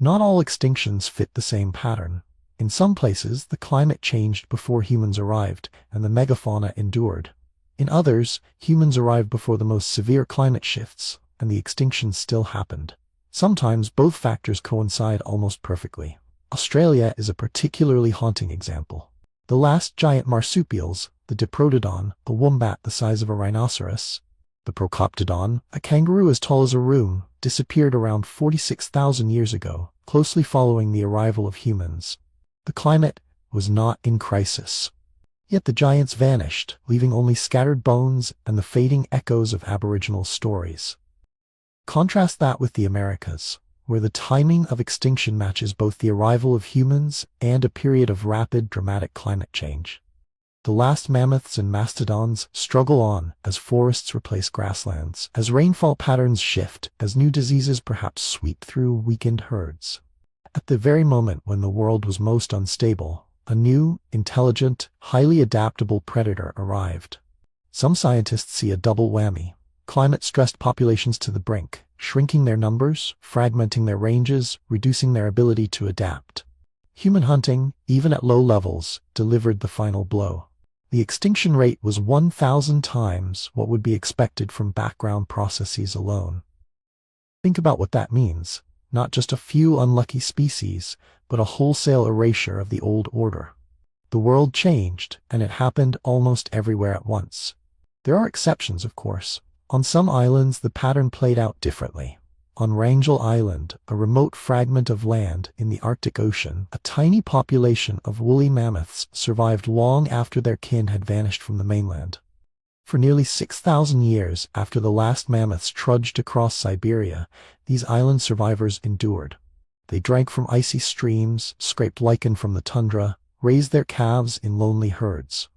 Not all extinctions fit the same pattern. In some places, the climate changed before humans arrived, and the megafauna endured. In others, humans arrived before the most severe climate shifts, and the extinctions still happened. Sometimes both factors coincide almost perfectly. Australia is a particularly haunting example. The last giant marsupials, the Diprotodon, a wombat the size of a rhinoceros, the Procoptodon, a kangaroo as tall as a room, disappeared around 46,000 years ago, closely following the arrival of humans. The climate was not in crisis. Yet the giants vanished, leaving only scattered bones and the fading echoes of Aboriginal stories. Contrast that with the Americas, where the timing of extinction matches both the arrival of humans and a period of rapid, dramatic climate change. The last mammoths and mastodons struggle on as forests replace grasslands, as rainfall patterns shift, as new diseases perhaps sweep through weakened herds. At the very moment when the world was most unstable, a new, intelligent, highly adaptable predator arrived. Some scientists see a double whammy. Climate stressed populations to the brink, shrinking their numbers, fragmenting their ranges, reducing their ability to adapt. Human hunting, even at low levels, delivered the final blow. The extinction rate was 1,000 times what would be expected from background processes alone. Think about what that means. Not just a few unlucky species, but a wholesale erasure of the old order. The world changed, and it happened almost everywhere at once. There are exceptions, of course. On some islands, the pattern played out differently. On Wrangel Island, a remote fragment of land in the Arctic Ocean, a tiny population of woolly mammoths survived long after their kin had vanished from the mainland. For nearly 6,000 years after the last mammoths trudged across Siberia, these island survivors endured. They drank from icy streams, scraped lichen from the tundra, raised their calves in lonely herds.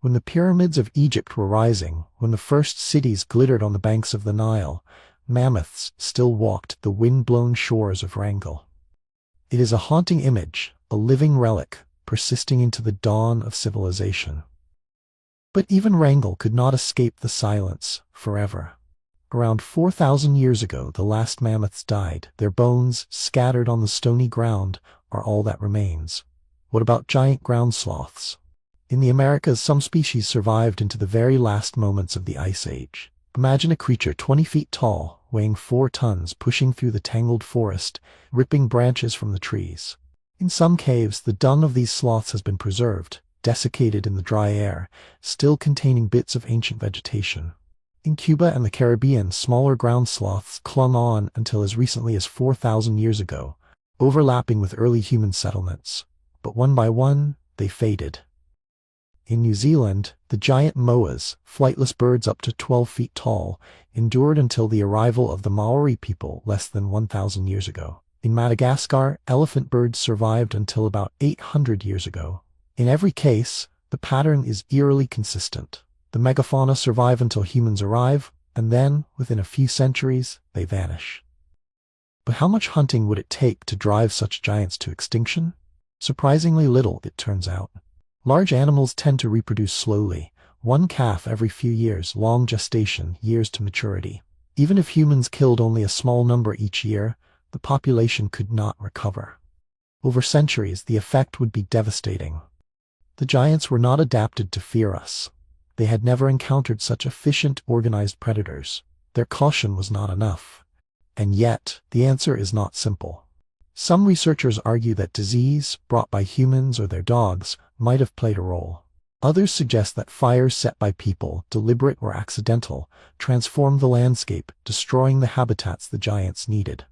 When the pyramids of Egypt were rising, when the first cities glittered on the banks of the Nile, mammoths still walked the wind-blown shores of Wrangel. It is a haunting image, a living relic, persisting into the dawn of civilization. But even Wrangel could not escape the silence forever. Around 4,000 years ago, the last mammoths died. Their bones, scattered on the stony ground, are all that remains. What about giant ground sloths? In the Americas, some species survived into the very last moments of the Ice Age. Imagine a creature 20 feet tall, weighing 4 tons, pushing through the tangled forest, ripping branches from the trees. In some caves, the dung of these sloths has been preserved, desiccated in the dry air, still containing bits of ancient vegetation. In Cuba and the Caribbean, smaller ground sloths clung on until as recently as 4,000 years ago, overlapping with early human settlements. But one by one, they faded. In New Zealand, the giant moas, flightless birds up to 12 feet tall, endured until the arrival of the Maori people less than 1,000 years ago. In Madagascar, elephant birds survived until about 800 years ago. In every case, the pattern is eerily consistent. The megafauna survive until humans arrive, and then, within a few centuries, they vanish. But how much hunting would it take to drive such giants to extinction? Surprisingly little, it turns out. Large animals tend to reproduce slowly, one calf every few years, long gestation, years to maturity. Even if humans killed only a small number each year, the population could not recover. Over centuries, the effect would be devastating. The giants were not adapted to fear us. They had never encountered such efficient, organized predators. Their caution was not enough. And yet, the answer is not simple. Some researchers argue that disease, brought by humans or their dogs, might have played a role. Others suggest that fires set by people, deliberate or accidental, transformed the landscape, destroying the habitats the giants needed.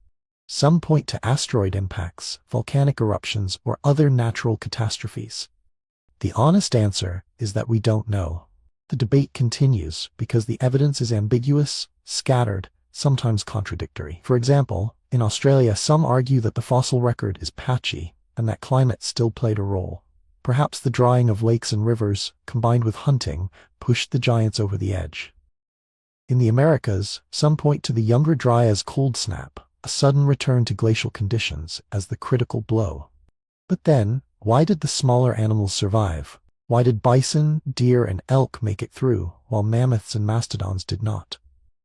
Some point to asteroid impacts, volcanic eruptions, or other natural catastrophes. The honest answer is that we don't know. The debate continues because the evidence is ambiguous, scattered, sometimes contradictory. For example, in Australia, some argue that the fossil record is patchy and that climate still played a role. Perhaps the drying of lakes and rivers, combined with hunting, pushed the giants over the edge. In the Americas, some point to the Younger Dryas cold snap, a sudden return to glacial conditions, as the critical blow. But then, why did the smaller animals survive? Why did bison, deer, and elk make it through, while mammoths and mastodons did not?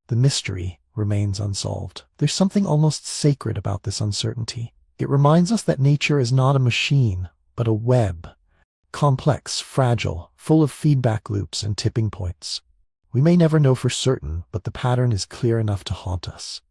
The mystery remains unsolved. There's something almost sacred about this uncertainty. It reminds us that nature is not a machine, but a web. Complex, fragile, full of feedback loops and tipping points. We may never know for certain, but the pattern is clear enough to haunt us.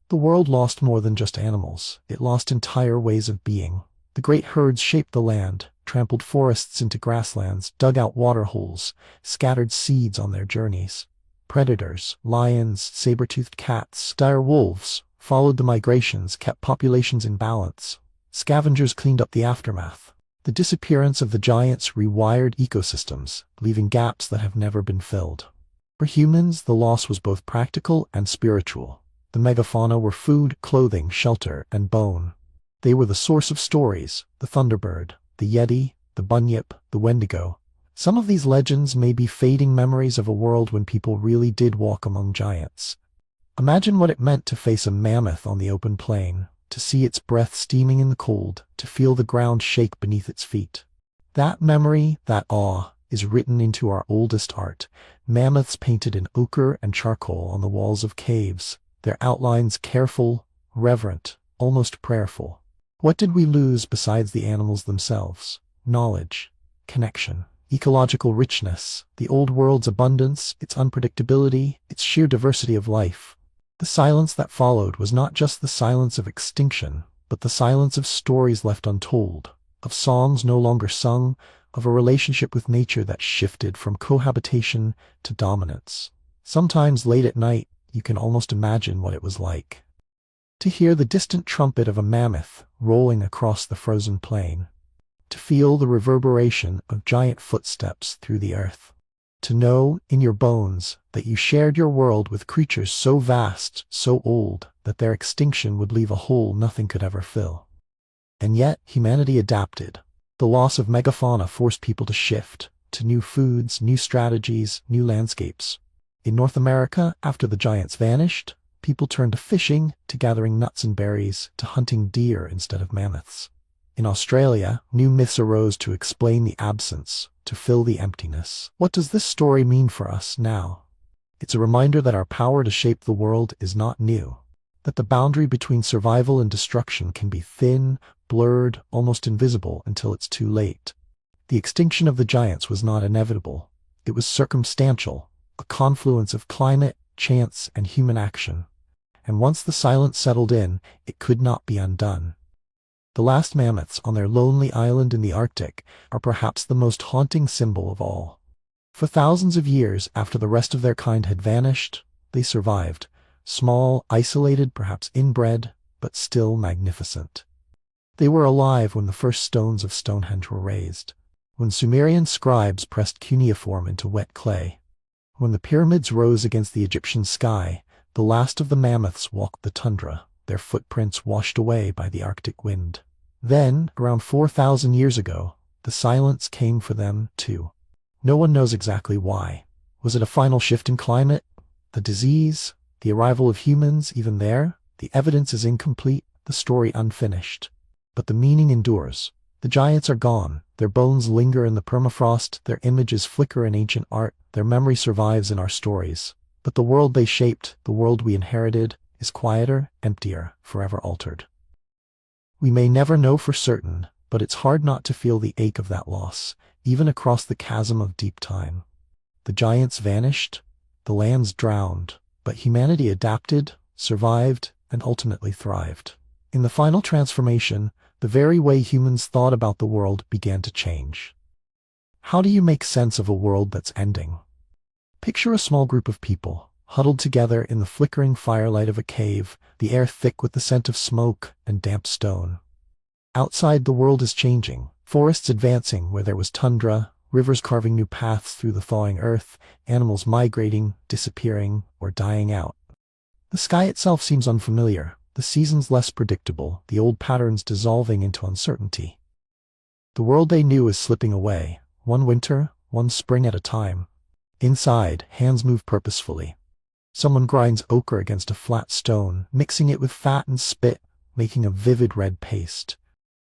The world lost more than just animals. It lost entire ways of being. The great herds shaped the land, trampled forests into grasslands, dug out water holes, scattered seeds on their journeys. Predators, lions, saber-toothed cats, dire wolves, followed the migrations, kept populations in balance. Scavengers cleaned up the aftermath. The disappearance of the giants rewired ecosystems, leaving gaps that have never been filled. For humans, the loss was both practical and spiritual. The megafauna were food, clothing, shelter, and bone. They were the source of stories, the thunderbird, the yeti, the bunyip, the wendigo. Some of these legends may be fading memories of a world when people really did walk among giants. Imagine what it meant to face a mammoth on the open plain, to see its breath steaming in the cold, to feel the ground shake beneath its feet. That memory, that awe, is written into our oldest art. Mammoths painted in ochre and charcoal on the walls of caves, their outlines careful, reverent, almost prayerful. What did we lose besides the animals themselves? Knowledge, connection, ecological richness, the old world's abundance, its unpredictability, its sheer diversity of life. The silence that followed was not just the silence of extinction, but the silence of stories left untold, of songs no longer sung, of a relationship with nature that shifted from cohabitation to dominance. Sometimes late at night, you can almost imagine what it was like to hear the distant trumpet of a mammoth rolling across the frozen plain, to feel the reverberation of giant footsteps through the earth, to know in your bones that you shared your world with creatures so vast, so old, that their extinction would leave a hole nothing could ever fill. And yet, humanity adapted. The loss of megafauna forced people to shift, to new foods, new strategies, new landscapes. In North America, after the giants vanished, people turned to fishing, to gathering nuts and berries, to hunting deer instead of mammoths. In Australia, new myths arose to explain the absence, to fill the emptiness. What does this story mean for us now? It's a reminder that our power to shape the world is not new, that the boundary between survival and destruction can be thin, blurred, almost invisible until it's too late. The extinction of the giants was not inevitable. It was circumstantial, a confluence of climate, chance, and human action. And once the silence settled in, it could not be undone. The last mammoths on their lonely island in the Arctic are perhaps the most haunting symbol of all. For thousands of years after the rest of their kind had vanished, they survived, small, isolated, perhaps inbred, but still magnificent. They were alive when the first stones of Stonehenge were raised, when Sumerian scribes pressed cuneiform into wet clay, when the pyramids rose against the Egyptian sky. The last of the mammoths walked the tundra, their footprints washed away by the Arctic wind. Then, around 4,000 years ago, the silence came for them too. No one knows exactly why. Was it a final shift in climate? The disease? The arrival of humans even there? The evidence is incomplete, the story unfinished. But the meaning endures. The giants are gone, their bones linger in the permafrost, their images flicker in ancient art, their memory survives in our stories. But the world they shaped, the world we inherited, is quieter, emptier, forever altered. We may never know for certain, but it's hard not to feel the ache of that loss, even across the chasm of deep time. The giants vanished, the lands drowned, but humanity adapted, survived, and ultimately thrived. In the final transformation, the very way humans thought about the world began to change. How do you make sense of a world that's ending? Picture a small group of people, huddled together in the flickering firelight of a cave, the air thick with the scent of smoke and damp stone. Outside, the world is changing, forests advancing where there was tundra, rivers carving new paths through the thawing earth, animals migrating, disappearing, or dying out. The sky itself seems unfamiliar, the seasons less predictable, the old patterns dissolving into uncertainty. The world they knew is slipping away, one winter, one spring at a time. Inside, hands move purposefully. Someone grinds ochre against a flat stone, mixing it with fat and spit, making a vivid red paste.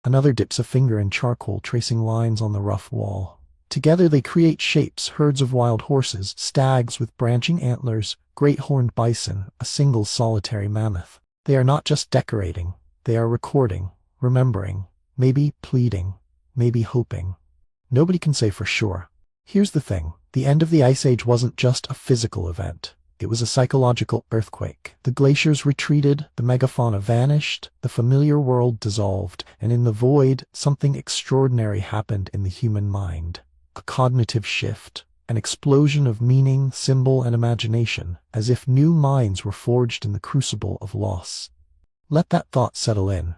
Another dips a finger in charcoal, tracing lines on the rough wall. Together they create shapes, herds of wild horses, stags with branching antlers, great horned bison, a single solitary mammoth. They are not just decorating, they are recording, remembering, maybe pleading, maybe hoping. Nobody can say for sure. Here's the thing. The end of the Ice Age wasn't just a physical event. It was a psychological earthquake. The glaciers retreated, the megafauna vanished, the familiar world dissolved, and in the void, something extraordinary happened in the human mind. A cognitive shift, an explosion of meaning, symbol, and imagination, as if new minds were forged in the crucible of loss. Let that thought settle in.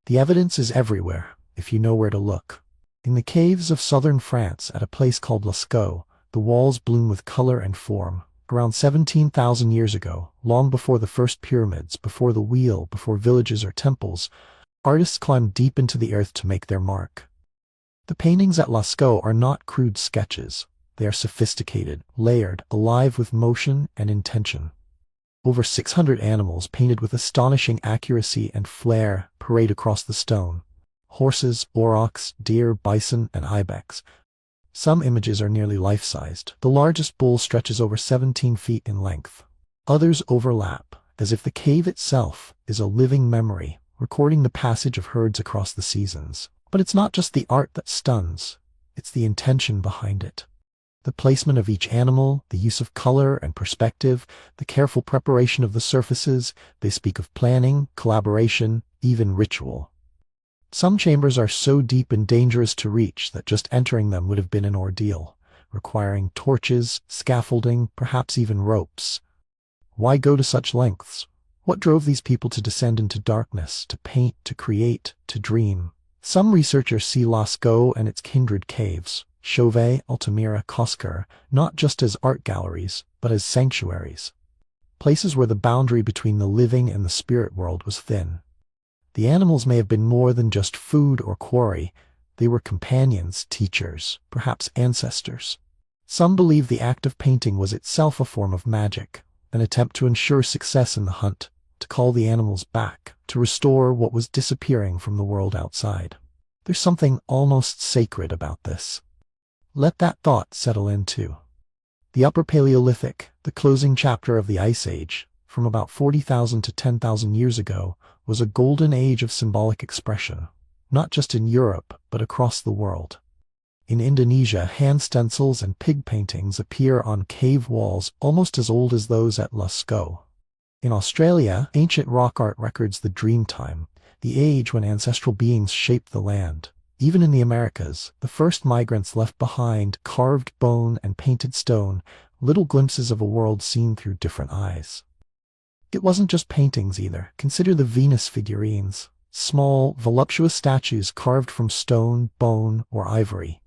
The evidence is everywhere, if you know where to look. In the caves of southern France, at a place called Lascaux, the walls bloom with color and form. Around 17,000 years ago, long before the first pyramids, before the wheel, before villages or temples, artists climbed deep into the earth to make their mark. The paintings at Lascaux are not crude sketches. They are sophisticated, layered, alive with motion and intention. Over 600 animals painted with astonishing accuracy and flair parade across the stone. Horses, aurochs, deer, bison, and ibex. Some images are nearly life-sized. The largest bull stretches over 17 feet in length. Others overlap, as if the cave itself is a living memory, recording the passage of herds across the seasons. But it's not just the art that stuns, it's the intention behind it. The placement of each animal, the use of color and perspective, the careful preparation of the surfaces, they speak of planning, collaboration, even ritual. Some chambers are so deep and dangerous to reach that just entering them would have been an ordeal, requiring torches, scaffolding, perhaps even ropes. Why go to such lengths? What drove these people to descend into darkness, to paint, to create, to dream? Some researchers see Lascaux and its kindred caves, Chauvet, Altamira, Coscar, not just as art galleries, but as sanctuaries. Places where the boundary between the living and the spirit world was thin. The animals may have been more than just food or quarry. They were companions, teachers, perhaps ancestors. Some believe the act of painting was itself a form of magic, an attempt to ensure success in the hunt, to call the animals back, to restore what was disappearing from the world outside. There's something almost sacred about this. Let that thought settle in too. The Upper Paleolithic, the closing chapter of the Ice Age, from about 40,000 to 10,000 years ago, was a golden age of symbolic expression, not just in Europe, but across the world. In Indonesia, hand stencils and pig paintings appear on cave walls almost as old as those at Lascaux. In Australia, ancient rock art records the Dreamtime, the age when ancestral beings shaped the land. Even in the Americas, the first migrants left behind carved bone and painted stone, little glimpses of a world seen through different eyes. It wasn't just paintings either. Consider the Venus figurines, small, voluptuous statues carved from stone, bone, or ivory.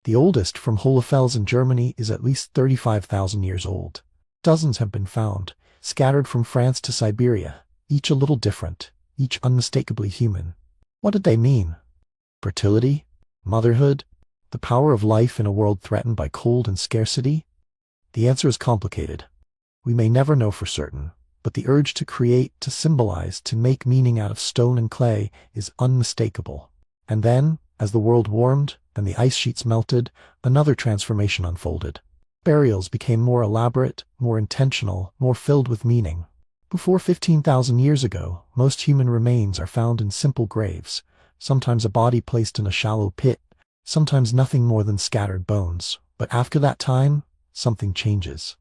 The oldest, from Hohlefels in Germany, is at least 35,000 years old. Dozens have been found, scattered from France to Siberia, each a little different, each unmistakably human. What did they mean? Fertility? Motherhood? The power of life in a world threatened by cold and scarcity? The answer is complicated. We may never know for certain, but the urge to create, to symbolize, to make meaning out of stone and clay is unmistakable. And then, as the world warmed and the ice sheets melted, another transformation unfolded. Burials became more elaborate, more intentional, more filled with meaning. Before 15,000 years ago, most human remains are found in simple graves, sometimes a body placed in a shallow pit, sometimes nothing more than scattered bones. But after that time, something changes.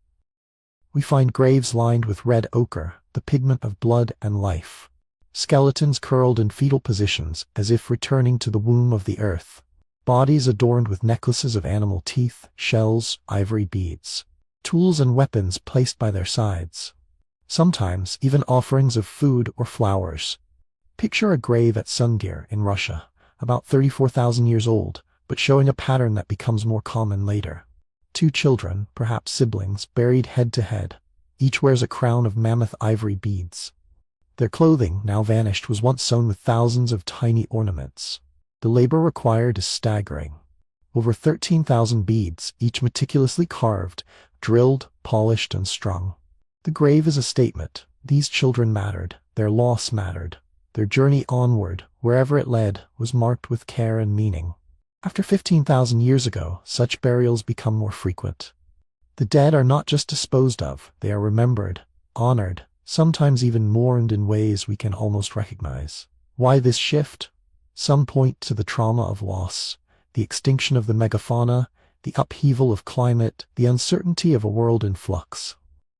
We find graves lined with red ochre, the pigment of blood and life. Skeletons curled in fetal positions, as if returning to the womb of the earth. Bodies adorned with necklaces of animal teeth, shells, ivory beads. Tools and weapons placed by their sides. Sometimes even offerings of food or flowers. Picture a grave at Sungir in Russia, about 34,000 years old, but showing a pattern that becomes more common later. Two children, perhaps siblings, buried head to head. Each wears a crown of mammoth ivory beads. Their clothing, now vanished, was once sewn with thousands of tiny ornaments. The labor required is staggering. Over 13,000 beads, each meticulously carved, drilled, polished, and strung. The grave is a statement. These children mattered. Their loss mattered. Their journey onward, wherever it led, was marked with care and meaning. After 15,000 years ago, such burials become more frequent. The dead are not just disposed of, they are remembered, honored, sometimes even mourned in ways we can almost recognize. Why this shift? Some point to the trauma of loss, the extinction of the megafauna, the upheaval of climate, the uncertainty of a world in flux.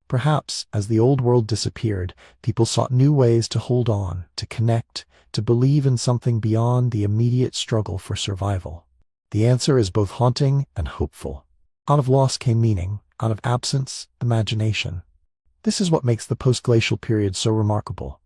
Perhaps, as the old world disappeared, people sought new ways to hold on, to connect, to believe in something beyond the immediate struggle for survival. The answer is both haunting and hopeful. Out of loss came meaning, out of absence, imagination. This is what makes the post-glacial period so remarkable.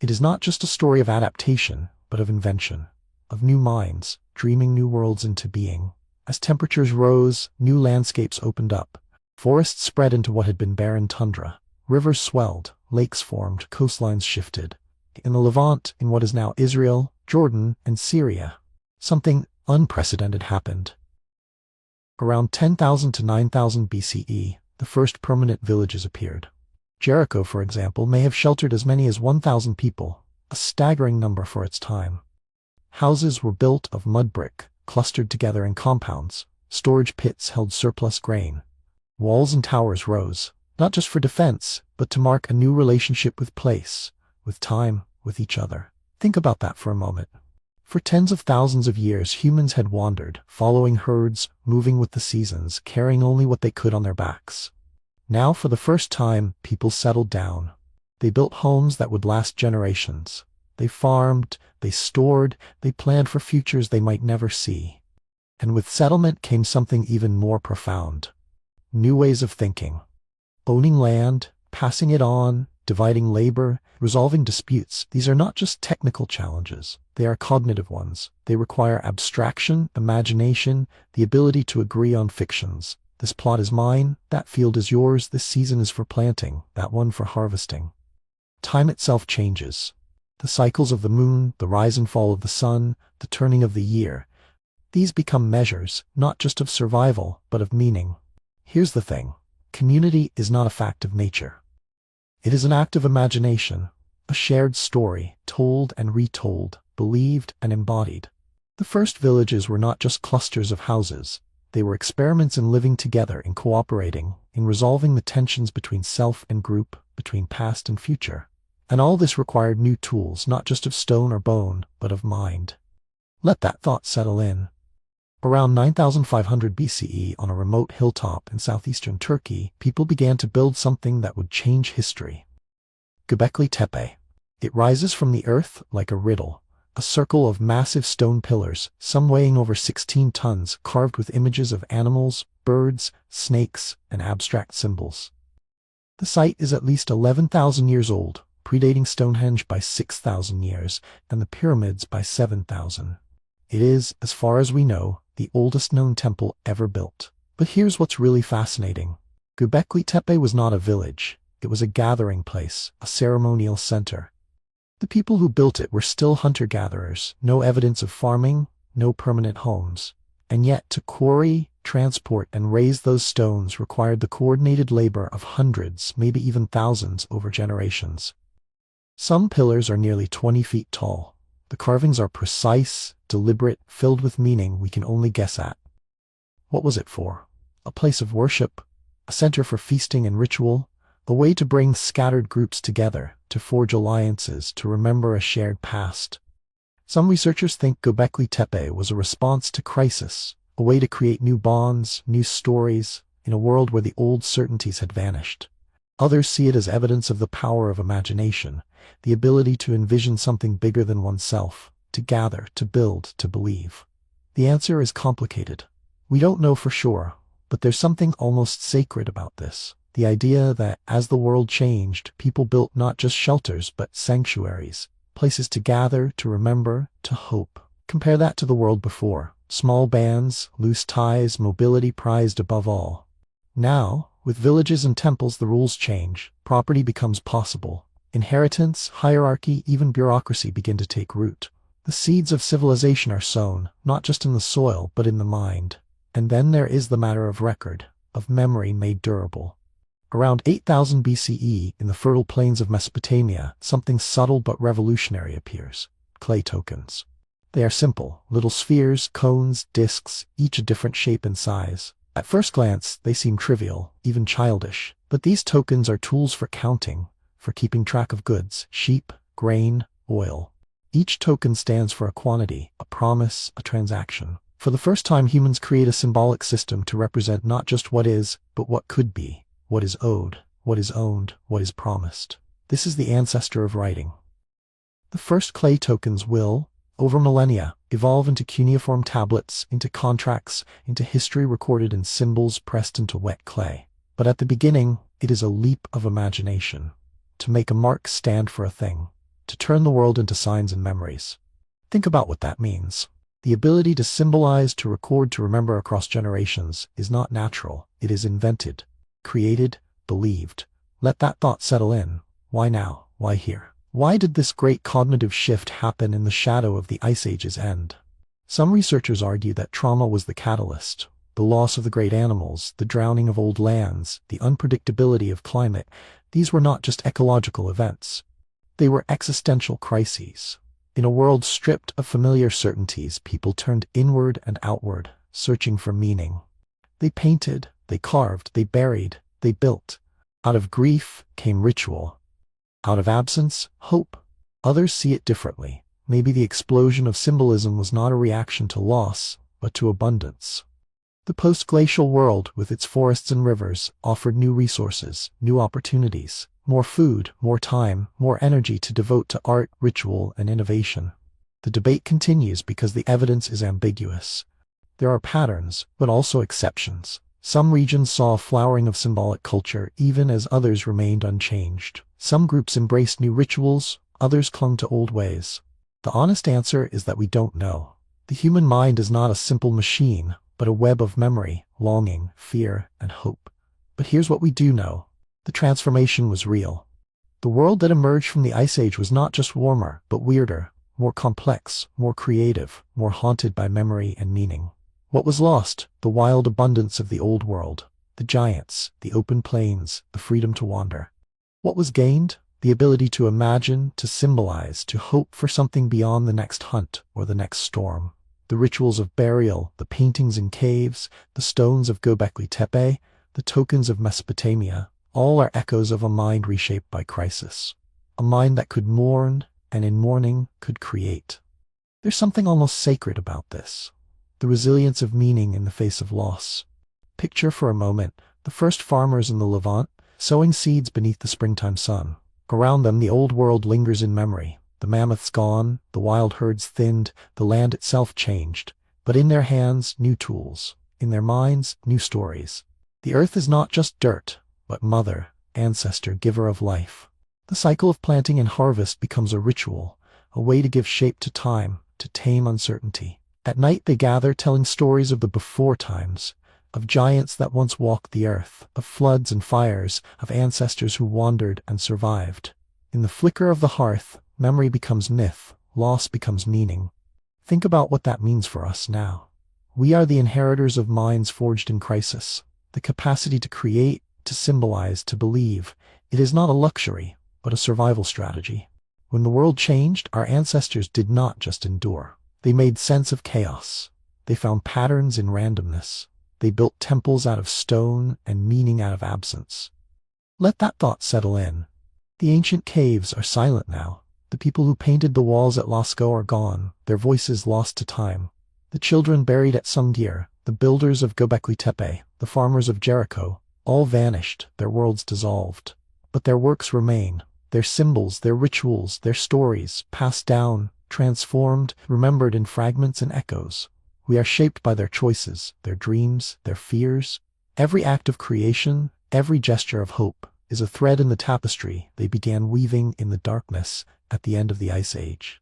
It is not just a story of adaptation, but of invention, of new minds, dreaming new worlds into being. As temperatures rose, new landscapes opened up. Forests spread into what had been barren tundra. Rivers swelled, lakes formed, coastlines shifted. In the Levant, in what is now Israel, Jordan, and Syria, something unprecedented happened. Around 10,000 to 9,000 BCE, the first permanent villages appeared. Jericho, for example, may have sheltered as many as 1,000 people, a staggering number for its time. Houses were built of mud brick, clustered together in compounds. Storage pits held surplus grain. Walls and towers rose, not just for defense, but to mark a new relationship with place, with time, with each other. Think about that for a moment. For tens of thousands of years, humans had wandered, following herds, moving with the seasons, carrying only what they could on their backs. Now, for the first time, people settled down. They built homes that would last generations. They farmed, they stored, they planned for futures they might never see. And with settlement came something even more profound. New ways of thinking. Owning land, passing it on, dividing labor, resolving disputes. These are not just technical challenges. They are cognitive ones. They require abstraction, imagination, the ability to agree on fictions. This plot is mine, that field is yours, this season is for planting, that one for harvesting. Time itself changes. The cycles of the moon, the rise and fall of the sun, the turning of the year. These become measures, not just of survival, but of meaning. Here's the thing. Community is not a fact of nature. It is an act of imagination, a shared story, told and retold, believed and embodied. The first villages were not just clusters of houses. They were experiments in living together, in cooperating, in resolving the tensions between self and group, between past and future. And all this required new tools, not just of stone or bone, but of mind. Let that thought settle in. Around 9,500 BCE, on a remote hilltop in southeastern Turkey, people began to build something that would change history. Göbekli Tepe. It rises from the earth like a riddle, a circle of massive stone pillars, some weighing over 16 tons, carved with images of animals, birds, snakes, and abstract symbols. The site is at least 11,000 years old, predating Stonehenge by 6,000 years, and the pyramids by 7,000. It is, as far as we know, the oldest known temple ever built. But here's what's really fascinating. Göbekli Tepe was not a village. It was a gathering place, a ceremonial center. The people who built it were still hunter-gatherers, no evidence of farming, no permanent homes. And yet, to quarry, transport, and raise those stones required the coordinated labor of hundreds, maybe even thousands, over generations. Some pillars are nearly 20 feet tall. The carvings are precise, deliberate, filled with meaning we can only guess at. What was it for? A place of worship, a center for feasting and ritual, a way to bring scattered groups together, to forge alliances, to remember a shared past. Some researchers think Göbekli Tepe was a response to crisis, a way to create new bonds, new stories, in a world where the old certainties had vanished. Others see it as evidence of the power of imagination, the ability to envision something bigger than oneself, to gather, to build, to believe. The answer is complicated. We don't know for sure, but there's something almost sacred about this. The idea that, as the world changed, people built not just shelters but sanctuaries, places to gather, to remember, to hope. Compare that to the world before. Small bands, loose ties, mobility prized above all. Now, with villages and temples, the rules change. Property becomes possible. Inheritance, hierarchy, even bureaucracy begin to take root. The seeds of civilization are sown, not just in the soil, but in the mind. And then there is the matter of record, of memory made durable. Around 8,000 BCE, in the fertile plains of Mesopotamia, something subtle but revolutionary appears: clay tokens. They are simple, little spheres, cones, discs, each a different shape and size. At first glance, they seem trivial, even childish, but these tokens are tools for counting, for keeping track of goods, sheep, grain, oil. Each token stands for a quantity, a promise, a transaction. For the first time, humans create a symbolic system to represent not just what is, but what could be, what is owed, what is owned, what is promised. This is the ancestor of writing. The first clay tokens will, over millennia, evolve into cuneiform tablets, into contracts, into history recorded in symbols pressed into wet clay. But at the beginning, it is a leap of imagination. To make a mark stand for a thing. To turn the world into signs and memories. Think about what that means. The ability to symbolize, to record, to remember across generations is not natural. It is invented, created, believed. Let that thought settle in. Why now? Why here? Why did this great cognitive shift happen in the shadow of the Ice Age's end? Some researchers argue that trauma was the catalyst. The loss of the great animals, the drowning of old lands, the unpredictability of climate, these were not just ecological events. They were existential crises. In a world stripped of familiar certainties, people turned inward and outward, searching for meaning. They painted, they carved, they buried, they built. Out of grief came ritual. Out of absence, hope. Others see it differently. Maybe the explosion of symbolism was not a reaction to loss, but to abundance. The post-glacial world, with its forests and rivers, offered new resources, new opportunities, more food, more time, more energy to devote to art, ritual, and innovation. The debate continues because the evidence is ambiguous. There are patterns, but also exceptions. Some regions saw a flowering of symbolic culture, even as others remained unchanged. Some groups embraced new rituals, others clung to old ways. The honest answer is that we don't know. The human mind is not a simple machine, but a web of memory, longing, fear, and hope. But here's what we do know. The transformation was real. The world that emerged from the Ice Age was not just warmer, but weirder, more complex, more creative, more haunted by memory and meaning. What was lost? The wild abundance of the old world, the giants, the open plains, the freedom to wander. What was gained? The ability to imagine, to symbolize, to hope for something beyond the next hunt or the next storm. The rituals of burial, the paintings in caves, the stones of Göbekli Tepe, the tokens of Mesopotamia, all are echoes of a mind reshaped by crisis. A mind that could mourn, and in mourning could create. There's something almost sacred about this. The resilience of meaning in the face of loss. Picture for a moment the first farmers in the Levant, sowing seeds beneath the springtime sun. Around them the old world lingers in memory. The mammoths gone, the wild herds thinned, the land itself changed. But in their hands, new tools. In their minds, new stories. The earth is not just dirt, but mother, ancestor, giver of life. The cycle of planting and harvest becomes a ritual, a way to give shape to time, to tame uncertainty. At night they gather, telling stories of the before times, of giants that once walked the earth, of floods and fires, of ancestors who wandered and survived. In the flicker of the hearth, memory becomes myth, loss becomes meaning. Think about what that means for us now. We are the inheritors of minds forged in crisis. The capacity to create, to symbolize, to believe. It is not a luxury, but a survival strategy. When the world changed, our ancestors did not just endure. They made sense of chaos. They found patterns in randomness. They built temples out of stone and meaning out of absence. Let that thought settle in. The ancient caves are silent now. The people who painted the walls at Lascaux are gone, their voices lost to time. The children buried at Sungdir, the builders of Göbekli Tepe, the farmers of Jericho, all vanished, their worlds dissolved. But their works remain, their symbols, their rituals, their stories, passed down, transformed, remembered in fragments and echoes. We are shaped by their choices, their dreams, their fears. Every act of creation, every gesture of hope, is a thread in the tapestry they began weaving in the darkness at the end of the Ice Age.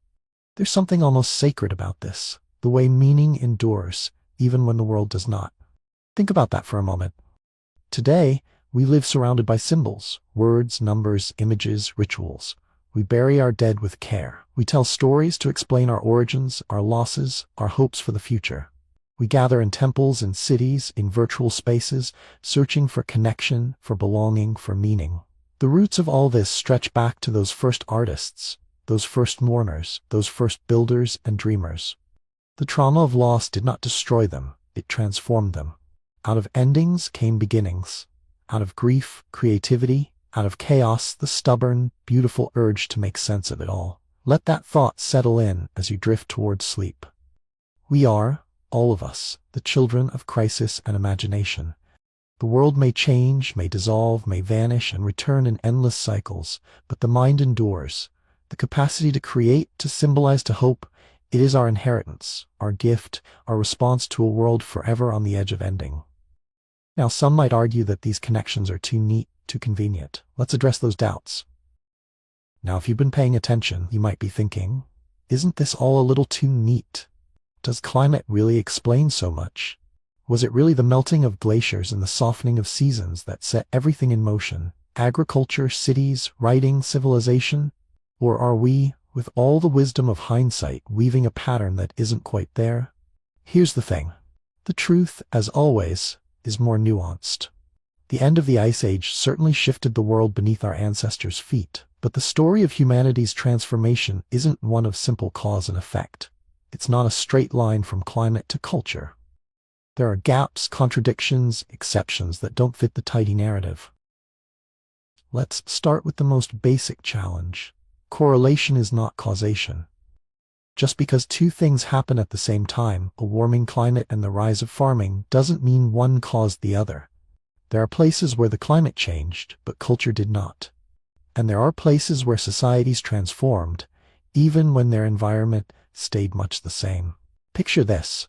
There's something almost sacred about this, the way meaning endures, even when the world does not. Think about that for a moment. Today, we live surrounded by symbols, words, numbers, images, rituals. We bury our dead with care. We tell stories to explain our origins, our losses, our hopes for the future. We gather in temples, in cities, in virtual spaces, searching for connection, for belonging, for meaning. The roots of all this stretch back to those first artists, those first mourners, those first builders and dreamers. The trauma of loss did not destroy them, it transformed them. Out of endings came beginnings. Out of grief, creativity. Out of chaos, the stubborn, beautiful urge to make sense of it all. Let that thought settle in as you drift towards sleep. We are, all of us, the children of crisis and imagination. The world may change, may dissolve, may vanish and return in endless cycles, but the mind endures. The capacity to create, to symbolize, to hope, it is our inheritance, our gift, our response to a world forever on the edge of ending. Now, some might argue that these connections are too neat, too convenient. Let's address those doubts. Now, if you've been paying attention, you might be thinking, isn't this all a little too neat? Does climate really explain so much? Was it really the melting of glaciers and the softening of seasons that set everything in motion? Agriculture, cities, writing, civilization? Or are we, with all the wisdom of hindsight, weaving a pattern that isn't quite there? Here's the thing. The truth, as always, is more nuanced. The end of the Ice Age certainly shifted the world beneath our ancestors' feet, but the story of humanity's transformation isn't one of simple cause and effect. It's not a straight line from climate to culture. There are gaps, contradictions, exceptions that don't fit the tidy narrative. Let's start with the most basic challenge. Correlation is not causation. Just because two things happen at the same time, a warming climate and the rise of farming, doesn't mean one caused the other. There are places where the climate changed, but culture did not. And there are places where societies transformed, even when their environment stayed much the same. Picture this.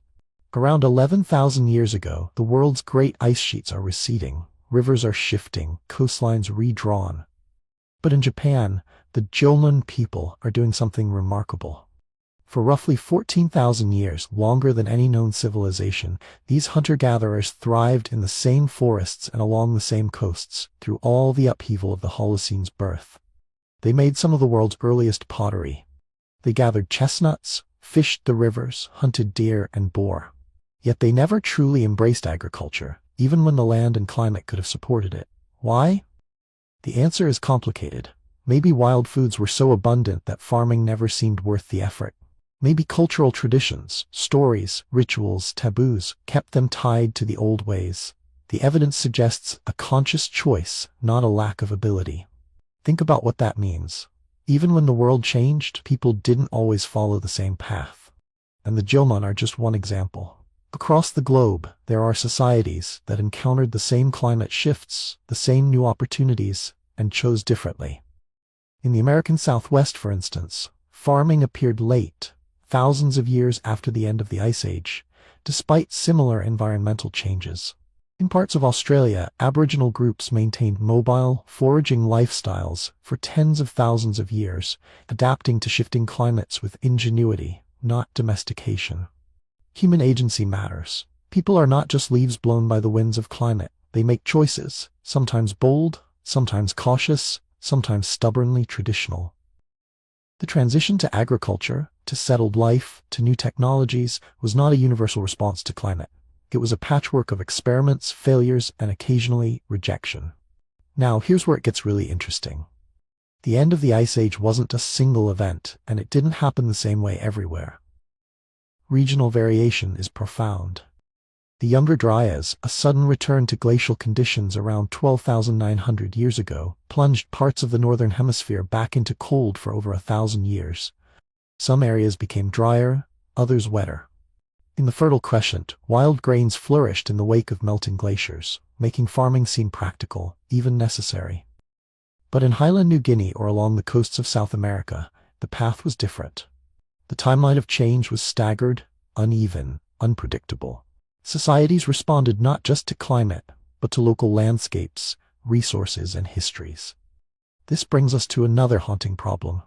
Around 11,000 years ago, the world's great ice sheets are receding, rivers are shifting, coastlines redrawn. But in Japan, the Jomon people are doing something remarkable. For roughly 14,000 years, longer than any known civilization, these hunter-gatherers thrived in the same forests and along the same coasts, through all the upheaval of the Holocene's birth. They made some of the world's earliest pottery. They gathered chestnuts, fished the rivers, hunted deer and boar. Yet they never truly embraced agriculture, even when the land and climate could have supported it. Why? The answer is complicated. Maybe wild foods were so abundant that farming never seemed worth the effort. Maybe cultural traditions, stories, rituals, taboos kept them tied to the old ways. The evidence suggests a conscious choice, not a lack of ability. Think about what that means. Even when the world changed, people didn't always follow the same path. And the Jomon are just one example. Across the globe, there are societies that encountered the same climate shifts, the same new opportunities, and chose differently. In the American Southwest, for instance, farming appeared late, thousands of years after the end of the Ice Age, despite similar environmental changes. In parts of Australia, Aboriginal groups maintained mobile, foraging lifestyles for tens of thousands of years, adapting to shifting climates with ingenuity, not domestication. Human agency matters. People are not just leaves blown by the winds of climate. They make choices, sometimes bold, sometimes cautious, sometimes stubbornly traditional. The transition to agriculture, to settled life, to new technologies, was not a universal response to climate. It was a patchwork of experiments, failures, and occasionally rejection. Now, here's where it gets really interesting. The end of the Ice Age wasn't a single event, and it didn't happen the same way everywhere. Regional variation is profound. The Younger Dryas, a sudden return to glacial conditions around 12,900 years ago, plunged parts of the northern hemisphere back into cold for over 1,000 years. Some areas became drier, others wetter. In the Fertile Crescent, wild grains flourished in the wake of melting glaciers, making farming seem practical, even necessary. But in highland New Guinea or along the coasts of South America, the path was different. The timeline of change was staggered, uneven, unpredictable. Societies responded not just to climate, but to local landscapes, resources, and histories. This brings us to another haunting problem: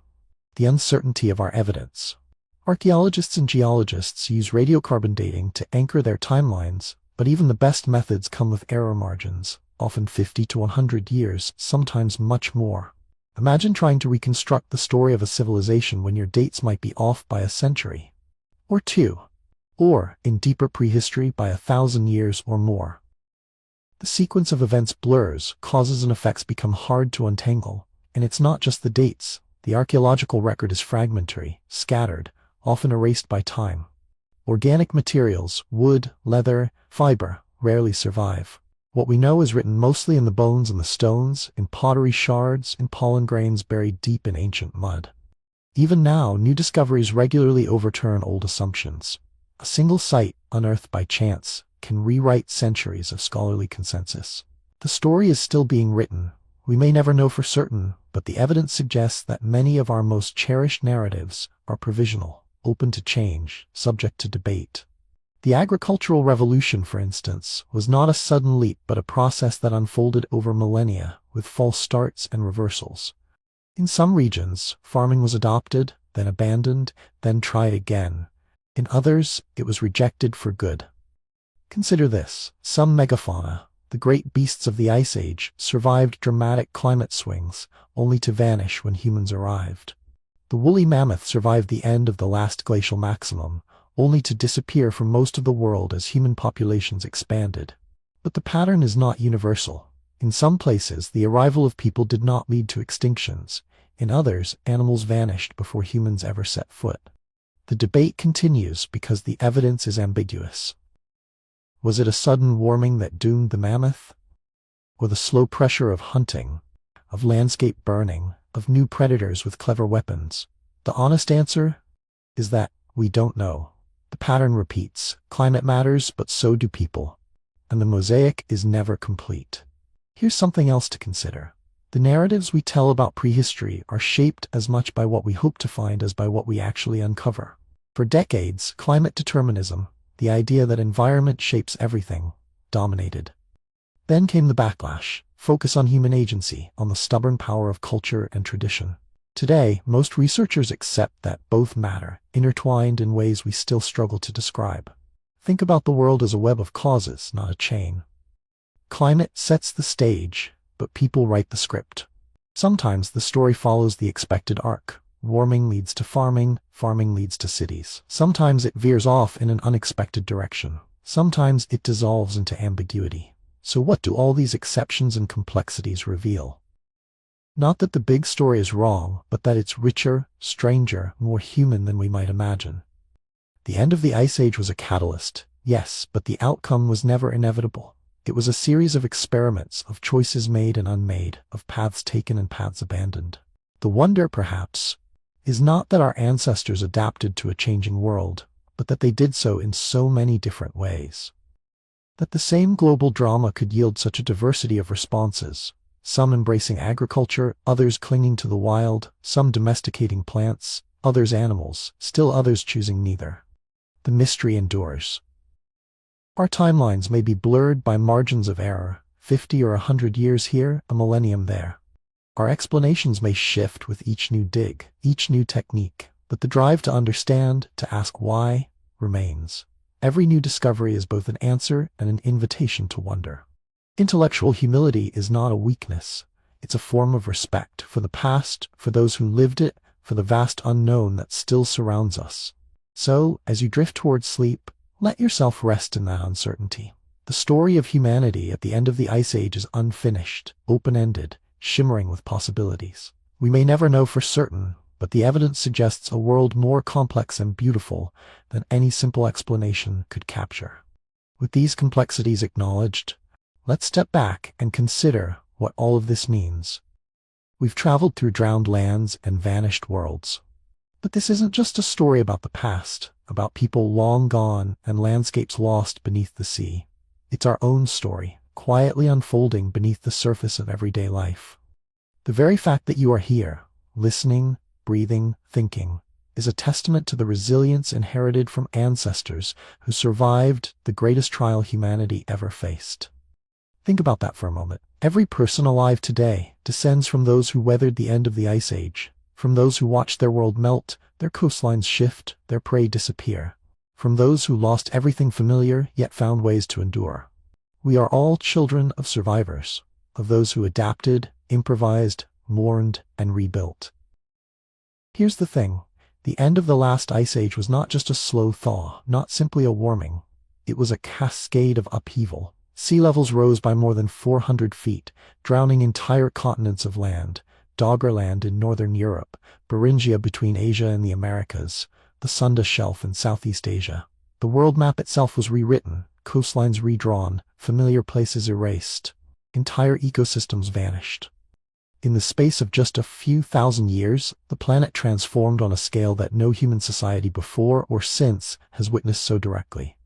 the uncertainty of our evidence. Archaeologists and geologists use radiocarbon dating to anchor their timelines, but even the best methods come with error margins, often 50 to 100 years, sometimes much more. Imagine trying to reconstruct the story of a civilization when your dates might be off by a century or two, or, in deeper prehistory, by 1,000 years or more. The sequence of events blurs, causes and effects become hard to untangle, and it's not just the dates. The archaeological record is fragmentary, scattered, often erased by time. Organic materials, wood, leather, fiber, rarely survive. What we know is written mostly in the bones and the stones, in pottery shards, in pollen grains buried deep in ancient mud. Even now, new discoveries regularly overturn old assumptions. A single site, unearthed by chance, can rewrite centuries of scholarly consensus. The story is still being written. We may never know for certain, but the evidence suggests that many of our most cherished narratives are provisional, open to change, subject to debate. The agricultural revolution, for instance, was not a sudden leap but a process that unfolded over millennia, with false starts and reversals. In some regions, farming was adopted, then abandoned, then tried again. In others, it was rejected for good. Consider this: some megafauna, the great beasts of the Ice Age, survived dramatic climate swings, only to vanish when humans arrived. The woolly mammoth survived the end of the last glacial maximum, only to disappear from most of the world as human populations expanded. But the pattern is not universal. In some places, the arrival of people did not lead to extinctions. In others, animals vanished before humans ever set foot. The debate continues because the evidence is ambiguous. Was it a sudden warming that doomed the mammoth? Or the slow pressure of hunting, of landscape burning, of new predators with clever weapons? The honest answer is that we don't know. The pattern repeats. Climate matters, but so do people. And the mosaic is never complete. Here's something else to consider. The narratives we tell about prehistory are shaped as much by what we hope to find as by what we actually uncover. For decades, climate determinism, the idea that environment shapes everything, dominated. Then came the backlash, focus on human agency, on the stubborn power of culture and tradition. Today, most researchers accept that both matter, intertwined in ways we still struggle to describe. Think about the world as a web of causes, not a chain. Climate sets the stage, but people write the script. Sometimes the story follows the expected arc. Warming leads to farming, farming leads to cities. Sometimes it veers off in an unexpected direction. Sometimes it dissolves into ambiguity. So what do all these exceptions and complexities reveal? Not that the big story is wrong, but that it's richer, stranger, more human than we might imagine. The end of the Ice Age was a catalyst, yes, but the outcome was never inevitable. It was a series of experiments, of choices made and unmade, of paths taken and paths abandoned. The wonder, perhaps, is not that our ancestors adapted to a changing world, but that they did so in so many different ways. That the same global drama could yield such a diversity of responses, some embracing agriculture, others clinging to the wild, some domesticating plants, others animals, still others choosing neither. The mystery endures. Our timelines may be blurred by margins of error, 50 or 100 years here, a millennium there. Our explanations may shift with each new dig, each new technique, but the drive to understand, to ask why, remains. Every new discovery is both an answer and an invitation to wonder. Intellectual humility is not a weakness. It's a form of respect for the past, for those who lived it, for the vast unknown that still surrounds us. So, as you drift towards sleep, let yourself rest in that uncertainty. The story of humanity at the end of the Ice Age is unfinished, open-ended, shimmering with possibilities. We may never know for certain, but the evidence suggests a world more complex and beautiful than any simple explanation could capture. With these complexities acknowledged, let's step back and consider what all of this means. We've traveled through drowned lands and vanished worlds. But this isn't just a story about the past, about people long gone and landscapes lost beneath the sea. It's our own story, quietly unfolding beneath the surface of everyday life. The very fact that you are here, listening, breathing, thinking, is a testament to the resilience inherited from ancestors who survived the greatest trial humanity ever faced. Think about that for a moment. Every person alive today descends from those who weathered the end of the Ice Age, from those who watched their world melt, their coastlines shift, their prey disappear, from those who lost everything familiar yet found ways to endure. We are all children of survivors, of those who adapted, improvised, mourned, and rebuilt. Here's the thing. The end of the last Ice Age was not just a slow thaw, not simply a warming. It was a cascade of upheaval. Sea levels rose by more than 400 feet, drowning entire continents of land. Doggerland in northern Europe, Beringia between Asia and the Americas, the Sunda Shelf in Southeast Asia. The world map itself was rewritten, coastlines redrawn, familiar places erased. Entire ecosystems vanished. In the space of just a few thousand years, the planet transformed on a scale that no human society before or since has witnessed so directly.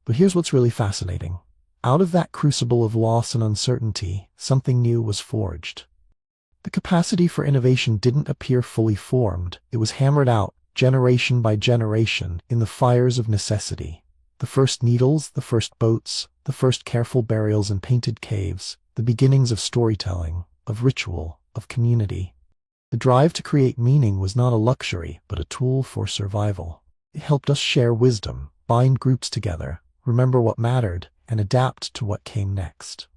But here's what's really fascinating. Out of that crucible of loss and uncertainty, something new was forged. The capacity for innovation didn't appear fully formed. It was hammered out, generation by generation, in the fires of necessity. The first needles, the first boats, the first careful burials in painted caves, the beginnings of storytelling, of ritual, of community. The drive to create meaning was not a luxury, but a tool for survival. It helped us share wisdom, bind groups together, remember what mattered, and adapt to what came next.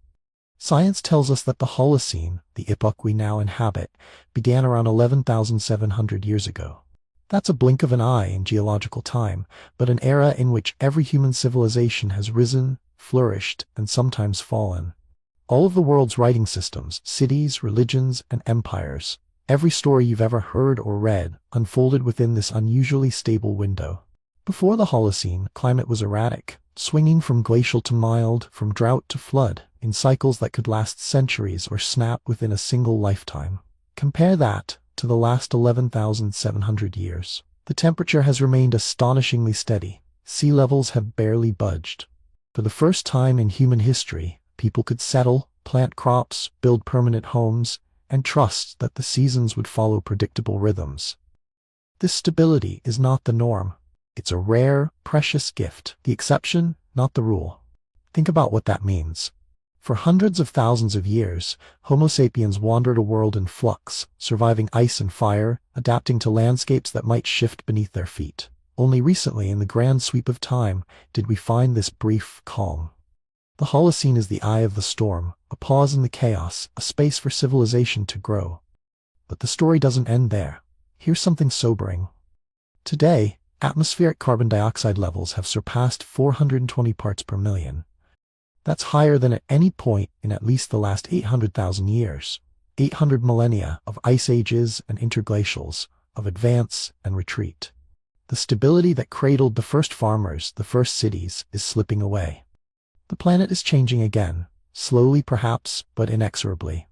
Science tells us that the Holocene, the epoch we now inhabit, began around 11,700 years ago. That's a blink of an eye in geological time, but an era in which every human civilization has risen, flourished, and sometimes fallen. All of the world's writing systems, cities, religions, and empires, every story you've ever heard or read, unfolded within this unusually stable window. Before the Holocene, climate was erratic, swinging from glacial to mild, from drought to flood, in cycles that could last centuries or snap within a single lifetime. Compare that to the last 11,700 years. The temperature has remained astonishingly steady. Sea levels have barely budged. For the first time in human history, people could settle, plant crops, build permanent homes, and trust that the seasons would follow predictable rhythms. This stability is not the norm. It's a rare, precious gift, the exception, not the rule. Think about what that means. For hundreds of thousands of years, Homo sapiens wandered a world in flux, surviving ice and fire, adapting to landscapes that might shift beneath their feet. Only recently, in the grand sweep of time, did we find this brief calm. The Holocene is the eye of the storm, a pause in the chaos, a space for civilization to grow. But the story doesn't end there. Here's something sobering. Today, atmospheric carbon dioxide levels have surpassed 420 parts per million. That's higher than at any point in at least the last 800,000 years, 800 millennia of ice ages and interglacials, of advance and retreat. The stability that cradled the first farmers, the first cities, is slipping away. The planet is changing again, slowly perhaps, but inexorably.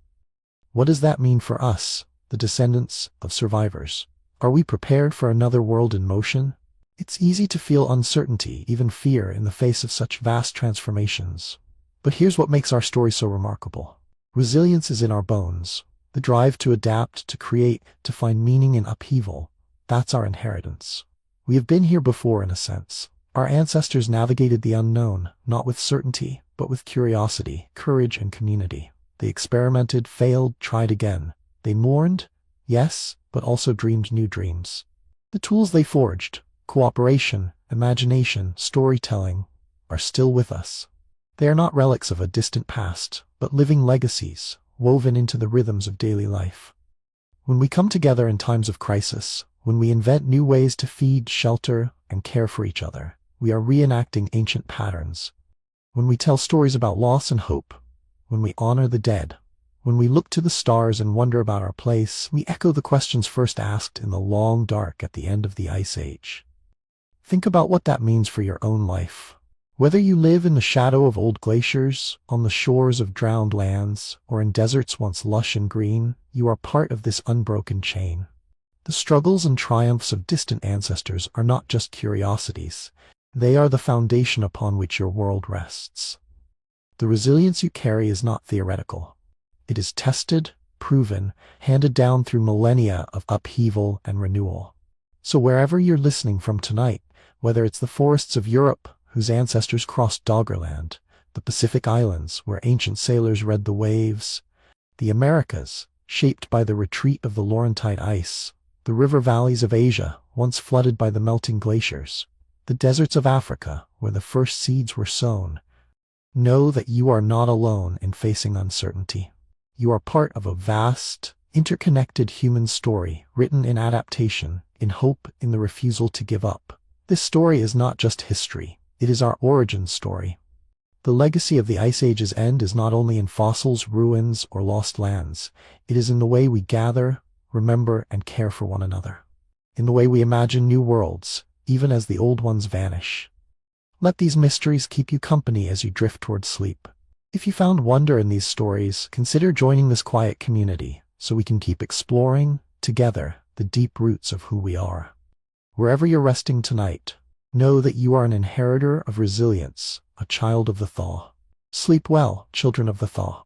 What does that mean for us, the descendants of survivors? Are we prepared for another world in motion? It's easy to feel uncertainty, even fear, in the face of such vast transformations. But here's what makes our story so remarkable. Resilience is in our bones. The drive to adapt, to create, to find meaning in upheaval. That's our inheritance. We have been here before, in a sense. Our ancestors navigated the unknown, not with certainty, but with curiosity, courage, and community. They experimented, failed, tried again. They mourned, yes, but also dreamed new dreams. The tools they forged, cooperation, imagination, storytelling, are still with us. They are not relics of a distant past, but living legacies, woven into the rhythms of daily life. When we come together in times of crisis, when we invent new ways to feed, shelter, and care for each other, we are reenacting ancient patterns. When we tell stories about loss and hope, when we honor the dead, when we look to the stars and wonder about our place, we echo the questions first asked in the long dark at the end of the Ice Age. Think about what that means for your own life. Whether you live in the shadow of old glaciers, on the shores of drowned lands, or in deserts once lush and green, you are part of this unbroken chain. The struggles and triumphs of distant ancestors are not just curiosities. They are the foundation upon which your world rests. The resilience you carry is not theoretical. It is tested, proven, handed down through millennia of upheaval and renewal. So wherever you're listening from tonight, whether it's the forests of Europe, whose ancestors crossed Doggerland, the Pacific Islands, where ancient sailors read the waves, the Americas, shaped by the retreat of the Laurentide ice, the river valleys of Asia, once flooded by the melting glaciers, the deserts of Africa, where the first seeds were sown, know that you are not alone in facing uncertainty. You are part of a vast, interconnected human story, written in adaptation, in hope, in the refusal to give up. This story is not just history. It is our origin story. The legacy of the Ice Age's end is not only in fossils, ruins, or lost lands. It is in the way we gather, remember, and care for one another. In the way we imagine new worlds, even as the old ones vanish. Let these mysteries keep you company as you drift toward sleep. If you found wonder in these stories, consider joining this quiet community, so we can keep exploring, together, the deep roots of who we are. Wherever you're resting tonight, know that you are an inheritor of resilience, a child of the thaw. Sleep well, children of the thaw.